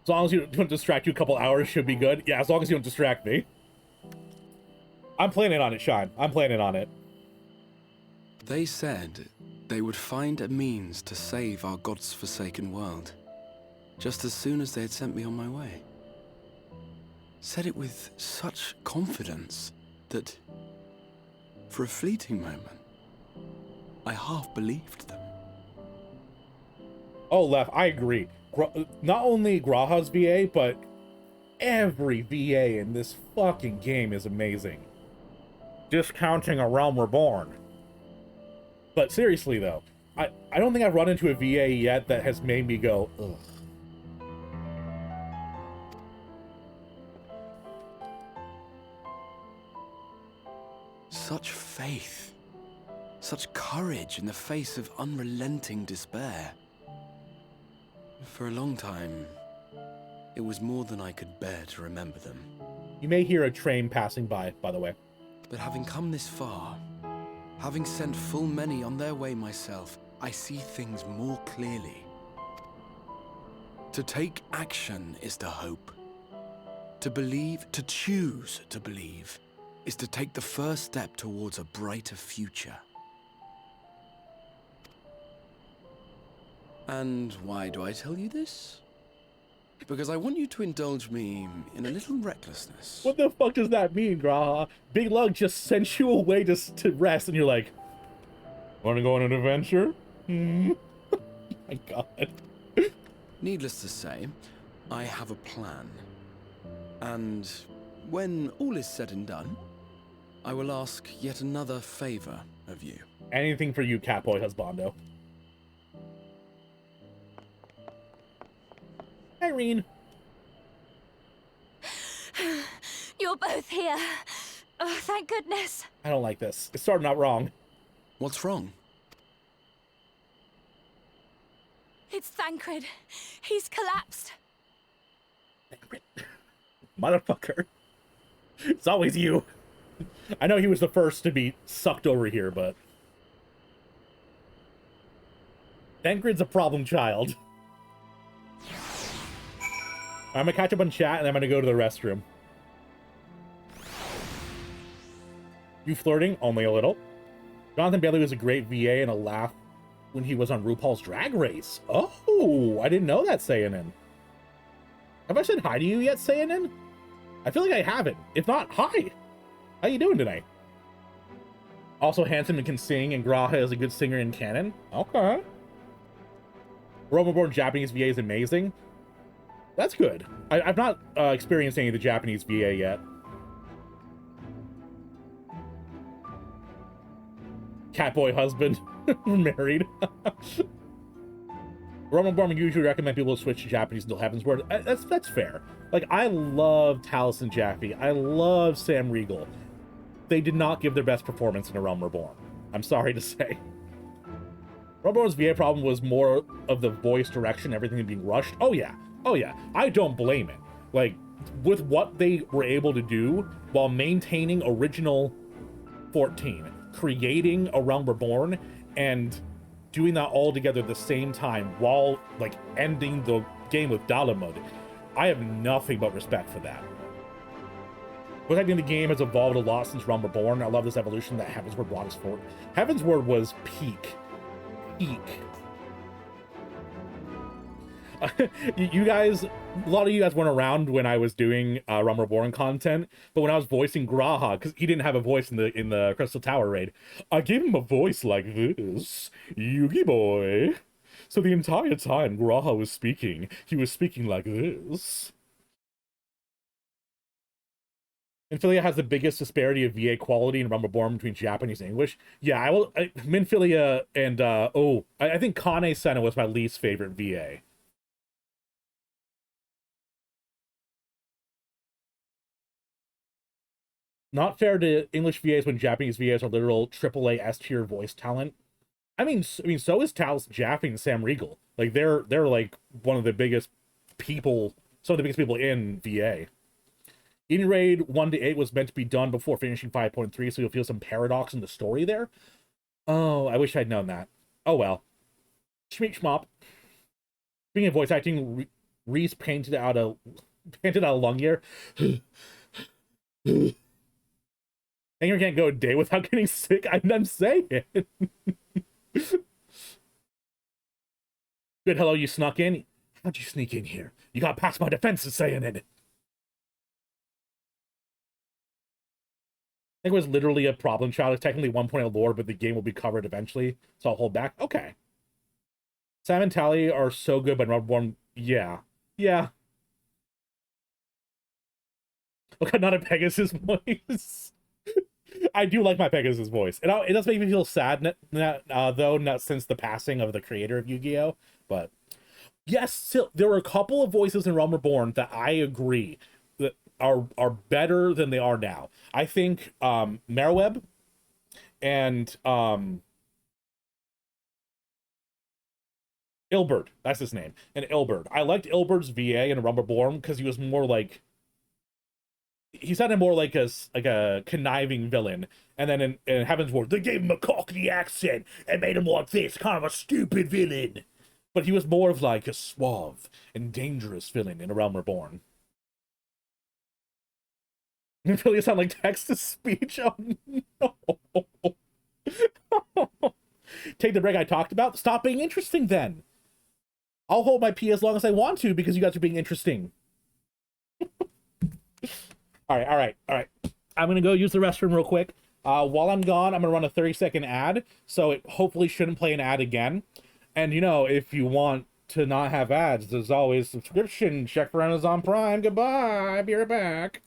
As long as you don't distract you a couple hours, should be good. Yeah, as long as you don't distract me. I'm planning on it, Shine. I'm planning on it. They said they would find a means to save our God's forsaken world, just as soon as they had sent me on my way. Said it with such confidence that, for a fleeting moment, I half believed them. Oh, Lef, I agree. Not only Graha's VA, but every VA in this fucking game is amazing. Discounting A Realm Reborn. But seriously, though, I don't think I've run into a VA yet that has made me go, ugh. Such faith, such courage in the face of unrelenting despair. For a long time, it was more than I could bear to remember them. You may hear a train passing by the way. But having come this far, having sent full many on their way myself, I see things more clearly. To take action is to hope. To believe, to choose to believe, is to take the first step towards a brighter future. And why do I tell you this? Because I want you to indulge me in a little recklessness. What the fuck does that mean, Graha? Big Lug just sent you away to rest, and you're like, wanna go on an adventure? My God. Needless to say, I have a plan. And when all is said and done, I will ask yet another favor of you. Anything for you, Catboy Husbando. Irene. You're both here. Oh, thank goodness. I don't like this. It's starting out wrong. What's wrong? It's Thancred. He's collapsed. Motherfucker. It's always you. I know he was the first to be sucked over here, but Thancred's a problem child. I'm gonna catch up on chat and I'm gonna go to the restroom. You flirting? Only a little. Jonathan Bailey was a great VA and a laugh when he was on RuPaul's Drag Race. Oh, I didn't know that, Sayanin. Have I said hi to you yet, Sayanin? I feel like I haven't. If not, hi. How you doing tonight? Also handsome and can sing, and Graha is a good singer in canon. Okay. Roman-born Japanese VA is amazing. That's good. I've not experienced any of the Japanese VA yet. Catboy husband. Married. Roman-born usually recommend people to switch to Japanese until Heavensward. That's fair. Like, I love Taliesin Jaffe. I love Sam Riegel. They did not give their best performance in A Realm Reborn. I'm sorry to say. Realm Reborn's VA problem was more of the voice direction, everything being rushed. Oh yeah. Oh yeah. I don't blame it. Like, with what they were able to do while maintaining original 14, creating A Realm Reborn, and doing that all together at the same time while, like, ending the game with Dalamud, I have nothing but respect for that. But I think the game has evolved a lot since Realm Reborn. I love this evolution that Heavensward brought us forward. Heavensward was peak. You guys, a lot of you guys weren't around when I was doing Realm Reborn content, but when I was voicing Graha, because he didn't have a voice in the Crystal Tower raid, I gave him a voice like this, Yugi boy. So the entire time Graha was speaking, he was speaking like this. Minfilia has the biggest disparity of VA quality in Realm Reborn between Japanese and English. Yeah, Minfilia and, I think Kane Senna was my least favorite VA. Not fair to English VAs when Japanese VAs are literal AAA S-tier voice talent. I mean, so is Taliesin Jaffe and Sam Riegel. Like, they're like one of the biggest people, some of the biggest people in VA. In Raid 1 to 8 was meant to be done before finishing 5.3, so you'll feel some paradox in the story there. Oh, I wish I'd known that. Oh well. Schmeek schmop. Speaking of voice acting, Reese painted out a lung here. Anger can't go a day without getting sick. I'm saying. Good, hello, you snuck in? How'd you sneak in here? You got past my defenses saying it. I think it was literally a problem child. It's technically 1.0 lore, but the game will be covered eventually, so I'll hold back. Okay. Sam and Tally are so good, but Reborn, yeah. Yeah. Okay, not a Pegasus voice. I do like my Pegasus voice. It does make me feel sad, though, not since the passing of the creator of Yu-Gi-Oh! But yes, still, there were a couple of voices in Realm Reborn that I agree that are better than they are now. I think Merweb and Ilberd, that's his name, and Ilberd. I liked Ilberd's VA in Realm Reborn because he was more like, he sounded more like a conniving villain. And then in Heavensward, they gave him a Cockney accent and made him like this, kind of a stupid villain. But he was more of like a suave and dangerous villain in A Realm Reborn. It really sound like text-to-speech. Oh no. Take the break I talked about. Stop being interesting then. I'll hold my pee as long as I want to because you guys are being interesting. All right. I'm going to go use the restroom real quick. While I'm gone, I'm going to run a 30-second ad, so it hopefully shouldn't play an ad again. And, you know, if you want to not have ads, there's always subscription. Check for Amazon Prime. Goodbye. Be right back.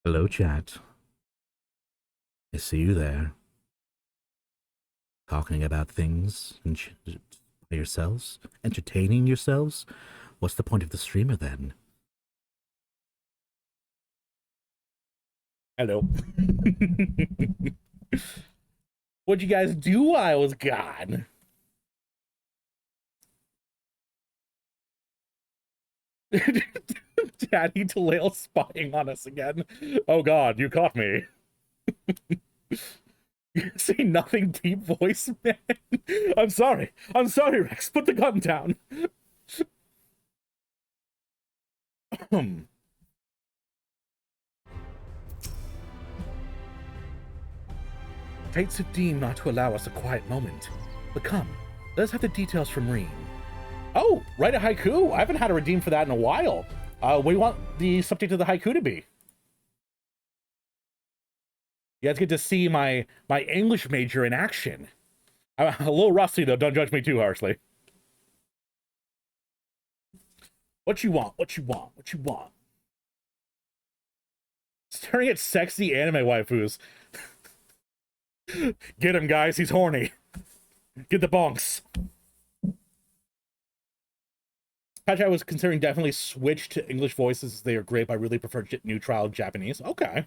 Hello, chat. I see you there. Talking about things and by yourselves? Entertaining yourselves? What's the point of the streamer then? Hello. What'd you guys do while I was gone? Daddy Talil spying on us again. Oh god, you caught me. You say nothing deep voice, man. I'm sorry, Rex. Put the gun down. Fates have deemed not to allow us a quiet moment. But come, let us have the details from Rean. Oh, write a haiku. I haven't had a redeem for that in a while. What do you want the subject of the haiku to be? You guys get to see my English major in action. I'm a little rusty, though. Don't judge me too harshly. What you want? What you want? What you want? Staring at sexy anime waifus. Get him, guys. He's horny. Get the bonks. Actually, I was considering definitely switch to English voices. They are great, but I really prefer neutral Japanese. Okay.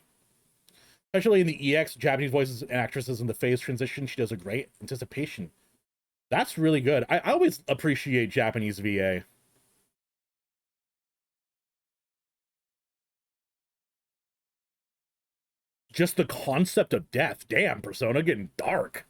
Especially in the EX, Japanese voices and actresses in the phase transition, she does a great anticipation. That's really good. I always appreciate Japanese VA. Just the concept of death. Damn, Persona getting dark.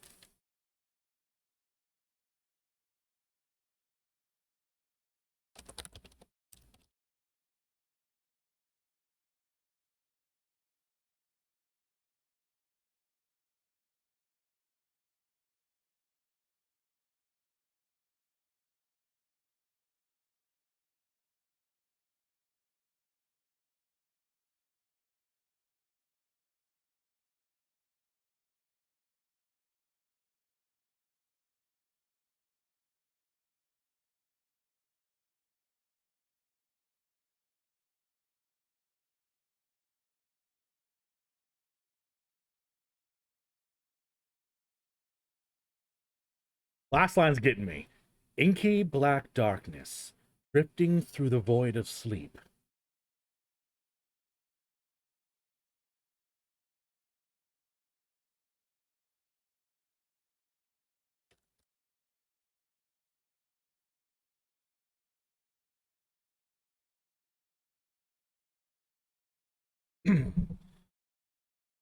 Last line's getting me. Inky black darkness, drifting through the void of sleep.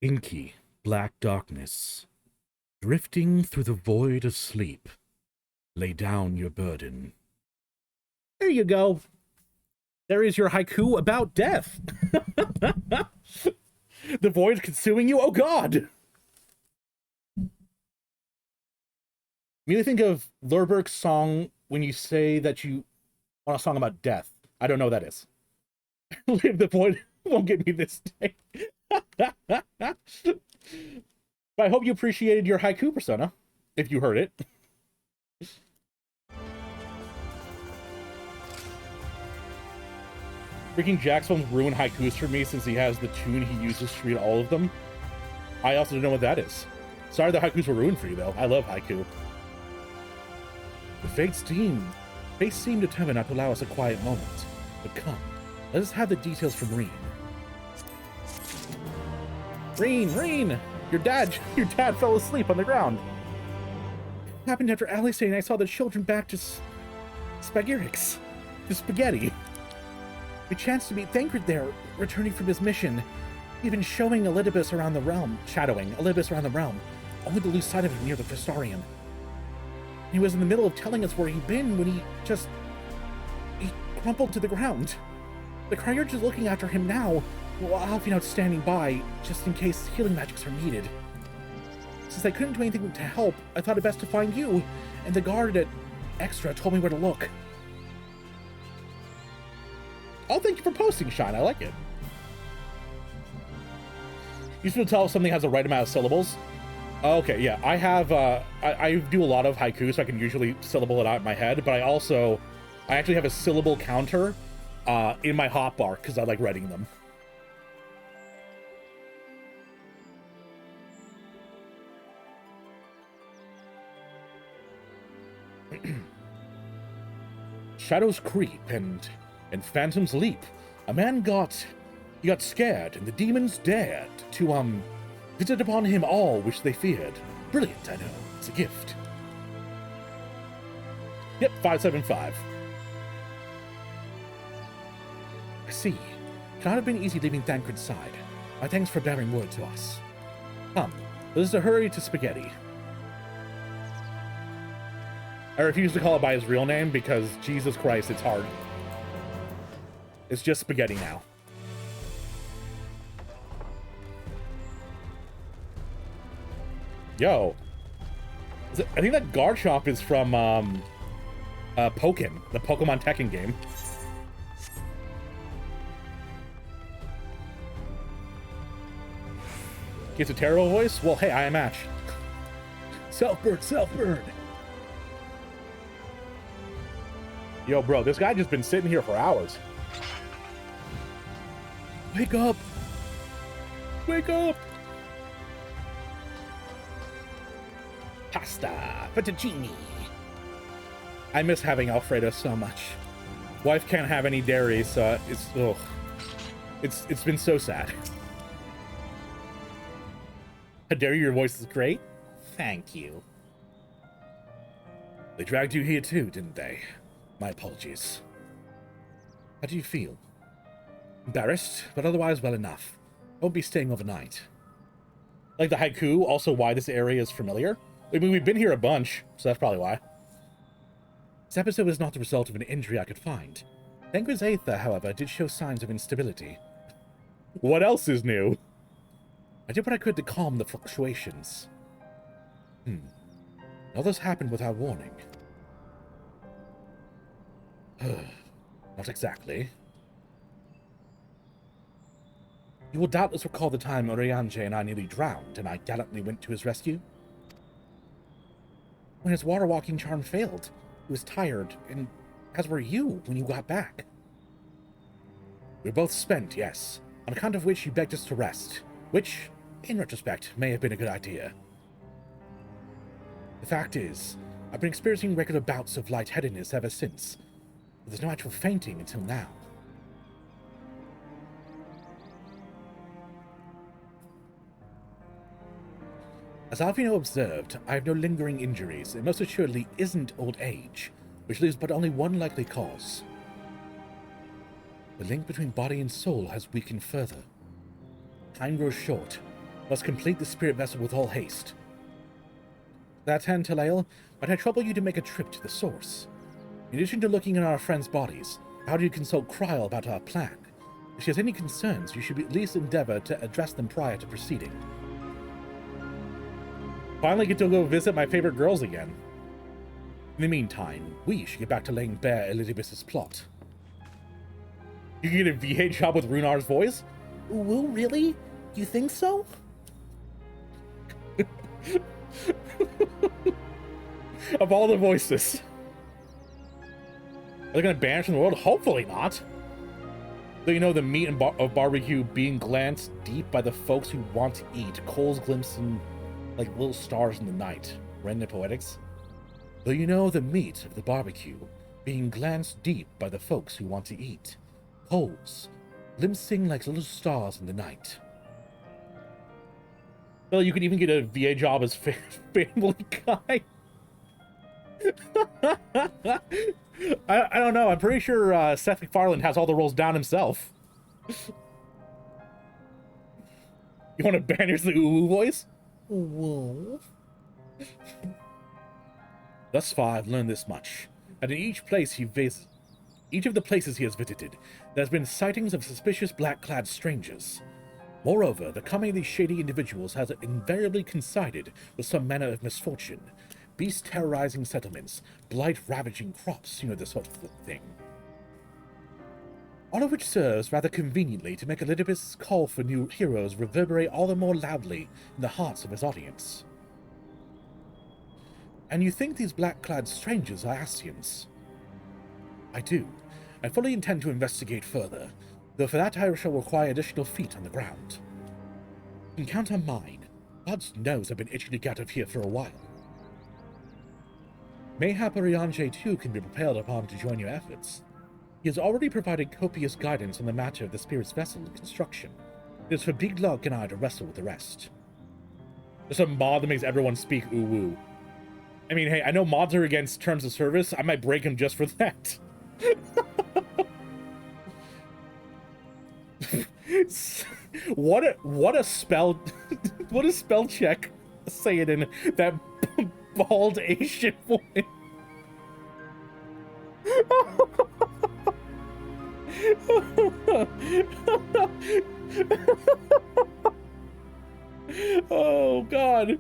Inky black darkness, drifting through the void of sleep. Lay down your burden. There you go. There is your haiku about death. The void consuming you. Oh god. Immediately think of Lurberg's song when you say that you want a song about death. I don't know what that is. Live the void won't get me this day. But I hope you appreciated your haiku, Persona, if you heard it. Freaking Jackson ruined haikus for me since he has the tune he uses to read all of them. I also don't know what that is. Sorry the haikus were ruined for you, though. I love haiku. The fates seem determined not to allow us a quiet moment. But come, let us have the details from Rean. Rean! Your dad fell asleep on the ground. It happened after Alice and I saw the children back to spaghetti. We chanced to meet Thancred there, returning from his mission. He'd been shadowing Elidibus around the realm, only to lose sight of him near the Crystarium. He was in the middle of telling us where he'd been when he crumpled to the ground. The Cryurge is looking after him now, while Alphinaud's standing by, just in case healing magics are needed. Since I couldn't do anything to help, I thought it best to find you, and the guard at Extra told me where to look. Oh, thank you for posting, Sean. I like it. You should tell if something has the right amount of syllables. Okay, yeah, I have, I do a lot of haiku, so I can usually syllable it out in my head, but I actually have a syllable counter in my hotbar, because I like writing them. Shadows creep and phantoms leap. A man got scared, and the demons dared to visit upon him all which they feared. Brilliant, I know. It's a gift. Yep, 575. I see. Cannot have been easy leaving Thancred's side. My thanks for bearing word to us. Come, let us hurry to Spaghetti. I refuse to call it by his real name because, Jesus Christ, it's hard. It's just Spaghetti now. Yo. I think that Garchomp is from, Pokken, the Pokemon Tekken game. Gets a terrible voice? Well, hey, I am Match. Self-burn, self-burn. Yo, bro, this guy just been sitting here for hours. Wake up! Wake up! Pasta, fettuccine. I miss having Alfredo so much. Wife can't have any dairy, so it's been so sad. How dare you, your voice is great. Thank you. They dragged you here too, didn't they? My apologies. How do you feel? Embarrassed, but otherwise well enough. I won't be staying overnight. Like the haiku, also why this area is familiar. I mean, we've been here a bunch, so that's probably why. This episode was not the result of an injury I could find. Thancred's Aether, however, did show signs of instability. What else is new? I did what I could to calm the fluctuations. All this happened without warning. Not exactly. You will doubtless recall the time Urianger and I nearly drowned, and I gallantly went to his rescue. When his water-walking charm failed, he was tired, and as were you when you got back. We were both spent, yes, on account of which you begged us to rest, which, in retrospect, may have been a good idea. The fact is, I've been experiencing regular bouts of lightheadedness ever since, but there's no actual fainting until now. As Alvino observed, I have no lingering injuries, and most assuredly isn't old age, which leaves but only one likely cause. The link between body and soul has weakened further. Time grows short. Must complete the spirit vessel with all haste. That end, Talael, might I trouble you to make a trip to the source? In addition to looking in our friends' bodies, how do you consult Kryl about our plan? If she has any concerns, you should at least endeavor to address them prior to proceeding. Finally get to go visit my favorite girls again. In the meantime, we should get back to laying bare Elidibus's plot. You can get a VA job with Runar's voice? Ooh, really? You think so? Of all the voices. Are they gonna banish from the world? Hopefully not. Though you know the meat of barbecue being glanced deep by the folks who want to eat. Coals glimpsing like little stars in the night. Random poetics. Though you know the meat of the barbecue being glanced deep by the folks who want to eat. Coals glimpsing like little stars in the night. Well, you could even get a VA job as Family Guy. I don't know. I'm pretty sure Seth MacFarlane has all the roles down himself. You want to banish the ooh voice? Whoa. Thus far, I've learned this much. And in each of the places he has visited, there's been sightings of suspicious black-clad strangers. Moreover, the coming of these shady individuals has invariably coincided with some manner of misfortune. Beasts terrorizing settlements, blight ravaging crops, you know, this sort of thing. All of which serves rather conveniently to make Elidibus's call for new heroes reverberate all the more loudly in the hearts of his audience. And you think these black-clad strangers are Ascians? I do. I fully intend to investigate further, though for that I shall require additional feet on the ground. You can count on mine. God's knows I've been itching to get out of here for a while. Mayhap Oriange too can be prevailed upon to join your efforts. He has already provided copious guidance on the matter of the Spirit's vessel construction. It is for Big Lug and I to wrestle with the rest. There's a mod that makes everyone speak uwu. I mean, hey, I know mods are against terms of service. I might break them just for that. What a spell what a spell check say it in that bald Asian woman. Oh god.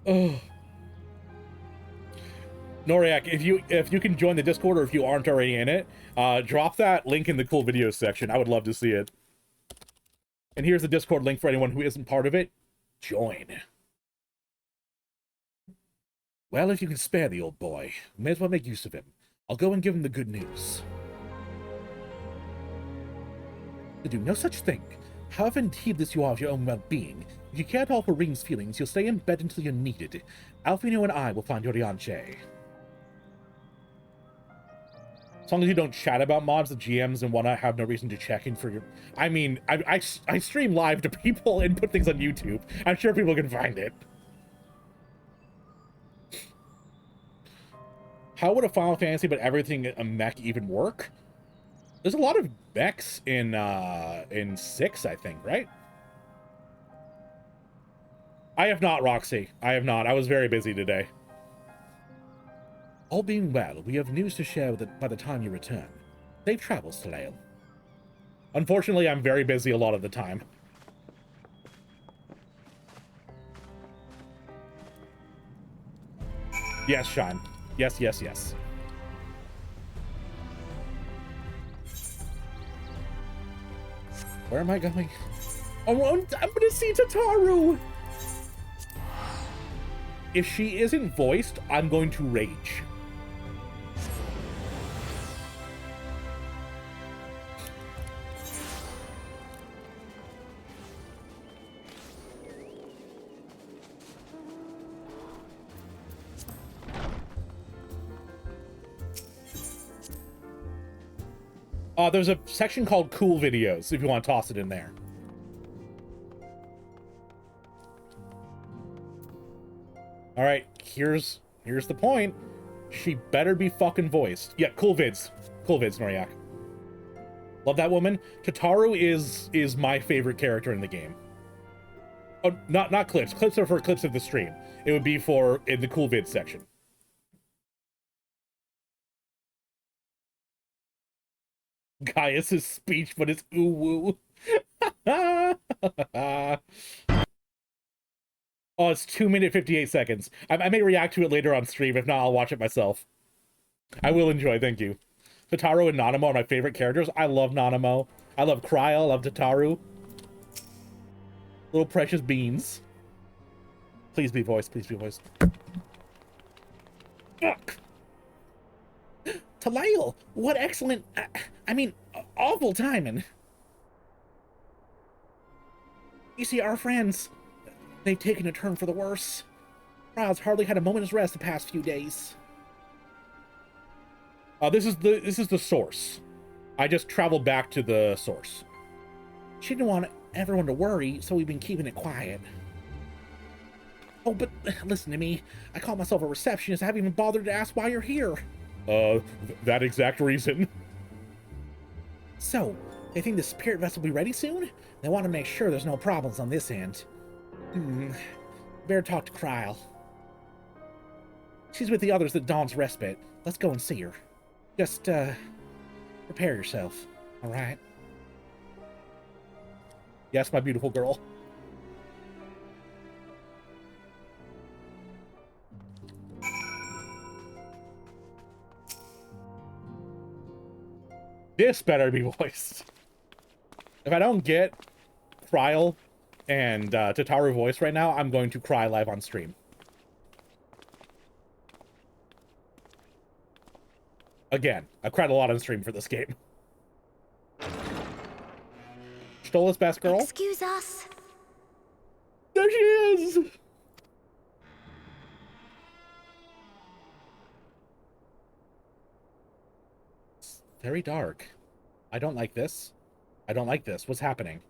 Oh. Noriak, if you can join the Discord, or if you aren't already in it, drop that link in the cool videos section. I would love to see it. And here's the Discord link for anyone who isn't part of it. Join. Well, if you can spare the old boy, may as well make use of him. I'll go and give him the good news. To do no such thing. However heedless you are of your own well-being, if you care at all for Ring's feelings, you'll stay in bed until you're needed. Alfino and I will find Orianche. As long as you don't chat about mods, the GMs and whatnot have no reason to check in for your... I mean, I stream live to people and put things on YouTube. I'm sure people can find it. How would a Final Fantasy but everything a mech even work? There's a lot of mechs in 6, I think, right? I have not, Roxy. I have not. I was very busy today. All being well, we have news to share by the time you return. Safe travels, Talael. Unfortunately, I'm very busy a lot of the time. Yes, Shine. Yes, yes, yes. Where am I going? Oh, I'm gonna see Tataru! If she isn't voiced, I'm going to rage. There's a section called Cool Videos, if you want to toss it in there. Alright, here's the point. She better be fucking voiced. Yeah, cool vids. Cool vids, Noriak. Love that woman. Tataru is my favorite character in the game. Oh, not clips. Clips are for clips of the stream. It would be for in the cool vids section. Gaius' speech, but it's ooh-woo. Oh, it's 2 minutes 58 seconds. I may react to it later on stream. If not, I'll watch it myself. I will enjoy, thank you. Tataru and Nanamo are my favorite characters. I love Nanamo. I love Cryo. I love Tataru. Little precious beans. Please be voiced. Please be voiced. Fuck! Talael, what excellent... I mean, awful timing. You see, our friends, they've taken a turn for the worse. Ryle's hardly had a moment's rest the past few days. This is the source. I just traveled back to the source. She didn't want everyone to worry, so we've been keeping it quiet. Oh, but listen to me. I call myself a receptionist. I haven't even bothered to ask why you're here. That exact reason. So, they think the spirit vessel will be ready soon? They want to make sure there's no problems on this end. Better talk to Kryle. She's with the others at Dawn's Respite. Let's go and see her. Just, prepare yourself, alright? Yes, my beautiful girl. This better be voiced. If I don't get Kryle and Tataru voice right now, I'm going to cry live on stream. Again, I've cried a lot on stream for this game. Stola's best girl. Excuse us. There she is! Very dark. I don't like this. I don't like this. What's happening?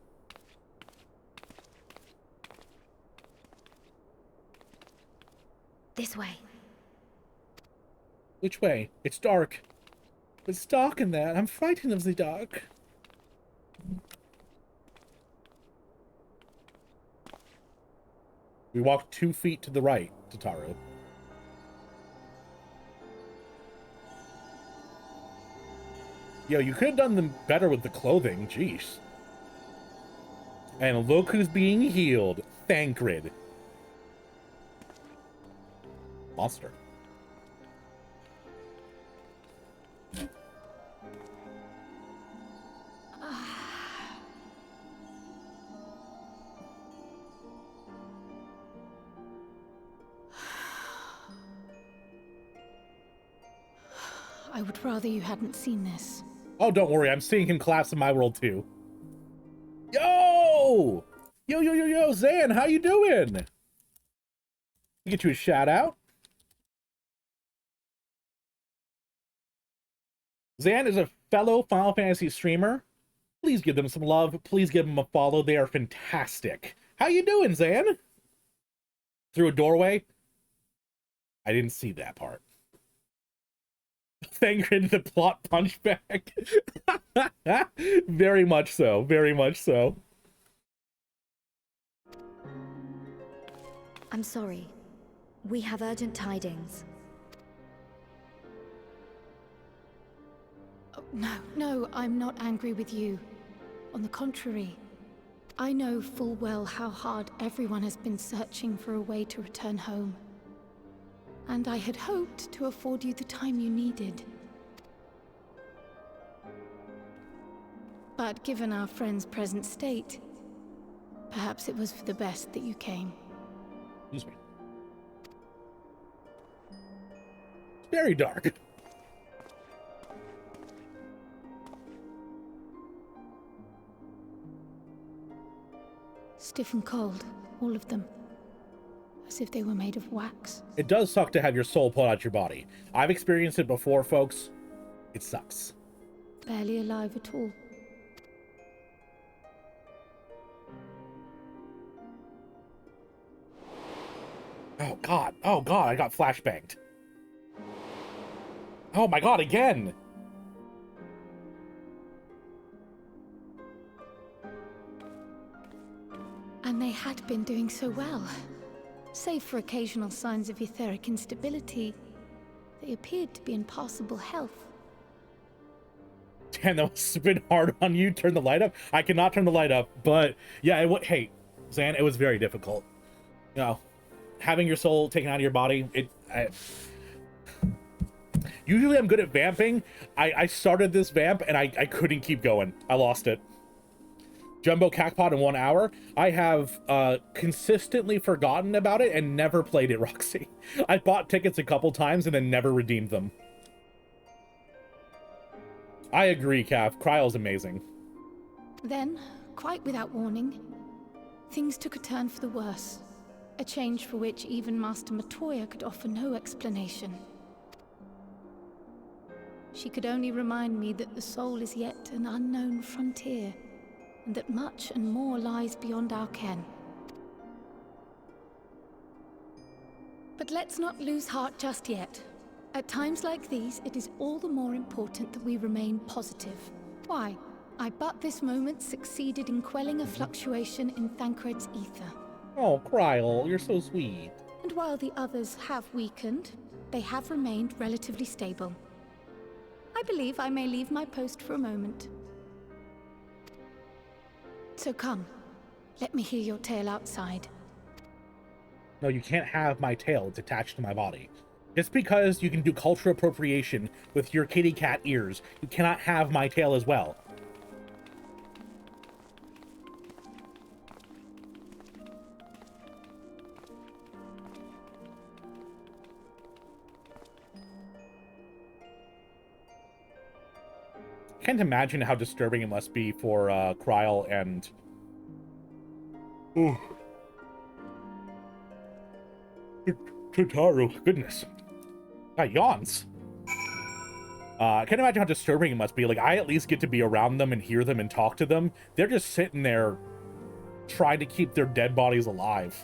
This way. Which way? It's dark. It's dark in there. I'm frightened of the dark. We walked 2 feet to the right, Tataru. Yo, you could have done them better with the clothing. Jeez. And look who's being healed. Thancred. Monster. I would rather you hadn't seen this. Oh, don't worry. I'm seeing him collapse in my world, too. Yo! Yo, Zan, how you doing? Get you a shout out. Zan is a fellow Final Fantasy streamer. Please give them some love. Please give them a follow. They are fantastic. How you doing, Zan? Through a doorway? I didn't see that part. Thancred the plot punchback. Very much so. Very much so. I'm sorry. We have urgent tidings. Oh, no, I'm not angry with you. On the contrary, I know full well how hard everyone has been searching for a way to return home. And I had hoped to afford you the time you needed. But given our friend's present state, perhaps it was for the best that you came. Excuse me. It's very dark. Stiff and cold, all of them. As if they were made of wax. It does suck to have your soul pulled out your body. I've experienced it before, folks. It sucks. Barely alive at all. Oh god, I got flashbanged. Oh my god, again! And they had been doing so well. Save for occasional signs of etheric instability, they appeared to be in passable health. Damn, that must have been hard on you. Turn the light up? I cannot turn the light up, but yeah, hey, Zan, it was very difficult. You know, having your soul taken out of your body, usually I'm good at vamping. I started this vamp and I couldn't keep going. I lost it. Jumbo Cacpot in 1 hour. I have consistently forgotten about it and never played it, Roxy. I bought tickets a couple times and then never redeemed them. I agree, Cav. Cryle's amazing. Then, quite without warning, things took a turn for the worse. A change for which even Master Matoya could offer no explanation. She could only remind me that the soul is yet an unknown frontier, and that much and more lies beyond our ken. But let's not lose heart just yet. At times like these, it is all the more important that we remain positive. Why? I but this moment succeeded in quelling a fluctuation in Thancred's ether. Oh, Cryle, you're so sweet. And while the others have weakened, they have remained relatively stable. I believe I may leave my post for a moment. So come, let me hear your tale outside. No, you can't have my tail. It's attached to my body. Just because you can do cultural appropriation with your kitty cat ears, you cannot have my tail as well. Can't imagine how disturbing it must be for Cryle and... Ooh. Tataru, goodness. Got yawns. I can't imagine how disturbing it must be. Like, I at least get to be around them and hear them and talk to them. They're just sitting there trying to keep their dead bodies alive.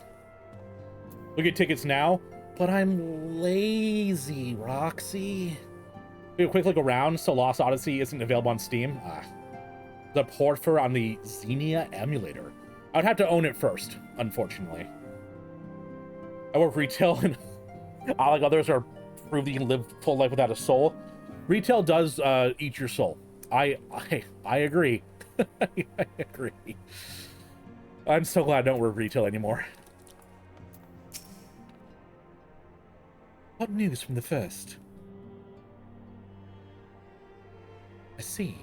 Look at tickets now. But I'm lazy, Roxy. Do a quick look around. So Lost Odyssey isn't available on Steam. The port for on the Xenia emulator. I'd have to own it first, unfortunately. I work retail, and like others are proved you can live full life without a soul. Retail does eat your soul. I agree. I agree. I'm so glad I don't work retail anymore. What news from the first? I see.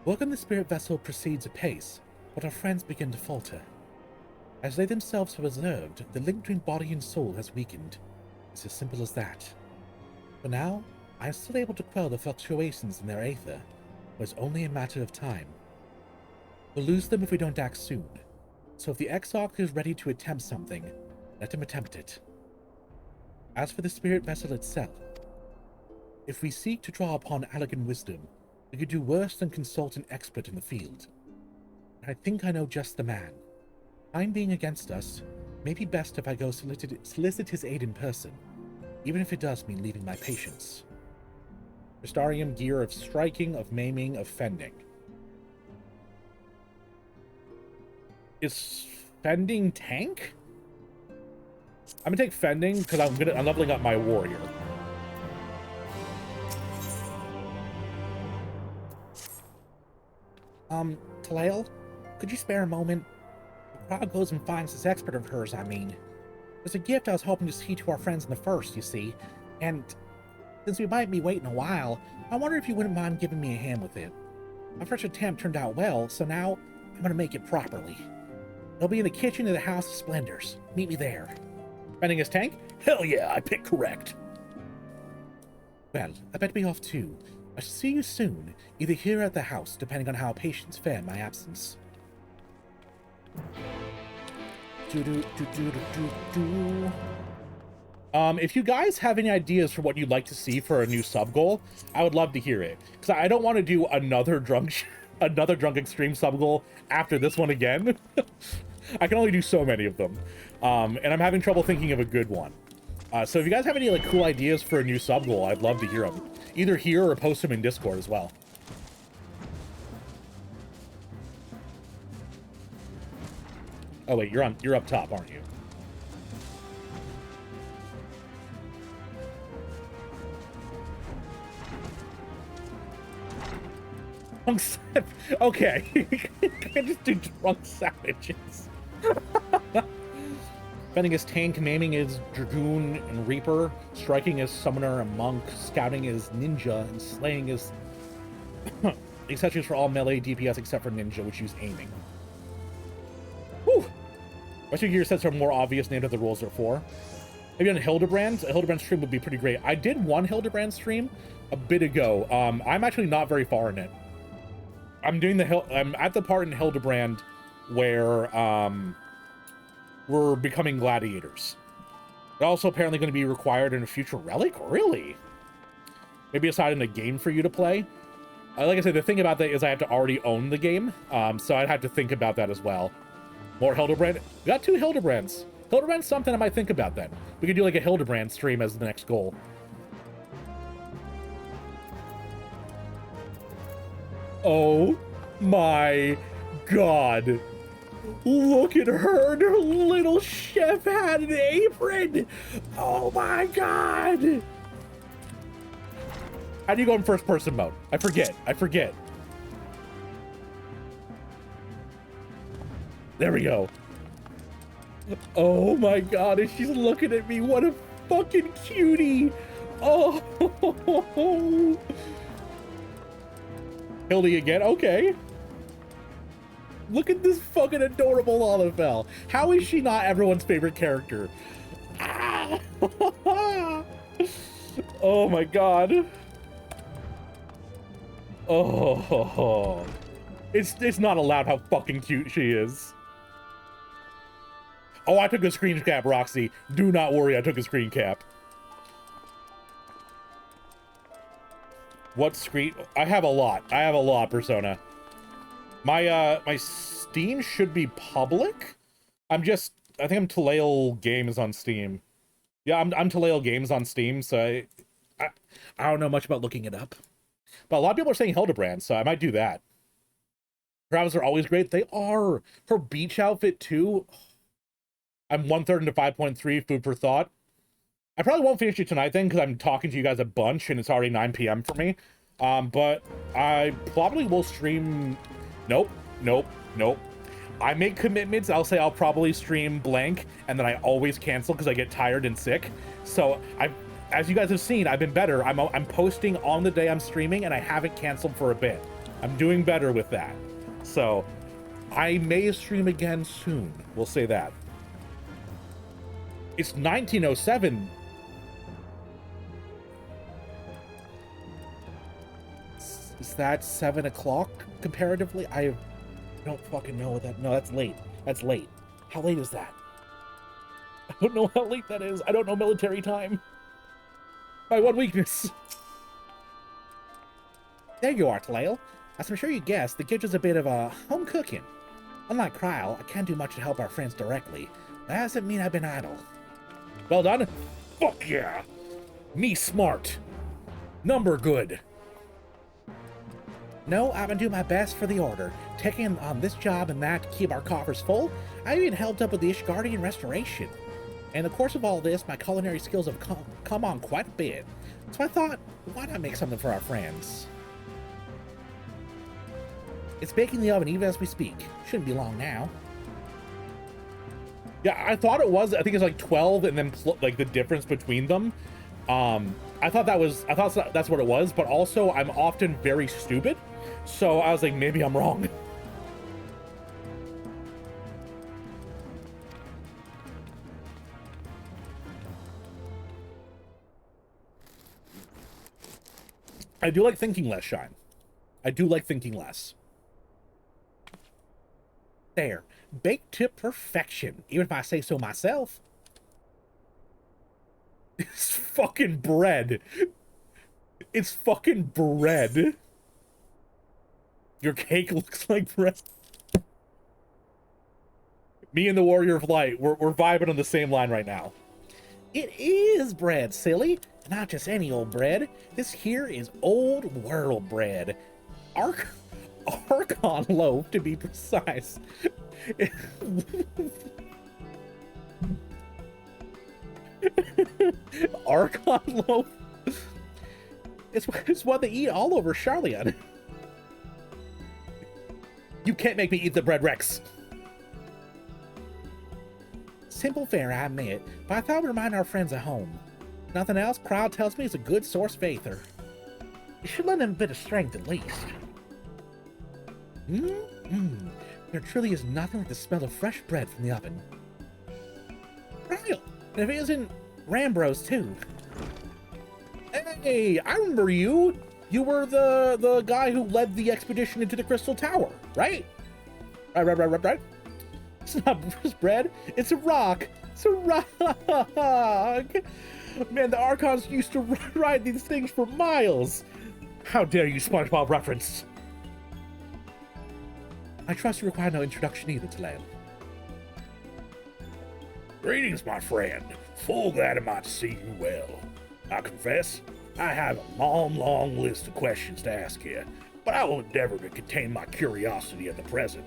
Work on the spirit vessel proceeds apace, but our friends begin to falter. As they themselves have observed, the link between body and soul has weakened. It's as simple as that. For now, I am still able to quell the fluctuations in their aether, but it's only a matter of time. We'll lose them if we don't act soon, so if the Exarch is ready to attempt something, let him attempt it. As for the spirit vessel itself, if we seek to draw upon elegant wisdom, we could do worse than consult an expert in the field. I think I know just the man. Time being against us, may be best if I go solicit his aid in person, even if it does mean leaving my patients. Restarium gear of striking, of maiming, of fending. Is fending tank? I'm gonna take fending because I'm leveling up my warrior. Talael, could you spare a moment? The crowd goes and finds this expert of hers, I mean. There's a gift I was hoping to see to our friends in the first, you see, and since we might be waiting a while, I wonder if you wouldn't mind giving me a hand with it. My first attempt turned out well, so now I'm gonna make it properly. It'll be in the kitchen of the House of Splendors. Meet me there. Fending his tank? Hell yeah, I picked correct. Well, I better be off too. I shall see you soon, either here or at the house, depending on how patients fare in my absence. If you guys have any ideas for what you'd like to see for a new sub goal, I would love to hear it. Because I don't want to do another drunk extreme sub goal after this one again. I can only do so many of them. And I'm having trouble thinking of a good one. So if you guys have any like cool ideas for a new sub goal, I'd love to hear them. Either here or post them in Discord as well. Oh wait, you're up top, aren't you? Okay. I just do drunk savages. Fending is tank, maiming is dragoon and reaper, striking is summoner and monk, scouting is ninja, and slaying is accessories for all melee DPS except for ninja, which use aiming. Whew! Western gear sets are more obvious named of the rules are for. Maybe on Hildebrand? A Hildebrand stream would be pretty great. I did one Hildebrand stream a bit ago. I'm actually not very far in it. I'm at the part in Hildebrand where we're becoming gladiators. They're also apparently going to be required in a future relic? Really? Maybe aside in the game for you to play? Like I said, the thing about that is I have to already own the game, so I'd have to think about that as well. More Hildebrand. We got 2 Hildebrands. Hildebrand's something I might think about then. We could do like a Hildebrand stream as the next goal. Oh my god. Look at her in her little chef hat and apron. Oh my god. How do you go in first person mode? I forget. There we go. Oh my god, and she's looking at me. What a fucking cutie. Oh. Hildy again, okay. Look at this fucking adorable Olafel. How is she not everyone's favorite character? Ah. Oh my god. Oh. It's not allowed how fucking cute she is. Oh, I took a screen cap, Roxy. Do not worry, I took a screen cap. What screen? I have a lot. I have a lot, Persona. My Steam should be public. I think I'm Talail Games on Steam. Yeah, I'm Talail Games on Steam, so I don't know much about looking it up. But a lot of people are saying Hildebrand, so I might do that. Her outfits are always great. They are. Her beach outfit, too. I'm 1/3 into 5.3, food for thought. I probably won't finish it tonight, then, because I'm talking to you guys a bunch, and it's already 9 p.m. for me. But I probably will stream... Nope. I make commitments. I'll say I'll probably stream blank, and then I always cancel because I get tired and sick. So, as you guys have seen, I've been better. I'm posting on the day I'm streaming, and I haven't canceled for a bit. I'm doing better with that. So, I may stream again soon. We'll say that. It's 1907. Is that 7 o'clock comparatively? I don't fucking know what that... No, that's late. That's late. How late is that? I don't know how late that is. I don't know military time. My one weakness. There you are, Talail. As I'm sure you guessed, the gift is a bit of a home cooking. Unlike Krile, I can't do much to help our friends directly. That doesn't mean I've been idle. Well done. Fuck yeah. Me smart. Number good. No, I've been doing my best for the Order, taking on this job and that to keep our coffers full. I even helped up with the Ishgardian restoration. In the course of all this, my culinary skills have come on quite a bit. So I thought, why not make something for our friends? It's baking in the oven even as we speak. Shouldn't be long now. Yeah, I thought it was. I think it's like 12 and then like the difference between them. I thought that's what it was, but also I'm often very stupid. So I was like, maybe I'm wrong. I do like thinking less, Shine. I do like thinking less. There. Baked to perfection, even if I say so myself. It's fucking bread. It's fucking bread. Your cake looks like bread. Me and the Warrior of Light, we're vibing on the same line right now. It is bread, silly. Not just any old bread. This here is old world bread. Archon loaf, to be precise. Archon loaf? It's what they eat all over Sharlayan. You can't make me eat the bread, Rex. Simple fare, I admit, but I thought we'd remind our friends at home. Nothing else, Crowd tells me it's a good source of aether. You should lend them a bit of strength at least. There truly is nothing like the smell of fresh bread from the oven. Krile, and if it isn't Rambros too. Hey, I remember you. You were the guy who led the expedition into the Crystal Tower, right? Right. It's not just bread, it's a rock. It's a rock. Man, the Archons used to ride these things for miles. How dare you, SpongeBob reference? I trust you require no introduction either, Talail. Greetings, my friend. Full glad I might see you well. I confess, I have a long list of questions to ask you, but I will endeavor to contain my curiosity at the present.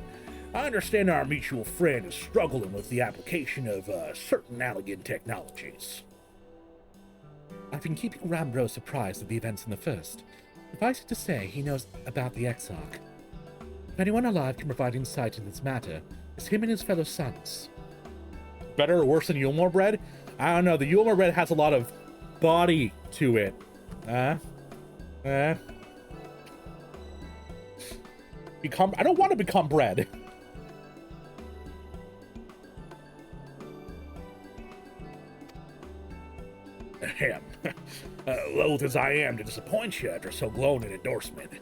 I understand our mutual friend is struggling with the application of certain Allagan technologies. I've been keeping Rambro surprised at the events in the First. Suffice it to say, he knows about the Exarch. If anyone alive can provide insight into this matter, it's him and his fellow sons. Better or worse than Yulmore bread? I don't know, the Yulmore bread has a lot of body to it. I don't want to become bread. Ahem. Loath as I am to disappoint you after so glowing an endorsement.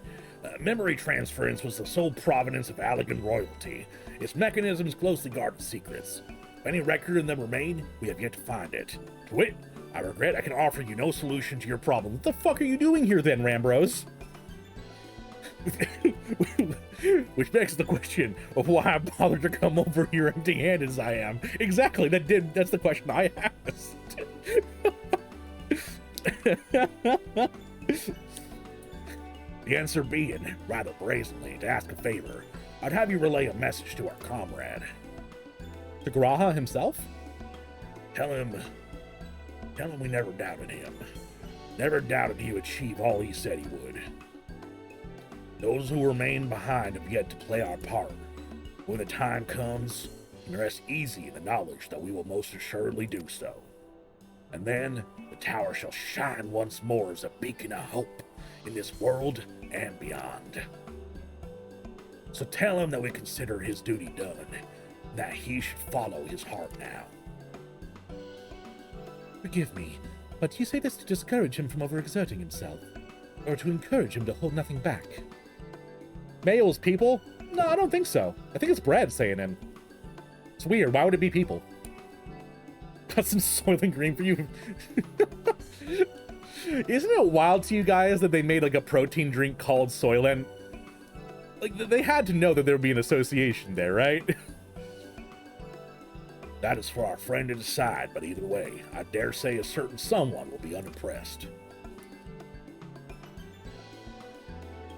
Memory transference was the sole provenance of Allagan royalty. Its mechanisms closely guarded secrets. If any record of them remain, we have yet to find it. To wit, I regret I can offer you no solution to your problem. What the fuck are you doing here then, Rambros? Which begs the question of why I bothered to come over here empty-handed as I am. Exactly, that's the question I asked. The answer being, rather brazenly, to ask a favor, I'd have you relay a message to our comrade. To Graha himself? Tell him we never doubted him. Never doubted he would achieve all he said he would. Those who remain behind have yet to play our part. When the time comes, we can rest easy in the knowledge that we will most assuredly do so. And then the tower shall shine once more as a beacon of hope in this world and beyond. So tell him that we consider his duty done, that he should follow his heart now. Forgive me, but you say this to discourage him from overexerting himself, or to encourage him to hold nothing back? Males, people? No, I don't think so. I think it's Brad saying him. It's weird. Why would it be people? Got some Soylent Green for you. Isn't it wild to you guys that they made like a protein drink called Soylent? Like, they had to know that there would be an association there, right? That is for our friend to decide, but either way, I dare say a certain someone will be unimpressed.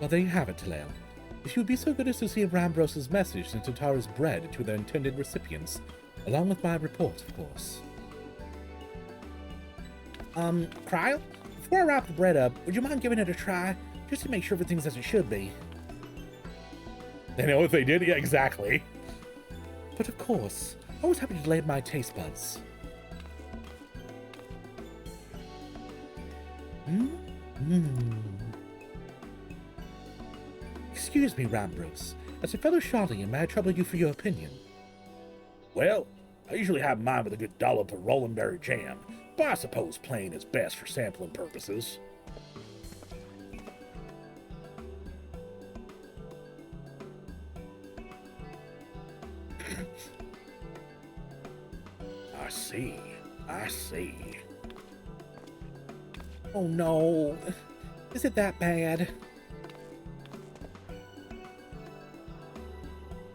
Well, there you have it, Taleo. If you would be so good as to see Rambros' message sent to Tara's bread to their intended recipients, along with my report, of course. Kryle? Before I wrap the bread up, would you mind giving it a try, just to make sure everything's as it should be? They know what they did? Yeah, exactly. But of course, always happy to lend my taste buds. Excuse me, Rambros. As a fellow Sharlayan, may I trouble you for your opinion? Well, I usually have mine with a good dollop of Rolandberry jam, but I suppose plain is best for sampling purposes. I see. Oh no. Is it that bad?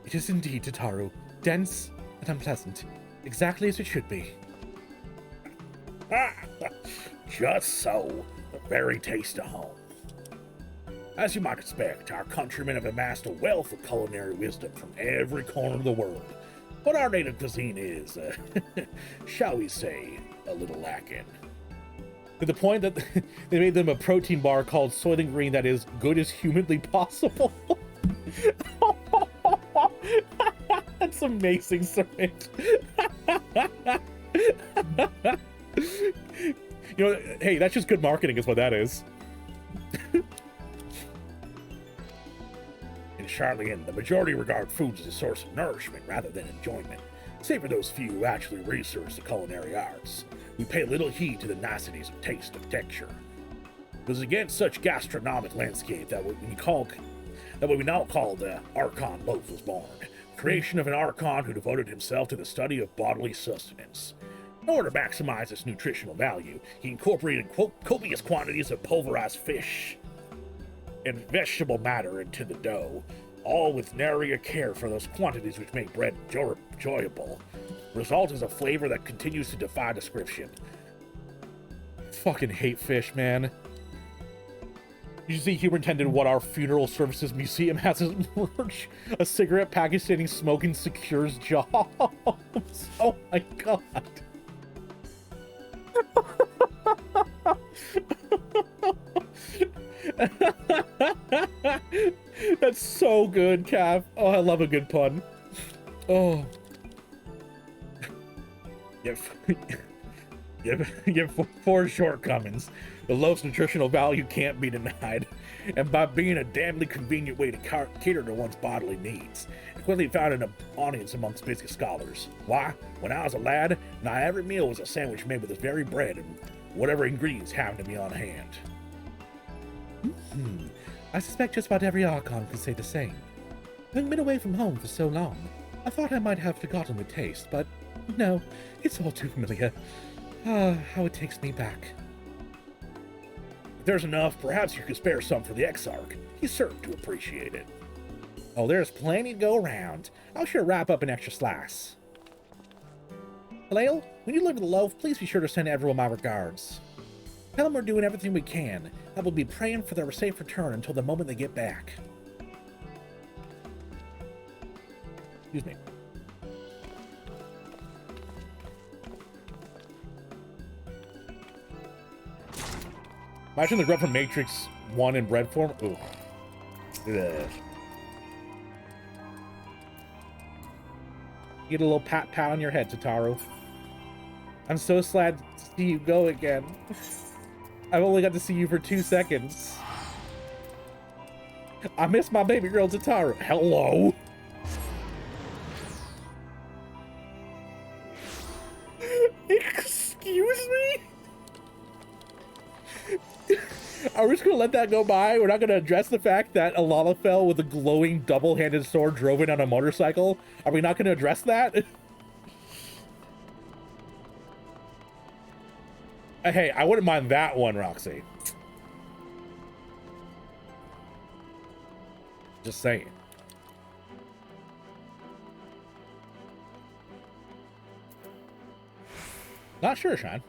It is indeed, Tataru. Dense and unpleasant. Exactly as it should be. Just so. The very taste of home. As you might expect, our countrymen have amassed a wealth of culinary wisdom from every corner of the world. But our native cuisine is, shall we say, a little lacking. To the point that they made them a protein bar called Soylent Green that is good as humanly possible. That's amazing, Serpent. You know, hey, that's just good marketing is what that is. In Sharlayan, the majority regard foods as a source of nourishment rather than enjoyment, save for those few who actually research the culinary arts. We pay little heed to the niceties of taste and texture. It was against such gastronomic landscape that what we now call the Archon loaf was born, creation of an Archon who devoted himself to the study of bodily sustenance. In order to maximize its nutritional value, he incorporated copious quantities of pulverized fish and vegetable matter into the dough, all with nary a care for those quantities which make bread enjoyable. Result is a flavor that continues to defy description. Fucking hate fish, man. You see, Humor intended what our funeral services museum has as merch. A cigarette package stating smoking secures jobs. Oh my god. That's so good, Cav. Oh, I love a good pun. Oh. You have four shortcomings. The loaf's nutritional value can't be denied, and by being a damnly convenient way to cater to one's bodily needs, it quickly found an audience amongst busy scholars. Why? When I was a lad, nigh every meal was a sandwich made with this very bread and whatever ingredients happened to be on hand. I suspect just about every Archon could say the same. Having been away from home for so long, I thought I might have forgotten the taste, but no, it's all too familiar. How it takes me back. If there's enough, perhaps you could spare some for the Exarch. He's certain to appreciate it. Oh, there's plenty to go around. I'll sure wrap up an extra slice. Halil, when you deliver the loaf, please be sure to send everyone my regards. Tell them we're doing everything we can, and we'll be praying for their safe return until the moment they get back. Excuse me. Imagine the grub from Matrix 1 in bread form. Ooh. Ugh. Get a little pat on your head, Tataru. I'm so sad to see you go again. I've only got to see you for 2 seconds. I miss my baby girl, Tataru. Hello? Excuse me? Are we just gonna let that go by? We're not gonna address the fact that Alalafell with a glowing double-handed sword drove in on a motorcycle? Are we not gonna address that? Hey, I wouldn't mind that one, Roxy. Just saying. Not sure, Sean.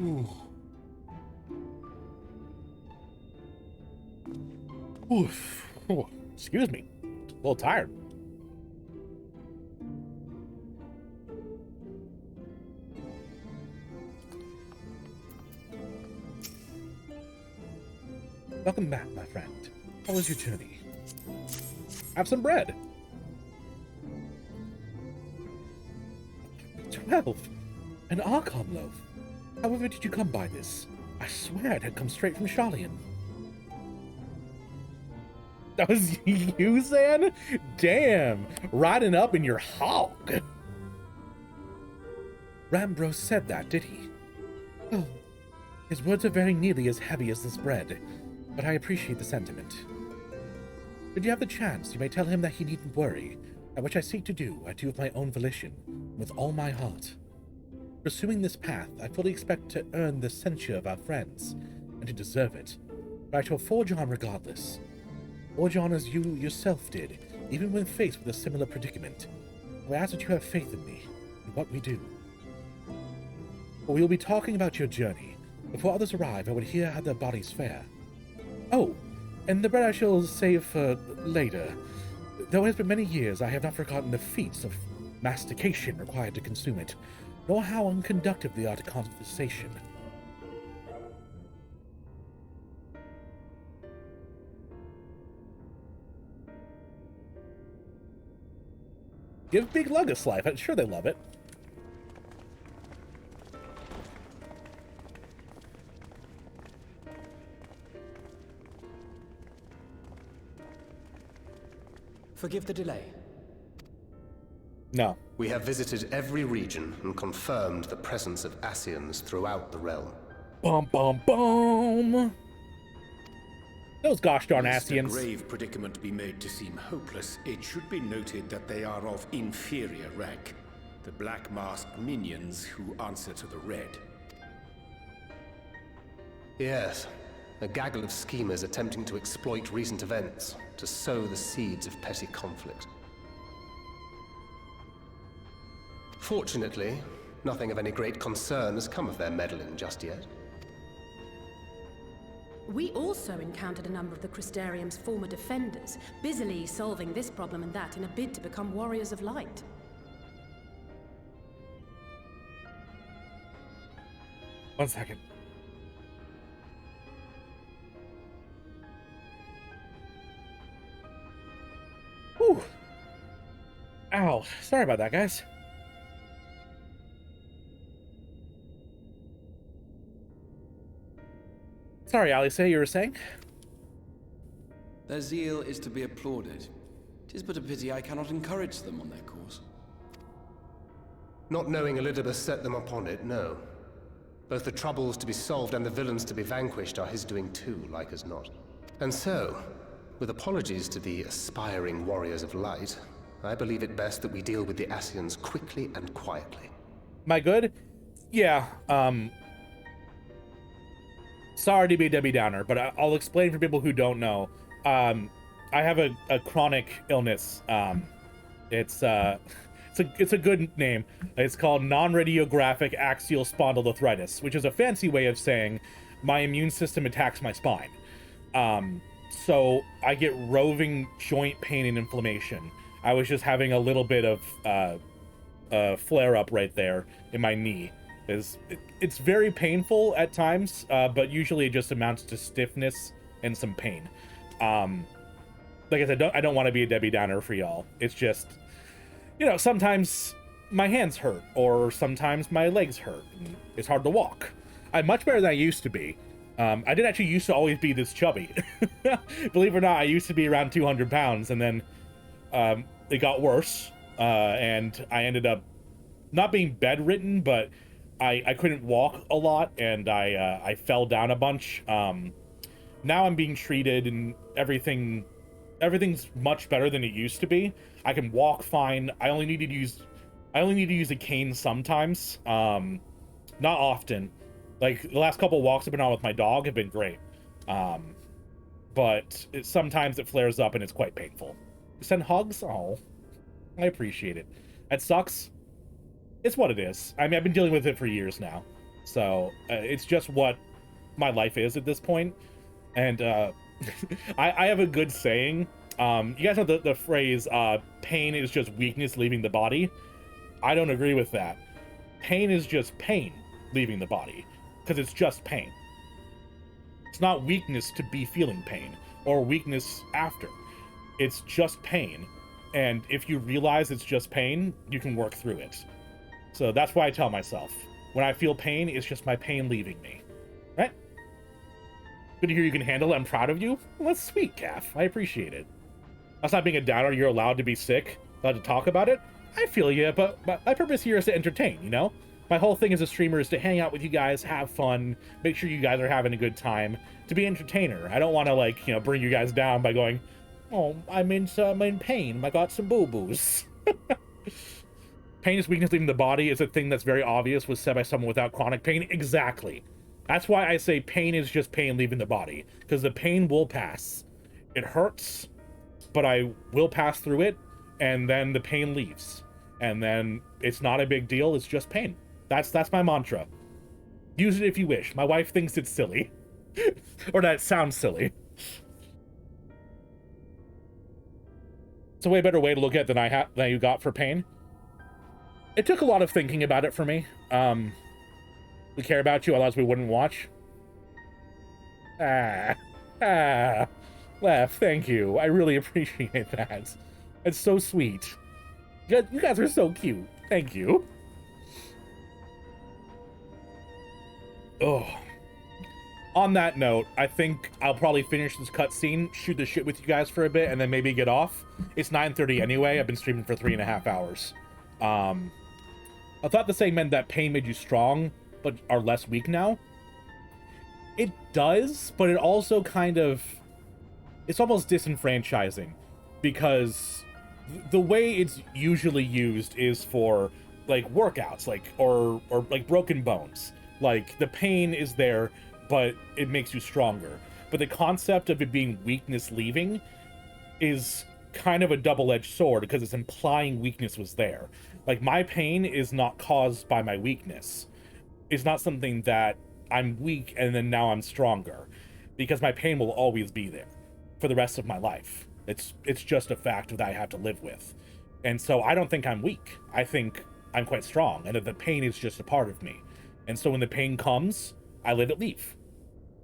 Ooh. Oof. Oh, excuse me. A little tired. Welcome back, my friend. How was your journey? Have some bread. 12. An Archon loaf. However did you come by this? I swear it had come straight from Sharlayan. That was you, Zan? Damn, riding up in your hog. Rambros said that, did he? Oh, his words are very nearly as heavy as this bread, but I appreciate the sentiment. Should you have the chance, you may tell him that he needn't worry, and which I seek to do, I do of my own volition, with all my heart. Pursuing this path, I fully expect to earn the censure of our friends, and to deserve it, but I shall forge on regardless. Forge on as you yourself did, even when faced with a similar predicament. I ask that you have faith in me, and what we do. For we will be talking about your journey. Before others arrive, I would hear how their bodies fare. Oh, and the bread I shall save for later. Though it has been many years, I have not forgotten the feats of mastication required to consume it, nor how unconductive they are to conversation. Give Big Lug a slice. I'm sure they love it. Forgive the delay. No. We have visited every region and confirmed the presence of Ascians throughout the realm. Bum bum bum! Those gosh darn Lest a Ascians. grave predicament be made to seem hopeless, it should be noted that they are of inferior rank. The black masked minions who answer to the red. Yes, a gaggle of schemers attempting to exploit recent events to sow the seeds of petty conflict. Fortunately, nothing of any great concern has come of their meddling just yet. We also encountered a number of the Crystarium's former defenders, busily solving this problem and that in a bid to become warriors of light. One second. Whew. Ow. Sorry about that, guys. Sorry, Ali, say you were saying? Their zeal is to be applauded. 'Tis but a pity I cannot encourage them on their course. Not knowing Elidibus set them upon it, no. Both the troubles to be solved and the villains to be vanquished are his doing too, like as not. And so, with apologies to the aspiring warriors of light, I believe it best that we deal with the Ascians quickly and quietly. Am I good? Yeah, sorry to be a Debbie Downer, but I'll explain for people who don't know. I have a chronic illness. It's a good name. It's called non-radiographic axial spondyloarthritis, which is a fancy way of saying my immune system attacks my spine. So I get roving joint pain and inflammation. I was just having a little bit of flare-up right there in my knee. It's very painful at times, but usually it just amounts to stiffness and some pain. Like I said, I don't want to be a Debbie Downer for y'all. It's just, you know, sometimes my hands hurt, or sometimes my legs hurt. And it's hard to walk. I'm much better than I used to be. I did actually used to always be this chubby. Believe it or not, I used to be around 200 pounds, and then it got worse, and I ended up not being bedridden, but I couldn't walk a lot, and I fell down a bunch. Now I'm being treated, and everything's much better than it used to be. I can walk fine. I only need to use a cane sometimes. Not often. Like, the last couple walks I've been on with my dog have been great. But sometimes it flares up and it's quite painful. You send hugs? Oh, I appreciate it. It sucks. It's what it is. I mean, I've been dealing with it for years now. So, it's just what my life is at this point. And, I have a good saying. You guys know the phrase, pain is just weakness leaving the body? I don't agree with that. Pain is just pain leaving the body. Because it's just pain. It's not weakness to be feeling pain, or weakness after. It's just pain. And if you realize it's just pain, you can work through it. So that's why I tell myself, when I feel pain, it's just my pain leaving me. Right? Good to hear you can handle it. I'm proud of you. Well, that's sweet, Calf. I appreciate it. That's not being a downer. You're allowed to be sick, allowed to talk about it. I feel you, but my purpose here is to entertain, you know? My whole thing as a streamer is to hang out with you guys, have fun, make sure you guys are having a good time, to be an entertainer. I don't want to, like, you know, bring you guys down by going, oh, I'm in pain. I got some boo-boos. Pain is weakness leaving the body is a thing that's very obvious was said by someone without chronic pain. Exactly. That's why I say pain is just pain leaving the body, because the pain will pass. It hurts, but I will pass through it, and then the pain leaves. And then it's not a big deal, it's just pain. That's my mantra. Use it if you wish. My wife thinks it's silly. Or that it sounds silly. It's a way better way to look at it than you got for pain. It took a lot of thinking about it for me. We care about you, otherwise we wouldn't watch. Laugh, thank you. I really appreciate that. It's so sweet. You guys are so cute. Thank you. Oh. On that note, I think I'll probably finish this cutscene, shoot the shit with you guys for a bit, and then maybe get off. It's 9:30 anyway. I've been streaming for 3.5 hours. I thought the saying meant that pain made you strong, but are less weak now. It does, but it also kind of... It's almost disenfranchising, because the way it's usually used is for, like, workouts, like, or like, broken bones. Like, the pain is there, but it makes you stronger. But the concept of it being weakness leaving is kind of a double-edged sword, because it's implying weakness was there. Like, my pain is not caused by my weakness. It's not something that I'm weak and then now I'm stronger, because my pain will always be there for the rest of my life. It's just a fact that I have to live with. And so I don't think I'm weak. I think I'm quite strong, and that the pain is just a part of me. And so when the pain comes, I let it leave.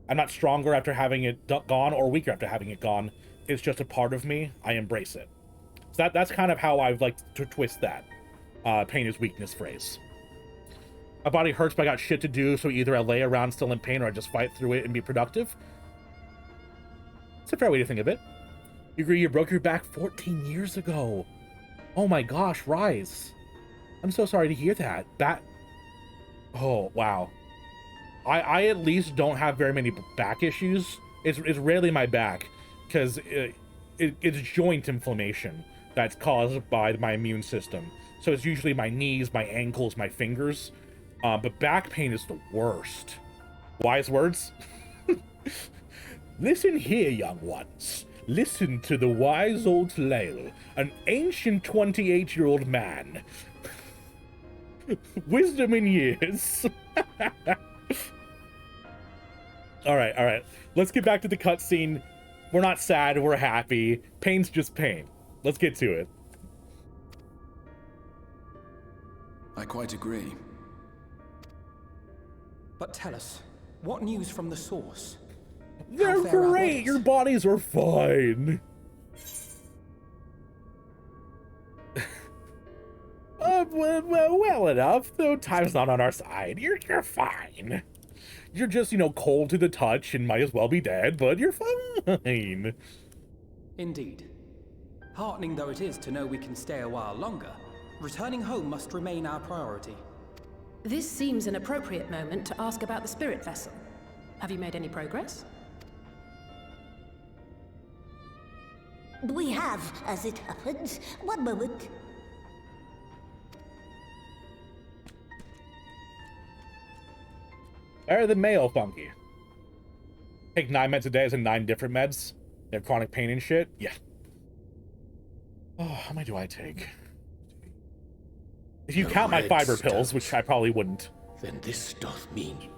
I'm not stronger after having it gone or weaker after having it gone. It's just a part of me. I embrace it. So that's kind of how I've liked to twist that pain is weakness phrase. My body hurts, but I got shit to do, so either I lay around still in pain or I just fight through it and be productive. It's a fair way to think of it. You agree you broke your back 14 years ago. Oh my gosh, Rise. I'm so sorry to hear that. Oh, wow. I at least don't have very many back issues. It's rarely my back, because it's joint inflammation that's caused by my immune system. So it's usually my knees, my ankles, my fingers. But back pain is the worst. Wise words? Listen here, young ones. Listen to the wise old Tlail, an ancient 28-year-old man. Wisdom in years. All right. Let's get back to the cutscene. We're not sad, we're happy. Pain's just pain. Let's get to it. I quite agree. But tell us, what news from the source? They're great! Your bodies are fine! Well enough, though time's not on our side. You're fine. You're just, cold to the touch and might as well be dead, but you're fine. Indeed. Heartening though it is to know we can stay a while longer, returning home must remain our priority. This seems an appropriate moment to ask about the spirit vessel. Have you made any progress? We have, as it happens. One moment. Better than Mayo, Funky. Take 9 meds a day as in 9 different meds. They have chronic pain and shit. Yeah. Oh, how many do I take? If you count my fiber pills, which I probably wouldn't. Then this doth mean...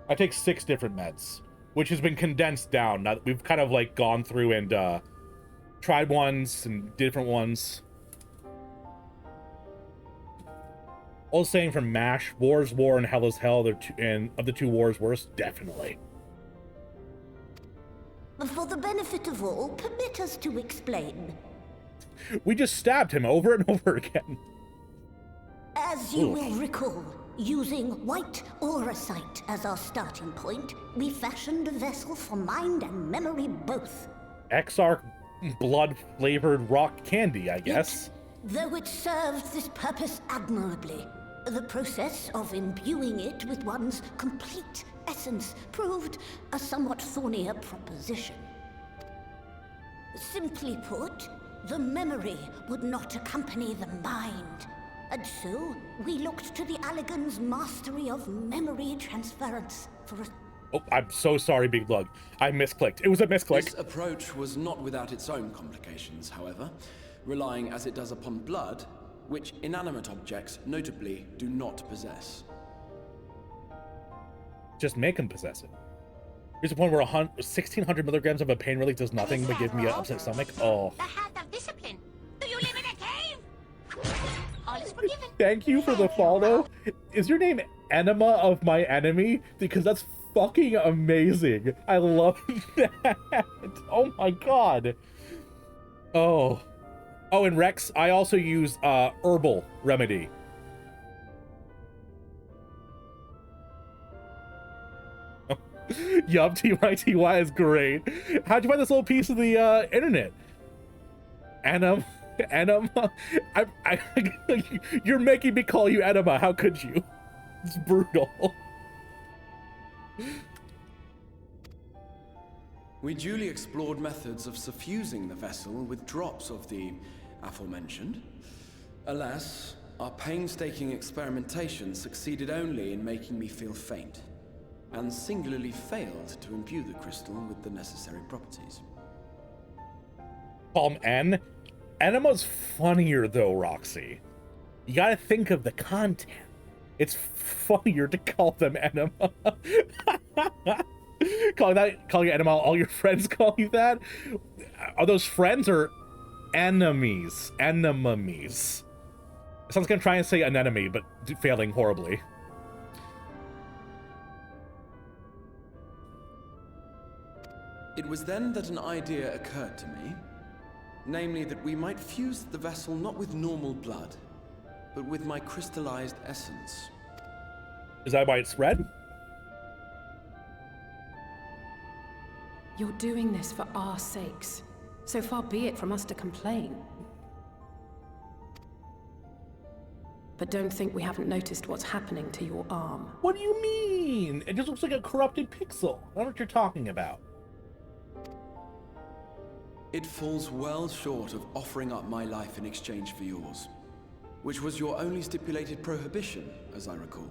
I take 6 different meds, which has been condensed down. Now that we've kind of gone through and tried ones and different ones. All the same from MASH, War's War and Hell is Hell, and of the 2 wars worst, definitely. For the benefit of all, permit us to explain. We just stabbed him over and over again. As you will recall, using white auracite as our starting point, we fashioned a vessel for mind and memory both. Exarch blood-flavored rock candy, I guess. Yet, though it served this purpose admirably, the process of imbuing it with one's complete essence proved a somewhat thornier proposition. Simply put, the memory would not accompany the mind. And so, we looked to the Alligans' mastery of memory transference for a... Oh, I'm so sorry, Big Lug. I misclicked. It was a misclick. This approach was not without its own complications, however, relying as it does upon blood, which inanimate objects, notably, do not possess. Just make them possess it. Here's the point where 1,600 milligrams of a pain relief does nothing but give me an upset stomach. Oh. The hand of discipline. Do you live in a cave? All is forgiven. Thank you for the follow. Is your name Enema of My Enemy? Because that's fucking amazing. I love that. Oh my god. Oh. Oh, and Rex, I also use herbal remedy. Yup, TYTY is great. How'd you find this little piece of the internet? Enema. You're making me call you Enema. How could you? It's brutal. We duly explored methods of suffusing the vessel with drops of the aforementioned. Alas, our painstaking experimentation succeeded only in making me feel faint, and singularly failed to imbue the crystal with the necessary properties. Palm N? Enema's funnier though, Roxy. You gotta think of the content. It's funnier to call them Enema. Calling it Enema, all your friends call you that? Are those friends or enemies? Enemies. Someone's gonna try and say an enemy, but failing horribly. It was then that an idea occurred to me, namely that we might fuse the vessel not with normal blood, but with my crystallized essence. Is that why it's red? You're doing this for our sakes. So far be it from us to complain. But don't think we haven't noticed what's happening to your arm. What do you mean? It just looks like a corrupted pixel. I don't know what you're talking about. It falls well short of offering up my life in exchange for yours, which was your only stipulated prohibition, as I recall.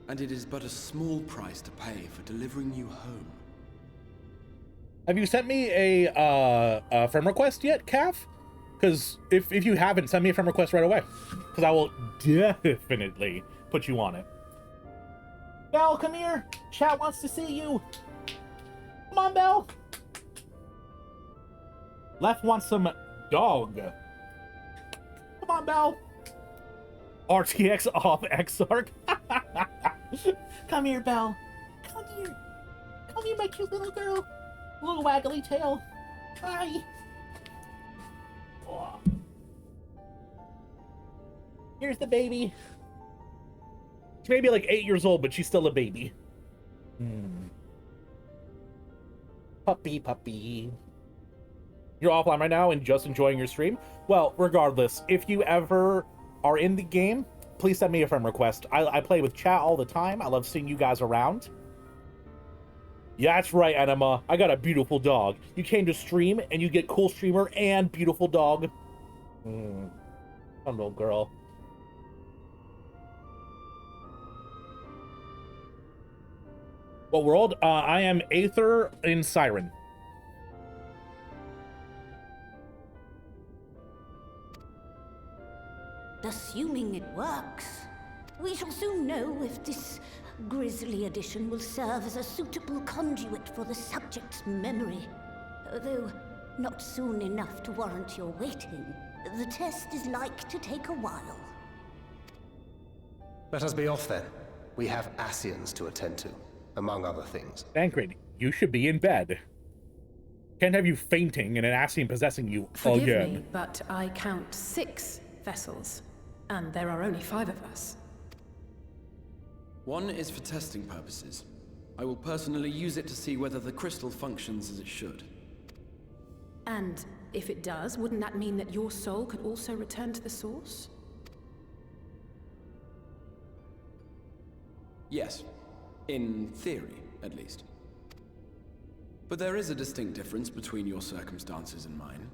And it is but a small price to pay for delivering you home. Have you sent me a friend request yet, Calf? Because if you haven't, send me a friend request right away. Because I will definitely put you on it. Belle, come here. Chat wants to see you. Come on, Belle. Left wants some dog. Come on, Belle. RTX off Exarch. Come here, Belle. Come here. Come here, my cute little girl. Little waggly tail. Hi. Oh. Here's the baby. She may be like 8 years old, but she's still a baby. Puppy. You're offline right now and just enjoying your stream? Well, regardless, if you ever are in the game, please send me a friend request. I play with chat all the time. I love seeing you guys around. Yeah, that's right, Enema. I got a beautiful dog. You came to stream, and you get cool streamer and beautiful dog. Hello, girl. What world? I am Aether in Siren. Assuming it works, we shall soon know if this grisly addition will serve as a suitable conduit for the subject's memory. Though not soon enough to warrant your waiting, the test is like to take a while. Let us be off then. We have Ascians to attend to, among other things. Tancred, you should be in bed. Can't have you fainting and an Ascian possessing you Forgive again. me, but I count 6 vessels, and there are only 5 of us. One is for testing purposes. I will personally use it to see whether the crystal functions as it should. And if it does, wouldn't that mean that your soul could also return to the source? Yes. In theory, at least. But there is a distinct difference between your circumstances and mine.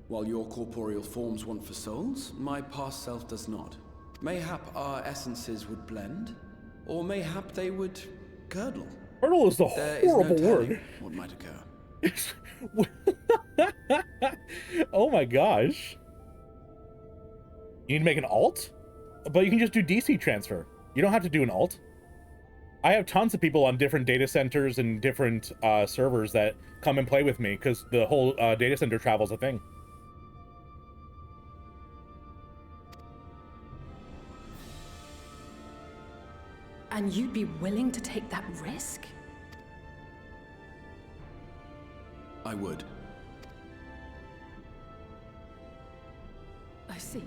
While your corporeal forms want for souls, my past self does not. Mayhap our essences would blend, or mayhap they would curdle. Curdle is a horrible word. What might occur? Oh my gosh. You need to make an alt? But you can just do DC transfer. You don't have to do an alt. I have tons of people on different data centers and different servers that come and play with me because the whole data center travel's a thing. And you'd be willing to take that risk? I would. I see.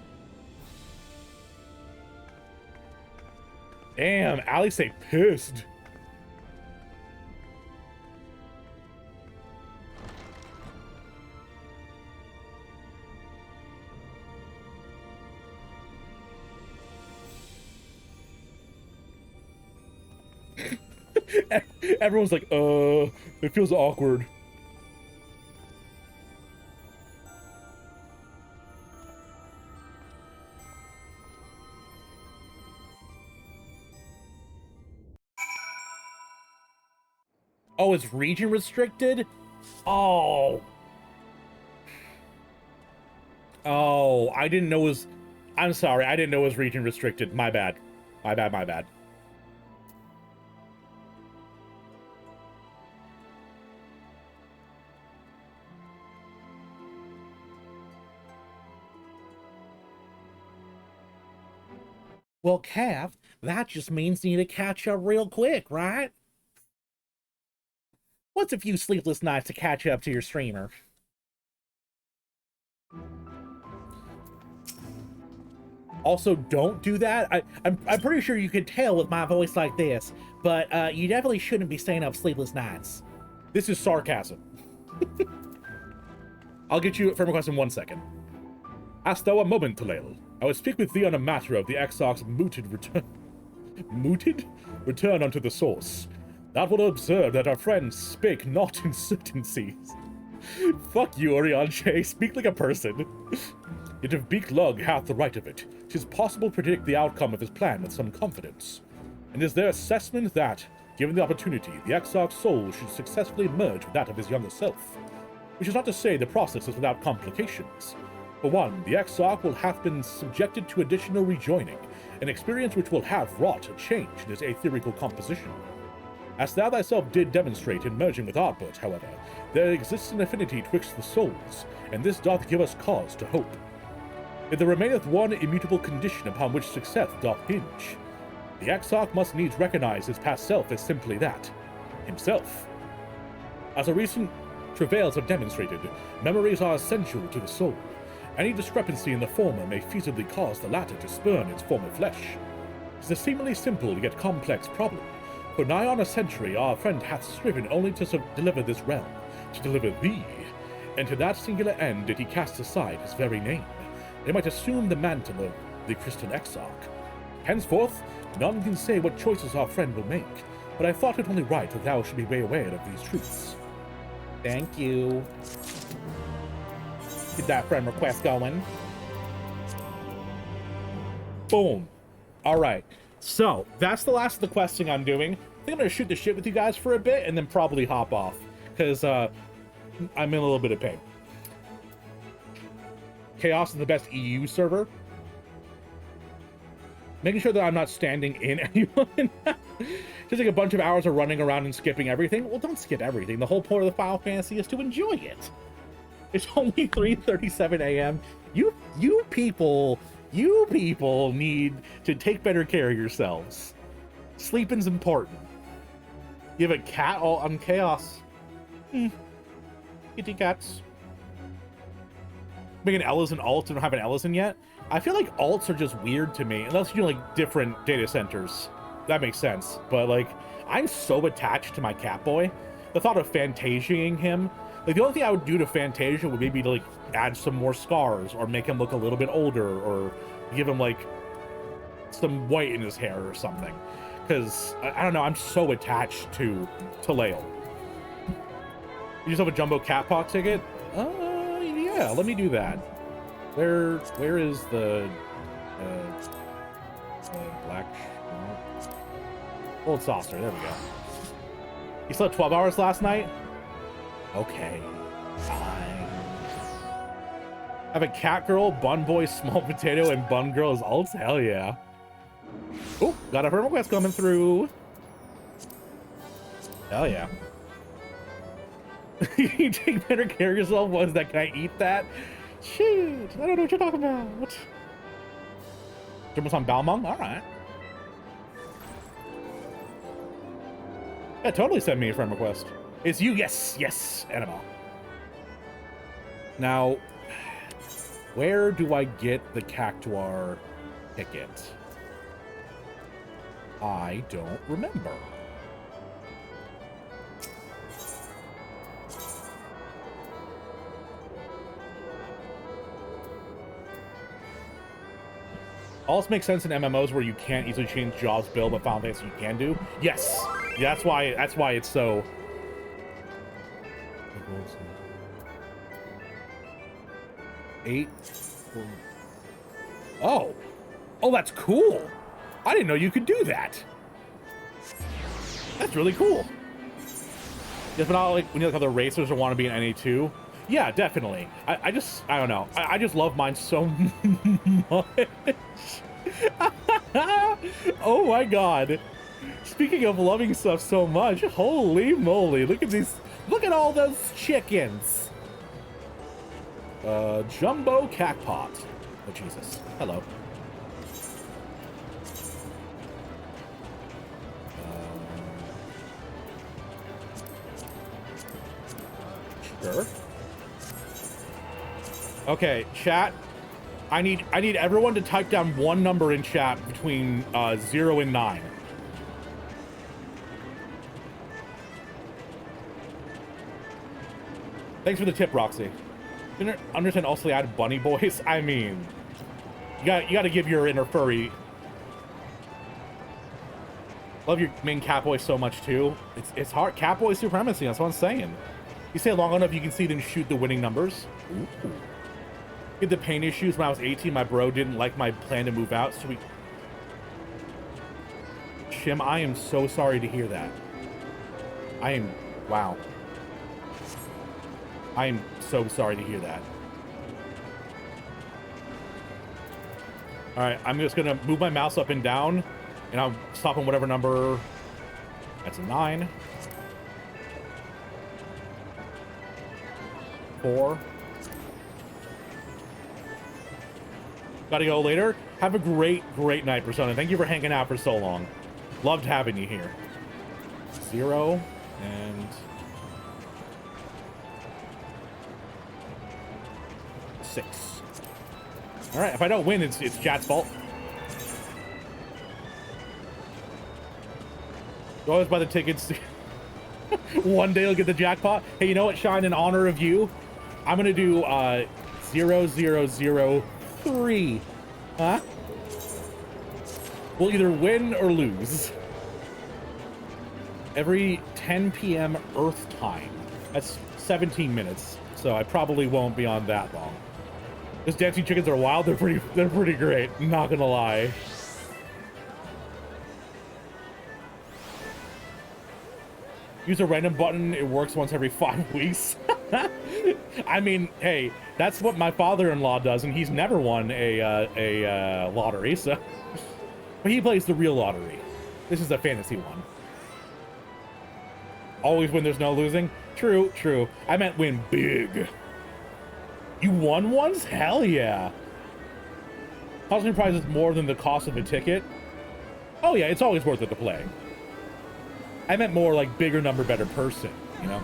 Damn, Alice pissed. Everyone's like, it feels awkward. Oh, it's region restricted? Oh. Oh, I didn't know it was... I'm sorry, I didn't know it was region restricted. My bad. My bad. Well, Cav, that just means you need to catch up real quick, right? What's a few sleepless nights to catch up to your streamer? Also, don't do that. I'm pretty sure you could tell with my voice like this, but you definitely shouldn't be staying up sleepless nights. This is sarcasm. I'll get you a friend request in 1 second. Hast thou a moment, Talel? I will speak with thee on a matter of the Exarch's mooted return. Mooted? Return unto the source. Thou wilt observe that our friends spake not in certainties. Fuck you, Orianche. Speak like a person. Yet if Beak Lug hath the right of it, 'tis possible to predict the outcome of his plan with some confidence. And is their assessment that, given the opportunity, the Exarch's soul should successfully merge with that of his younger self? Which is not to say the process is without complications. For one, the Exarch will have been subjected to additional rejoining, an experience which will have wrought a change in his aetherical composition. As thou thyself did demonstrate in merging with Ardbert, however, there exists an affinity twixt the souls, and this doth give us cause to hope. Yet there remaineth one immutable condition upon which success doth hinge. The Exarch must needs recognize his past self as simply that, himself. As the recent travails have demonstrated, memories are essential to the soul. Any discrepancy in the former may feasibly cause the latter to spurn its former flesh. It is a seemingly simple yet complex problem. For nigh on a century our friend hath striven only to deliver this realm, to deliver thee, and to that singular end did he cast aside his very name. They might assume the mantle of the Crystal Exarch. Henceforth, none can say what choices our friend will make, but I thought it only right that thou should be way aware of these truths. Thank you. Get that friend request going. Boom. Alright. So, that's the last of the questing I'm doing. I think I'm going to shoot the shit with you guys for a bit and then probably hop off. Because, I'm in a little bit of pain. Chaos is the best EU server. Making sure that I'm not standing in anyone. Just like a bunch of hours of running around and skipping everything. Well, don't skip everything. The whole point of the Final Fantasy is to enjoy it. It's only 3:37 a.m. You people need to take better care of yourselves. Sleeping's important. You have a cat all on Chaos. Kitty cats. Making Ellis and alts and don't have an Ellison yet. I feel like alts are just weird to me, unless you do like different data centers. That makes sense. But like, I'm so attached to my Catboy. The thought of Fantasiaing him, like the only thing I would do to Fantasia would maybe to like add some more scars or make him look a little bit older or give him like some white in his hair or something. Because I don't know, I'm so attached to Lael. You just have a jumbo cat paw ticket? Yeah, let me do that. Where is the black old saucer? There we go. You slept 12 hours last night? Okay, fine. Have a cat girl, bun boy, small potato, and bun girl as alts? Hell yeah. Oh, got a friend request coming through. Hell yeah. You take better care of yourself. What is that? Can I eat that? Shoot, I don't know what you're talking about. Jump on Balmung? Alright. Yeah, totally send me a friend request. It's you, yes, Anima. Now, where do I get the Cactuar ticket? I don't remember. Also makes sense in MMOs where you can't easily change jobs build, but Final Fantasy you can do. Yes, yeah, that's why it's so. Eight. Oh, that's cool. I didn't know you could do that. That's really cool. Yes, but not like when you look at the racers or want to be in NA2. Yeah, definitely. I don't know. I just love mine so much. Oh my god. Speaking of loving stuff so much, holy moly. Look at these. Look at all those chickens. Jumbo Catpot. Oh, Jesus. Hello. Sure. Okay, chat. I need everyone to type down one number in chat between 0 and 9. Thanks for the tip, Roxy. Didn't understand also add bunny boys. I mean, you got to give your inner furry. Love your main Catboy so much too. It's hard. Catboy supremacy. That's what I'm saying. You stay long enough, you can see then shoot the winning numbers. Ooh. Get the pain issues when I was 18. My bro didn't like my plan to move out, so we... Shim, I am so sorry to hear that. I am... Wow. I am so sorry to hear that. Alright, I'm just gonna move my mouse up and down, and I'll stop on whatever number... That's a 9. 4. Gotta go later. Have a great, great night, Persona. Thank you for hanging out for so long. Loved having you here. 0 and 6. All right, if I don't win, it's chat's fault. You always buy the tickets. One day you'll get the jackpot. Hey, you know what, Shine? In honor of you, I'm gonna do 0003. Huh? We'll either win or lose. Every 10 p.m. Earth time. That's 17 minutes, so I probably won't be on that long. Those dancing chickens are wild. They're pretty great. Not gonna lie. Use a random button. It works once every 5 weeks. I mean, hey, that's what my father-in-law does, and he's never won a lottery. So, but he plays the real lottery. This is a fantasy one. Always win. There's no losing. True, true. I meant win big. You won once? Hell yeah. Costume prize is more than the cost of the ticket. Oh yeah, it's always worth it to play. I meant more like bigger number, better person, you know?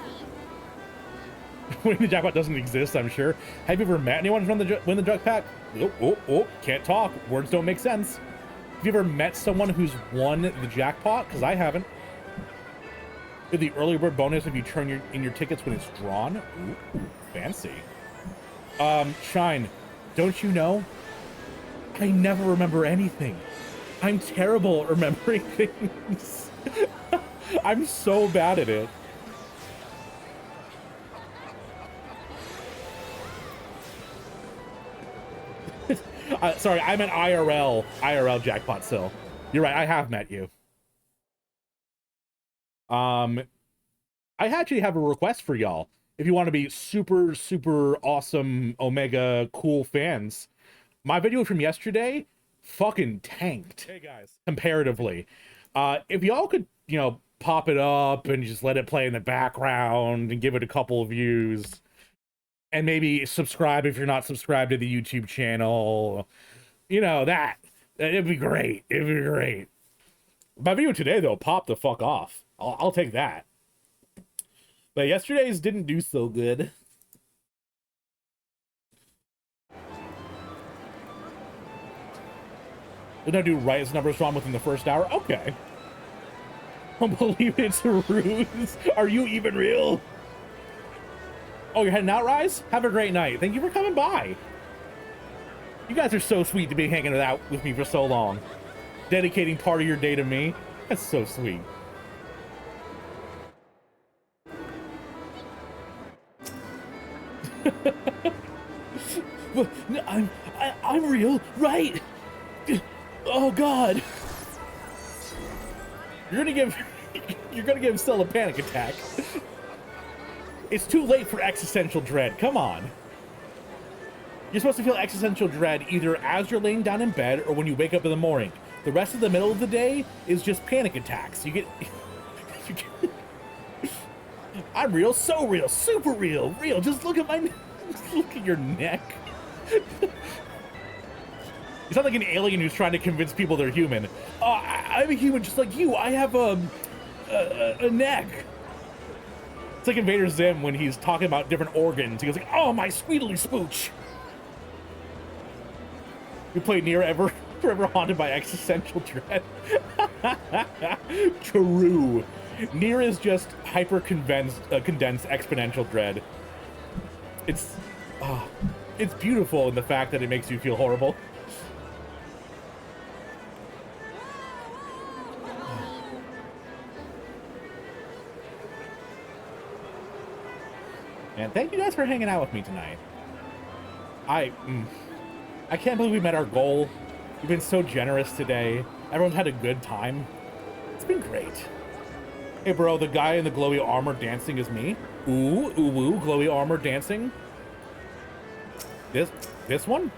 Winning the jackpot doesn't exist, I'm sure. Have you ever met anyone from win the jackpot? Oh, can't talk. Words don't make sense. Have you ever met someone who's won the jackpot? Because I haven't. The early bird bonus if you turn in your tickets when it's drawn. Ooh, fancy. Shine, don't you know? I never remember anything. I'm terrible at remembering things. I'm so bad at it. Sorry, I meant IRL jackpot still. You're right, I have met you. I actually have a request for y'all. If you want to be super, super awesome Omega cool fans, my video from yesterday fucking tanked. Hey guys. Comparatively. If y'all could, you know, pop it up and just let it play in the background and give it a couple of views, and maybe subscribe if you're not subscribed to the YouTube channel, you know, it'd be great. It'd be great. My video today though popped the fuck off. I'll take that. But yesterday's didn't do so good. Did I do Riot's numbers wrong within the first hour? Okay. I don't believe it's a ruse. Are you even real? Oh, you're heading out, Rise? Have a great night. Thank you for coming by. You guys are so sweet to be hanging out with me for so long. Dedicating part of your day to me. That's so sweet. I'm real, right? Oh God! You're gonna give Syl a panic attack. It's too late for existential dread. Come on. You're supposed to feel existential dread either as you're laying down in bed or when you wake up in the morning. The rest of the middle of the day is just panic attacks. You get I'm real, so real, super real, real. Just look at look at your neck. You sound like an alien who's trying to convince people they're human. I'm a human just like you. I have a neck. It's like Invader Zim when he's talking about different organs. He goes like, "Oh, my sweetly spooch." You play Nier forever haunted by existential dread. True. Nier is just hyper condensed exponential dread. It's beautiful in the fact that it makes you feel horrible. And thank you guys for hanging out with me tonight. I can't believe we met our goal. You've been so generous today. Everyone's had a good time. It's been great. Hey, bro, the guy in the glowy armor dancing is me. Ooh, glowy armor dancing. This one?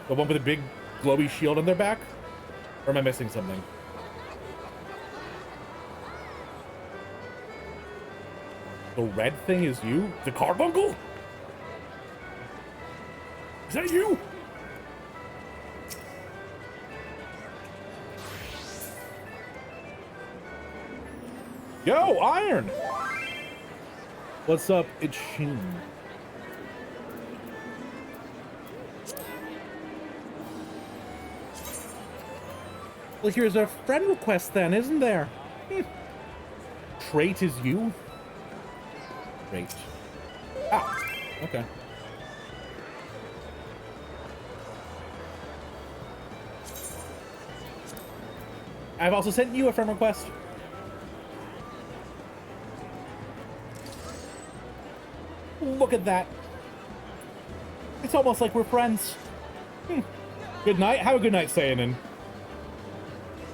The one with the big glowy shield on their back? Or am I missing something? The red thing is you? The carbuncle? Is that you? Yo, Iron! What's up? It's Sheen. Well, here's a friend request then, isn't there? Trait is you? Trait. Ah, okay. I've also sent you a friend request. Look at that. It's almost like we're friends. Good night. Have a good night, Sayanin.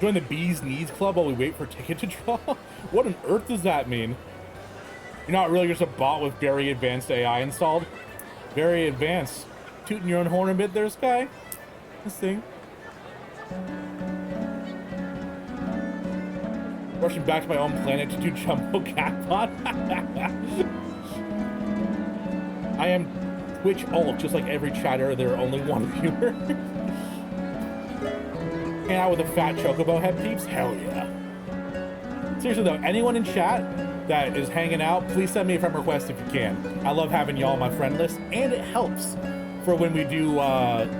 Join the Bee's Knees Club while we wait for ticket to draw? What on earth does that mean? You're not really just a bot with very advanced AI installed? Very advanced. Tooting your own horn a bit there, Sky? This thing. Rushing back to my own planet to do Jumbo Catbot? I am Twitch alt, just like every chatter, there are only one viewer. Hang out with a fat chocobo head peeps? Hell yeah. Seriously though, anyone in chat that is hanging out, please send me a friend request if you can. I love having y'all on my friend list, and it helps for when we do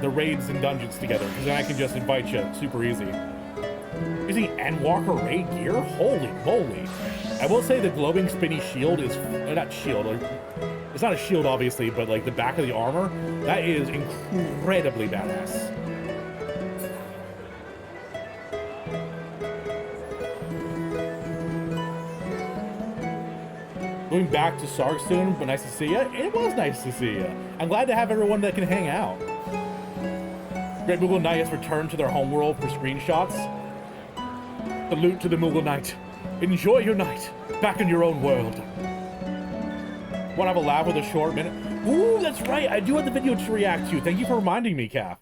the raids and dungeons together, because then I can just invite you super easy. Using Endwalker raid gear? Holy moly. I will say the glowing spinny shield is, not shield, like, it's not a shield obviously, but like the back of the armor, that is incredibly badass. Going back to Sarg soon, but nice to see you. It was nice to see you. I'm glad to have everyone that can hang out. Great Moogle Knight has returned to their homeworld for screenshots. Salute to the Moogle Knight. Enjoy your night back in your own world. Want to have a laugh with a short minute? Ooh, that's right. I do have the video to react to. Thank you for reminding me, Calf.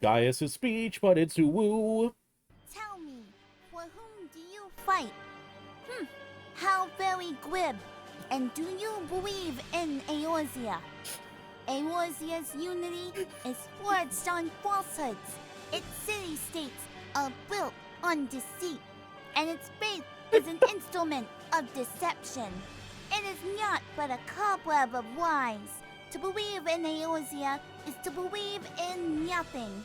Gaius' speech, but it's woo. Tell me, for whom do you fight? How very glib. And do you believe in Eorzea? Eorzea's unity is forged on falsehoods. Its city-states are built on deceit, and its faith is an instrument of deception. It is not but a cobweb of lies. To believe in Eorzea is to believe in nothing.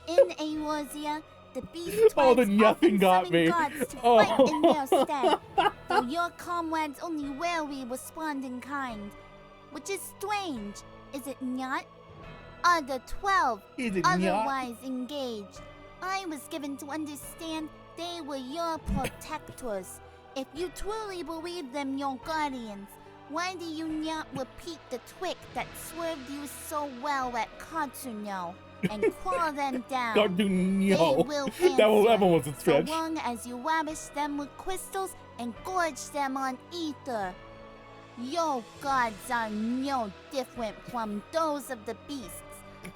In Eorzea, the beast the nothing got me. gods to fight in their stead, though your comrades only rarely respond in kind, which is strange, is it not? Are the 12 otherwise engaged? I was given to understand they were your protectors. If you truly believe them your guardians, why do you not repeat the trick that served you so well at Katsuno and claw them down? They will answer, that one was a stretch. So long as you lavish them with crystals and gorge them on ether. Your gods are no different from those of the beasts.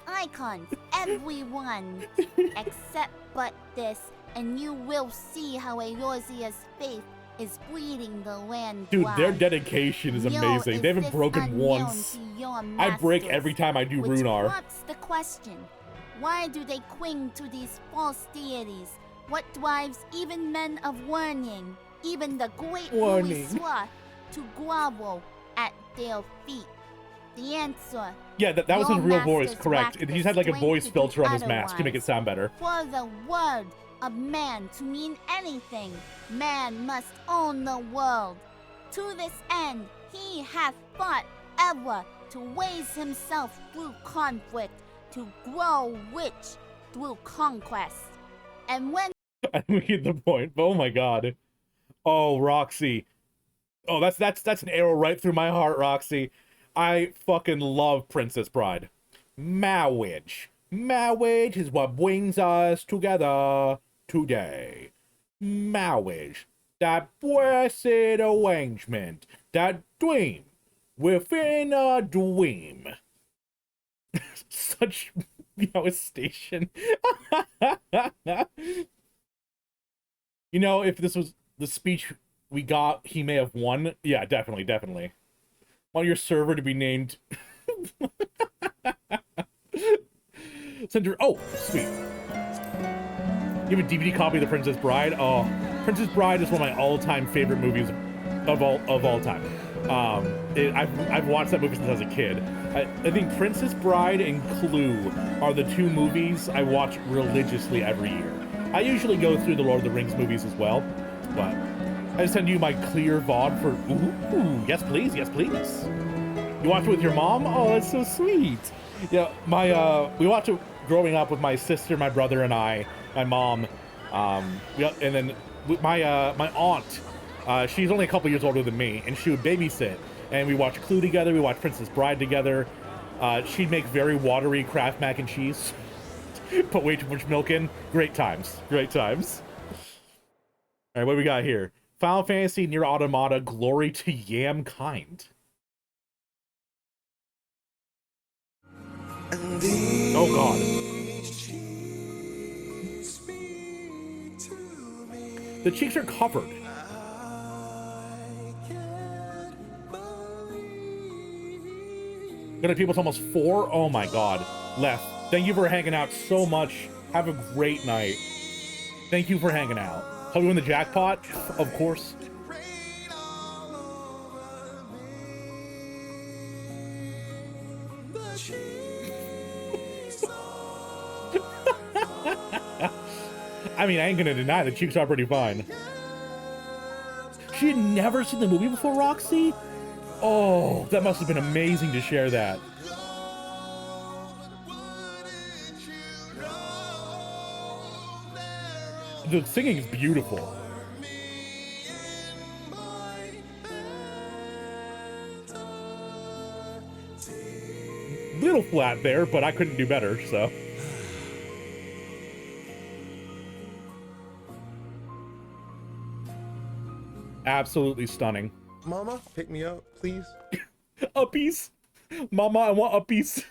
Icons, everyone. Except but this, and you will see how Eorzea's faith is bleeding the land Dude, dry. their dedication is amazing. They haven't broken once. I break every time I do Runar. What's the question? Why do they cling to these false deities? What drives even men of learning, even the great Louis Sloth, to grovel at their feet? The answer. Yeah, that was his real voice, masters correct. lack He's had like a the voice strength to filter do on his mask to make it sound better. For the word of man to mean anything, man must own the world. To this end, he hath fought ever to raise himself through conflict, to grow rich through conquest. And when I don't get the point, but oh my god. Oh, Roxy. Oh, that's an arrow right through my heart, Roxy. I fucking love Princess Bride. Marriage. Marriage is what brings us together today. Marriage. That blessed arrangement. That dream within a dream. Such, you know, a station. You know, if this was the speech we got, he may have won. Yeah, definitely, definitely. Want your server to be named... Center. Oh, sweet. You have a DVD copy of The Princess Bride? Oh, Princess Bride is one of my all-time favorite movies of all time. I've watched that movie since I was a kid. I think Princess Bride and Clue are the two movies I watch religiously every year. I usually go through the Lord of the Rings movies as well, but I just send you my clear VOD for, ooh, yes please, yes please. You watch it with your mom? Oh, that's so sweet. Yeah, we watched it growing up with my sister, my brother, and I, my mom, and then my aunt, she's only a couple years older than me, and she would babysit, and we watched Clue together, we watched Princess Bride together. She'd make very watery Kraft mac and cheese, put way too much milk in. Great times, great times. All right, what do we got here? Final Fantasy Nier Automata, Glory to Yamkind. Oh god. The cheeks are covered. Gonna people, it's almost 4. Oh my god. Left. Thank you for hanging out so much. Have a great night. Thank you for hanging out. Hope you win the jackpot, of course. I mean, I ain't gonna deny the cheeks are pretty fine. She had never seen the movie before, Roxy? Oh, that must have been amazing to share that. The singing is beautiful. Little flat there, but I couldn't do better, so. Absolutely stunning. Mama, pick me up, please. Uppies. Mama, I want uppies.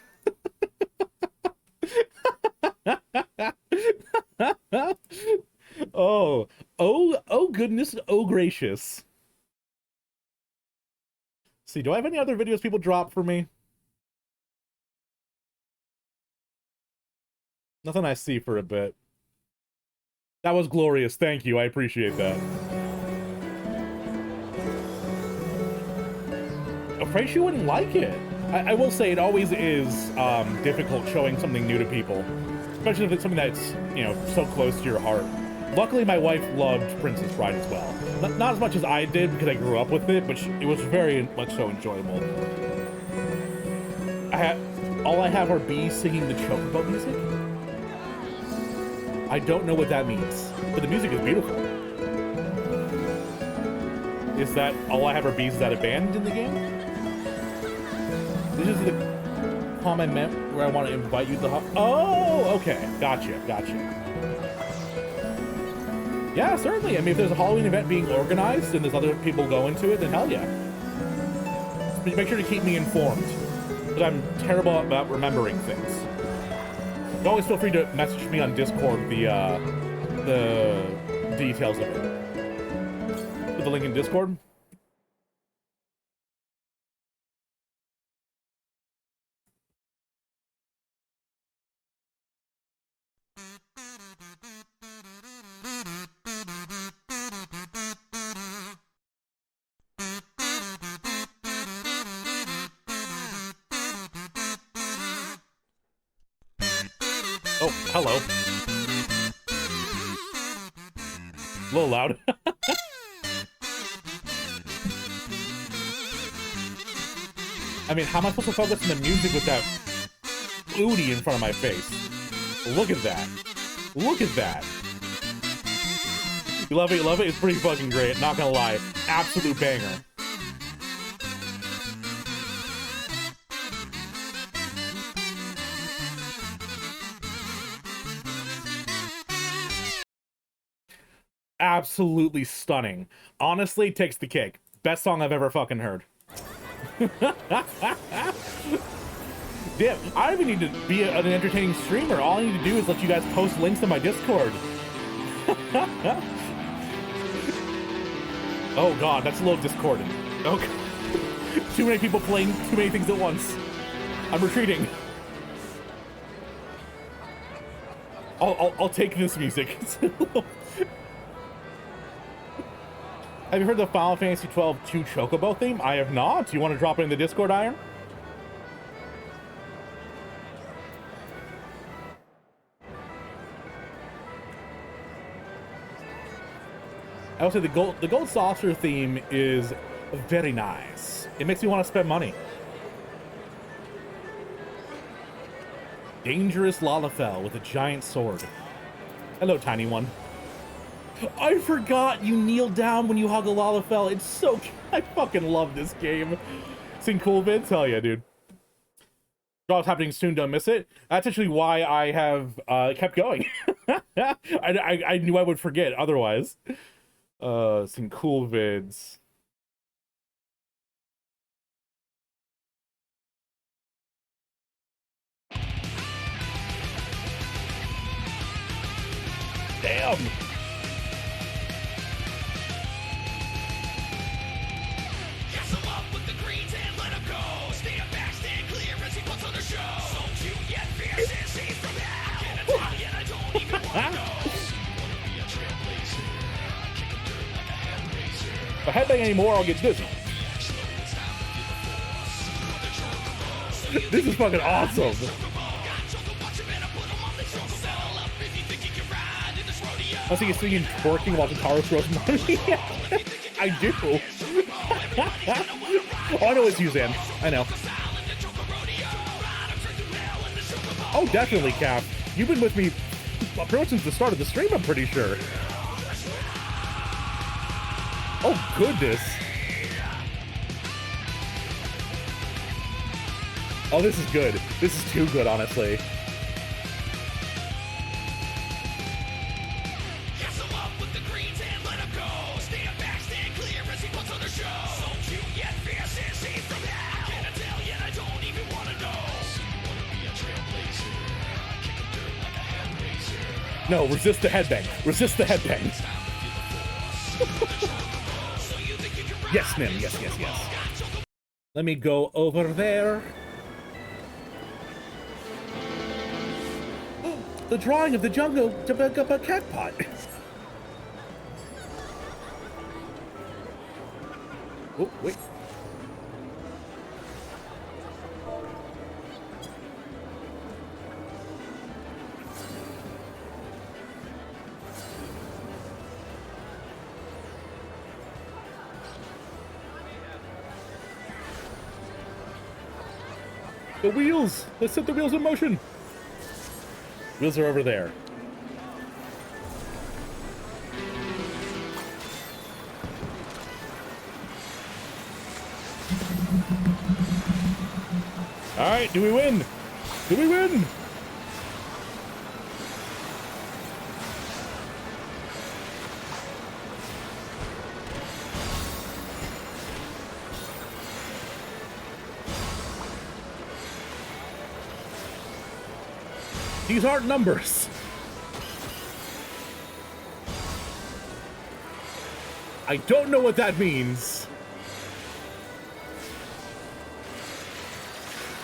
Oh goodness, oh gracious. See, do I have any other videos people drop for me? Nothing I see for a bit. That was glorious, thank you, I appreciate that. Afraid she wouldn't like it. I will say it always is difficult showing something new to people, especially if it's something that's, you know, so close to your heart. Luckily, my wife loved Princess Bride as well. Not as much as I did because I grew up with it, but it was very much so enjoyable. All I have are bees singing the Chocobo music. I don't know what that means, but the music is beautiful. Is that all I have are bees? Is that a band in the game? This is the comment meant where I want to invite you to the oh, okay. Gotcha. Yeah, certainly. I mean, if there's a Halloween event being organized and there's other people going to it, then hell yeah. Just make sure to keep me informed, because I'm terrible about remembering things. You always feel free to message me on Discord the details of it. Put the link in Discord. Oh, hello. A little loud. I mean, how am I supposed to focus on the music with that booty in front of my face? Look at that. Look at that. You love it, you love it? It's pretty fucking great, not gonna lie. Absolute banger. Absolutely stunning. Honestly, takes the cake. Best song I've ever fucking heard. Damn, I don't even need to be an entertaining streamer. All I need to do is let you guys post links to my Discord. Oh god, that's a little discordant. Okay. Too many people playing too many things at once. I'm retreating. I'll take this music. Have you heard the Final Fantasy XII 2 Chocobo theme? I have not. You want to drop it in the Discord, Iron? I would say the gold saucer theme is very nice. It makes me want to spend money. Dangerous Lalafell with a giant sword. Hello, tiny one. I forgot you kneel down when you hug a Lalafell. It's so... I fucking love this game. Seen cool vids? Hell yeah, dude. Draw's happening soon, don't miss it. That's actually why I have kept going. I knew I would forget otherwise. Some cool vids. Damn! If I headbang anymore, I'll get dizzy. This is fucking awesome. I think he's singing twerking while Totaro throws money. I do. Oh, I know it's Suzanne. I know. Oh, definitely, Cap. You've been with me pretty much since the start of the stream, I'm pretty sure. Oh, goodness. Oh, this is good. This is too good, honestly. No, resist the headbang. Resist the headbang. Yes, Nim. Yes, yes, yes. Let me go over there. The drawing of the jungle cat pot. Oh, wait. The wheels! Let's set the wheels in motion! Wheels are over there. Alright, do we win? Do we win? These aren't numbers. I don't know what that means.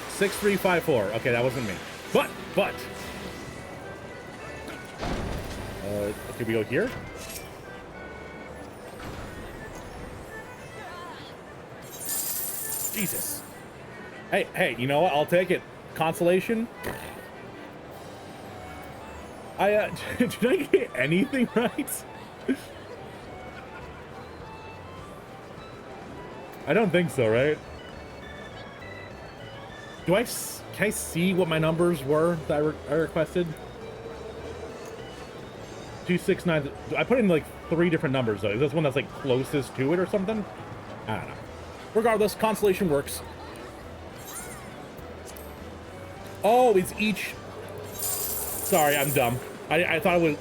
6354. Okay, that wasn't me. But. Okay, we go here. Jesus. Hey, you know what? I'll take it. Consolation. Did I get anything right? I don't think so, right? Can I see what my numbers were that I requested? 269. I put in like 3 different numbers, though. Is this one that's, like, closest to it or something? I don't know. Regardless, constellation works. Oh, it's each... Sorry, I'm dumb. I thought it was...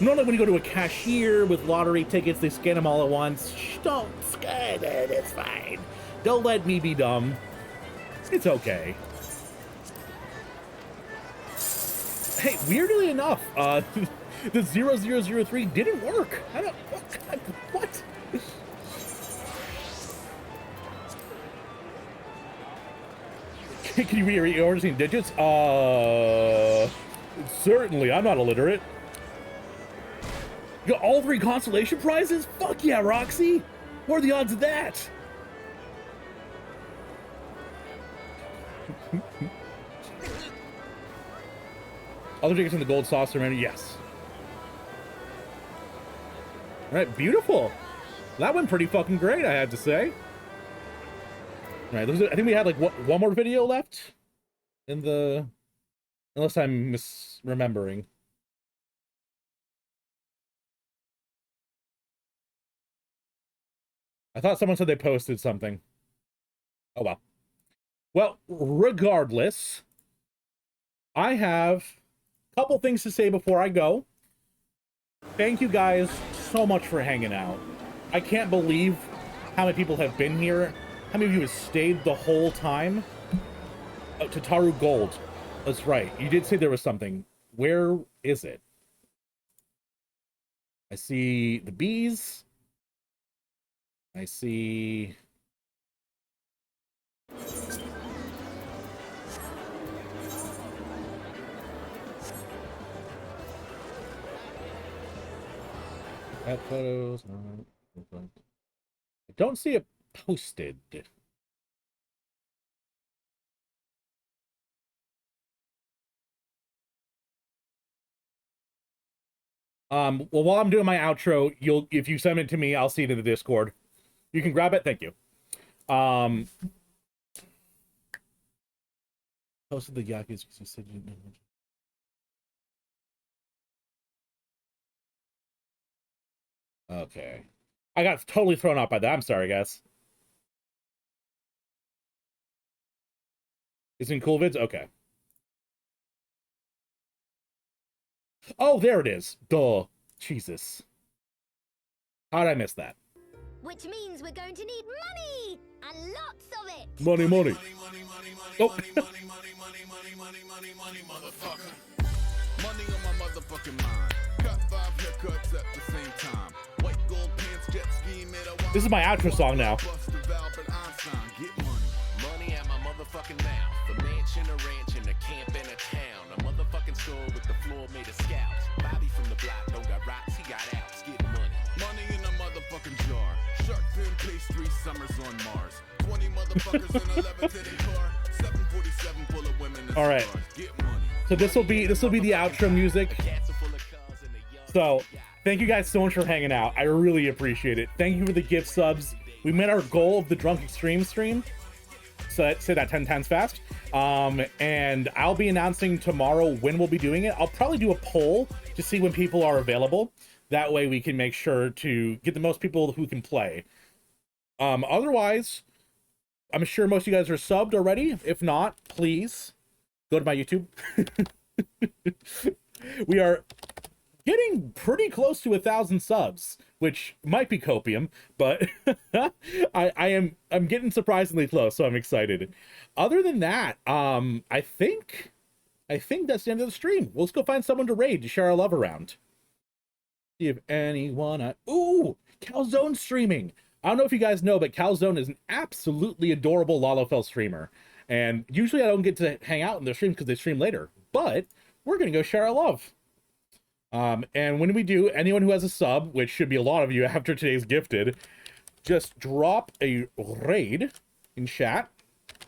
Normally when you go to a cashier with lottery tickets, they scan them all at once. Shh, don't scan it, it's fine. Don't let me be dumb. It's okay. Hey, weirdly enough, the 0003 didn't work. I don't... What? Can you read your orders in digits? Certainly, I'm not illiterate. You got all 3 consolation prizes? Fuck yeah, Roxy! What are the odds of that? Other tickets in the gold saucer menu? Yes. Alright, beautiful. That went pretty fucking great, I have to say. Alright, I think we had like one more video left in the... Unless I'm misremembering. I thought someone said they posted something. Oh, well. Well, regardless, I have a couple things to say before I go. Thank you guys so much for hanging out. I can't believe how many people have been here. How many of you have stayed the whole time? Oh, Tataru Gold. That's right. You did say there was something. Where is it? I see the bees. I see... Pet photos. I don't see it posted. Well, while I'm doing my outro, if you send it to me, I'll see it in the Discord. You can grab it. Thank you. Posted the Yakis because you said you didn't know. Okay. I got totally thrown off by that. I'm sorry, guys. It's in cool vids? Okay. Oh, there it is. Duh. Jesus. How did I miss that? Which means we're going to need money! And lots of it! Money, money. Oh. Motherfucker. Money on my motherfucking mind. Got 5 haircuts at the same time. White gold pants, jet ski, made a This is my outro song now. Get money at my motherfucking mouth. The mansion, a ranch, and a camp in a town. A motherfucking store with the floor made of scalps. Bobby from the block don't got rocks, he got outs. Get money. Money in a motherfucking jar. Shark fin pastry, summers on Mars. 20 motherfuckers in a levitating car. 747 full of women. All right. Get money. So this will be the outro music. So thank you guys so much for hanging out. I really appreciate it. Thank you for the gift subs. We met our goal of the Drunk Extreme stream. So say that 10 times fast. And I'll be announcing tomorrow when we'll be doing it. I'll probably do a poll to see when people are available. That way we can make sure to get the most people who can play. Otherwise, I'm sure most of you guys are subbed already. If not, please go to my YouTube. We are getting pretty close to 1,000 subs, which might be copium, but I'm getting surprisingly close, so I'm excited. Other than that, I think that's the end of the stream. Let's go find someone to raid to share our love around. See if anyone... Ooh! Calzone streaming! I don't know if you guys know, but Calzone is an absolutely adorable Lalafell streamer. And usually I don't get to hang out in their stream because they stream later. But we're going to go share our love. And when we do, anyone who has a sub, which should be a lot of you after today's gifted, just drop a raid in chat.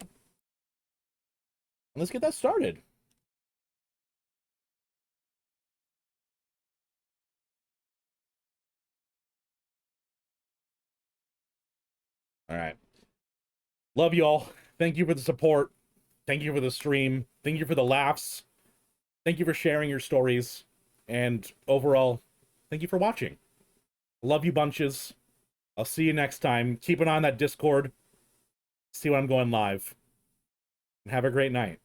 And let's get that started. All right. Love y'all. Thank you for the support. Thank you for the stream. Thank you for the laughs. Thank you for sharing your stories. And overall, thank you for watching. Love you bunches. I'll see you next time. Keep an eye on that Discord. See when I'm going live. And have a great night.